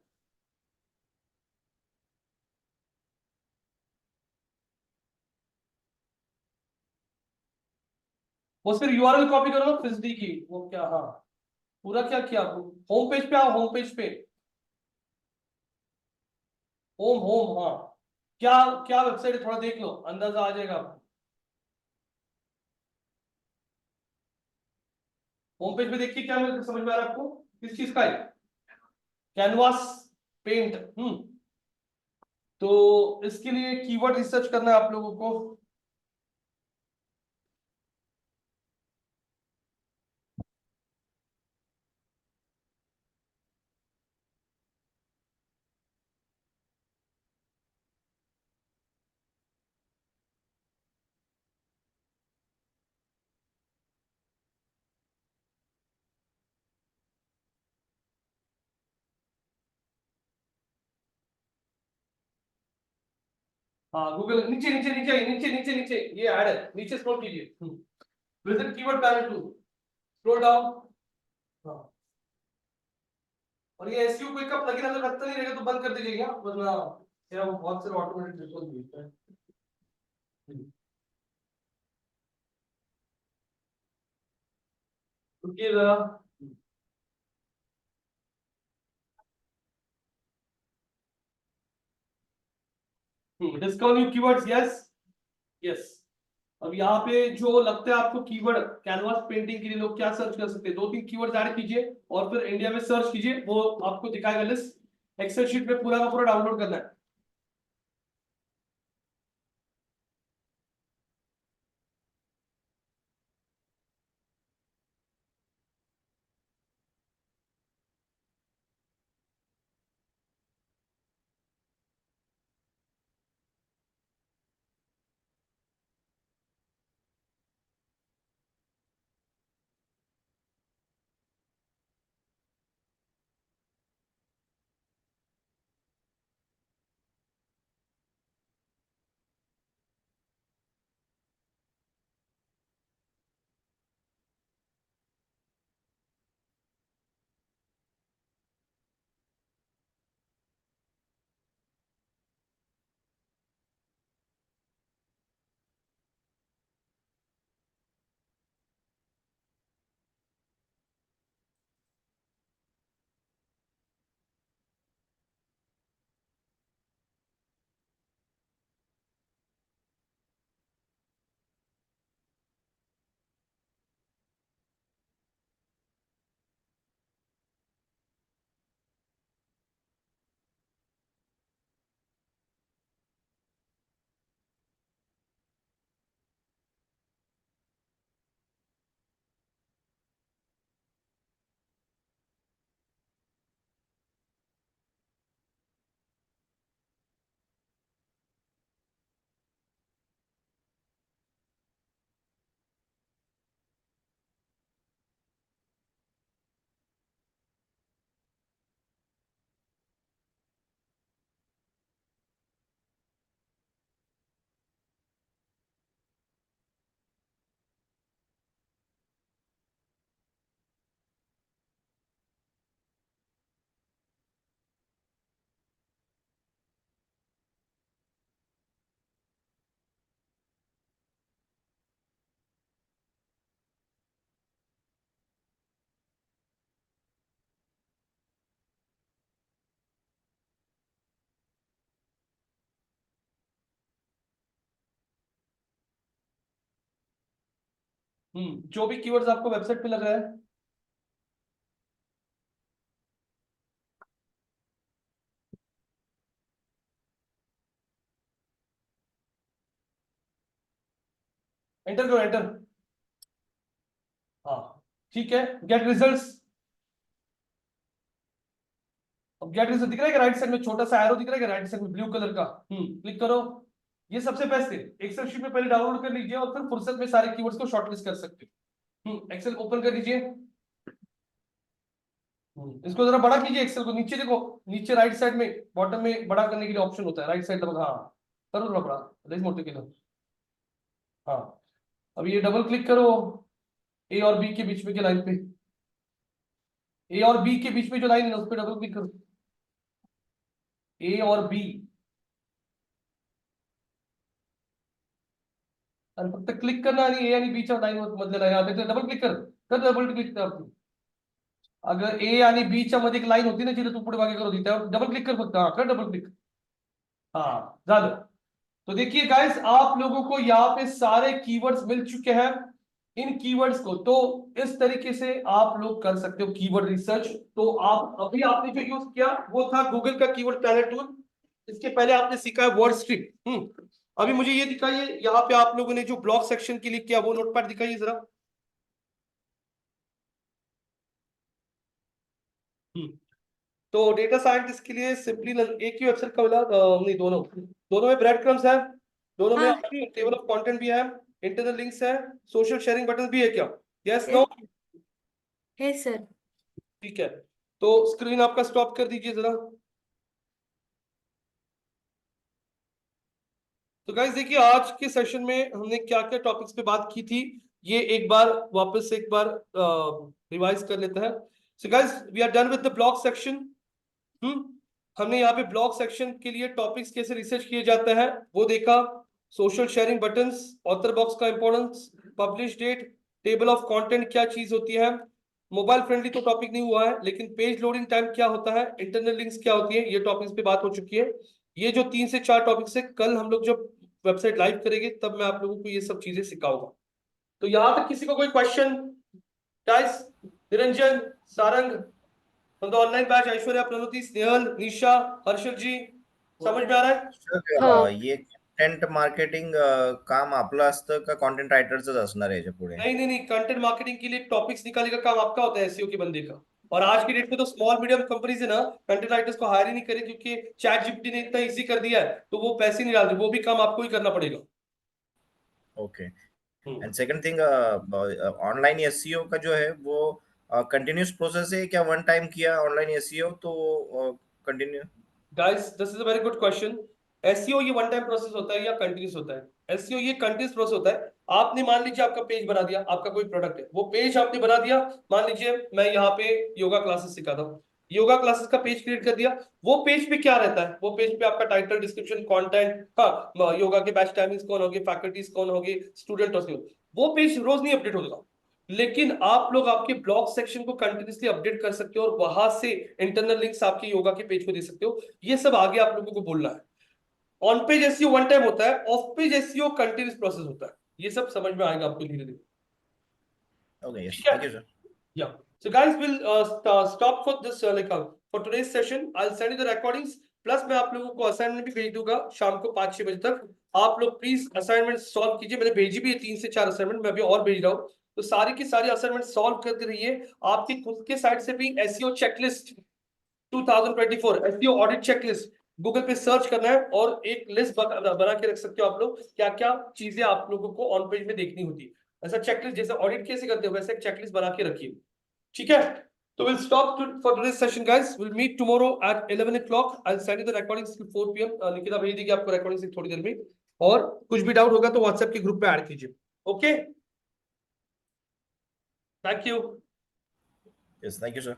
बस फिर यूआरएल कॉपी करो ना फिजडी की, वो क्या, हाँ पूरा क्या किया आपको? होम पेज पे आओ, होम पेज पे, होम होम, हाँ क्या, क्या वेबसाइट है थोड़ा देख लो, अंदाजा आ जाएगा आपको। होम पेज पे देखिए, क्या समझ में आ रहा है आपको? किस चीज का है? Canvas paint. तो इसके लिए कीवर्ड रिसर्च करना है आप लोगों को। हाँ गूगल, नीचे नीचे नीचे नीचे नीचे नीचे ये ऐड है, नीचे स्क्रॉल कीजिए, visit keyword panel to, scroll down. हाँ, और ये एसईओ क्विक का प्लगइन अगर लगता नहीं रहेगा तो बंद कर दीजिएगा, वरना ये बहुत सारे ऑटोमेटिक रिस्पॉन्स भेजता है। रुकिए जरा। Discover new keywords, yes yes. अब यहाँ पे जो लगता है आपको कीवर्ड कैनवास पेंटिंग के लिए लोग क्या सर्च कर सकते हैं, दो तीन कीवर्ड ऐड कीजिए और फिर इंडिया में सर्च कीजिए, वो आपको दिखाएगा लिस्ट। एक्सेल शीट में पूरा का पूरा डाउनलोड करना है। जो भी कीवर्ड्स आपको वेबसाइट पे लग रहा है, एंटर करो, एंटर। हाँ ठीक है, गेट रिजल्ट्स। अब गेट रिजल्ट दिख रहा है कि राइट साइड में छोटा सा एरो दिख रहा है कि राइट साइड में ब्लू कलर का, क्लिक करो। ये सबसे बेस्ट है, एक्सेल शीट में पहले डाउनलोड कर लीजिए और फिर फुर्सत में सारे कीवर्ड्स को शॉर्टलिस्ट कर सकते हो। एक्सेल ओपन कर लीजिए। इसको जरा बड़ा कीजिए, एक्सेल को नीचे देखो, नीचे राइट साइड में बॉटम में बड़ा करने के लिए ऑप्शन होता है, राइट साइड दबा, हाँ करो थोड़ा बड़ा, रेज मोटे के लिए। हाँ अब ये डबल क्लिक करो ए और बी के बीच में के लाइन पे, ए और बी के बीच में जो लाइन है उस पर डबल क्लिक करो, ए और बी। और फक्त क्लिक करना नहीं, ए यानी बीच में लाइन मत लेना, यहाँ देखते डबल क्लिक कर डबल क्लिक कर। अगर ए आणि बी च्या मध्ये एक लाईन होती ना जिथे तू पुढे मागे करत होती, त्यावर डबल क्लिक कर फक्त, हाँ कर डबल क्लिक। हाँ झालं। तो देखिए गाइस, आप लोगों को यहाँ पे सारे कीवर्ड्स मिल चुके हैं। इन कीवर्ड्स को तो इस तरीके से आप लोग कर सकते हो कीवर्ड रिसर्च। तो आप अभी आपने जो यूज किया वो था गूगल का कीवर्ड प्लानर टूल। इसके पहले आपने सीखा है वर्ड स्ट्रिप। अभी मुझे ये दिखाइए, यहाँ पे आप लोगों ने जो ब्लॉक सेक्शन के लिए किया वो नोटपैड दिखाइए जरा। तो डेटा साइंटिस्ट के लिए सिंपली एक ही वेबसाइट का मिला, नहीं दोनों दोनों में ब्रेड क्रम्स है, दोनों में हाँ टेबल ऑफ कंटेंट भी है, इंटरनल लिंक्स है, सोशल शेयरिंग बटन भी है क्या? Yes no? है सर। ठीक है, तो स्क्रीन आपका स्टॉप कर दीजिए जरा। तो गाइस देखिए, आज के सेशन में हमने क्या क्या टॉपिक्स पे बात की थी, ये एक बार वापस एक बार रिवाइज कर लेते हैं। So guys we are done with the blog section. हमने यहाँ पे ब्लॉग सेक्शन के लिए टॉपिक्स कैसे रिसर्च किए जाते हैं वो देखा, social sharing buttons, author box का importance, publish date, table of content क्या चीज होती है, मोबाइल फ्रेंडली तो टॉपिक नहीं हुआ है, लेकिन पेज लोडिंग टाइम क्या होता है, इंटरनल लिंक्स क्या होती है, ये टॉपिक्स पे बात हो चुकी है। ये जो 3 से 4 टॉपिक्स है, कल हम लोग जब वेबसाइट लाइव करेंगे तब मैं आप लोगों को ये सब चीजें सिखाऊंगा। तो यहाँ तक किसी को कोई question? Guys, Niranjan, Sarang from the online batch, Aishwarya, Pranati, Snehal, Nisha, Harshal ji, समझ में आ रहा है? सर, हाँ। ये कंटेंट मार्केटिंग काम आपलं असतं का कंटेंट रायटरच असणार आहे याच्या पुढे? नहीं, कंटेंट मार्केटिंग के लिए टॉपिक्स निकालने का काम आपका होता है, एसईओ के बंदे का। और आज की डेट में तो स्मॉल मीडियम कंपनीज है ना, कंटेंट राइटर्स को हायर ही नहीं करे, क्योंकि चैट जीपीटी ने इतना इजी कर दिया है, तो वो पैसे नहीं डालते, वो भी काम आपको ही करना पड़ेगा। Okay. And second thing, online SEO का जो है वो कंटिन्यूस प्रोसेस है क्या? वन टाइम किया ऑनलाइन एसईओ तो continue? Guys this is a very good question. SEO ये वन टाइम प्रोसेस होता है या कंटिन्यूस होता है? एसईओ ये कंटिन्यूस प्रोसेस होता है। आपने मान लीजिए आपका पेज बना दिया, आपका कोई प्रोडक्ट है, वो पेज आपने बना दिया, मान लीजिए मैं यहाँ पे योगा क्लासेस सिखाता हूँ, योगा क्लासेस का पेज क्रिएट कर दिया। वो पेज पे क्या रहता है? वो पेज पे आपका टाइटल, डिस्क्रिप्शन, कंटेंट, हाँ योगा के बैच टाइमिंग्स कौन होगी, फैकल्टीज कौन होगी, स्टूडेंट, वो पेज रोज नहीं अपडेट होगा। लेकिन आप लोग आपके ब्लॉग सेक्शन को कंटिन्यूसली अपडेट कर सकते हो और वहां से इंटरनल लिंक्स आपके योगा के पेज को दे सकते हो। ये सब आगे आप लोगों को बोलना है। On page SEO one time होता है, of page SEO continuous process होता है। ये सब समझ में आएगा आपको धीरे धीरे। ओके, यस, ठीक है? Thank you sir. Yeah. So guys, we'll stop for this for today's session. I'll send you the recordings. Plus मैं आप लोगों को असाइनमेंट भी भेज दूंगा शाम को 5-6 बजे तक। आप लोग प्लीज असाइनमेंट सॉल्व कीजिए। मैंने भेजी भी है 3 से 4 असाइनमेंट, मैं अभी और भेज रहा हूँ। तो सारी की सारी असाइनमेंट सॉल्व करते रहिए। आपकी खुद के साइड से भी SEO checklist 2024 SEO audit checklist Google पे सर्च करना है और एक लिस्ट बना के रख सकते हो आप लोग, क्या क्या चीजें आप लोगों को ऑन पेज में देखनी होती है। ऐसा चेकलिस्ट जैसे ऑडिट कैसे करते हो वैसे एक चेकलिस्ट बना के रखिए। ठीक है, तो we'll stop for today's session guys. We'll meet tomorrow at 11 o'clock. I'll send you the recordings till 4 p.m. Nikita भेज देगी आपको recordings थोड़ी देर में, और कुछ भी डाउट होगा तो व्हाट्सएप के ग्रुप पे ऐड कीजिए। Okay, thank you. Yes, thank you sir.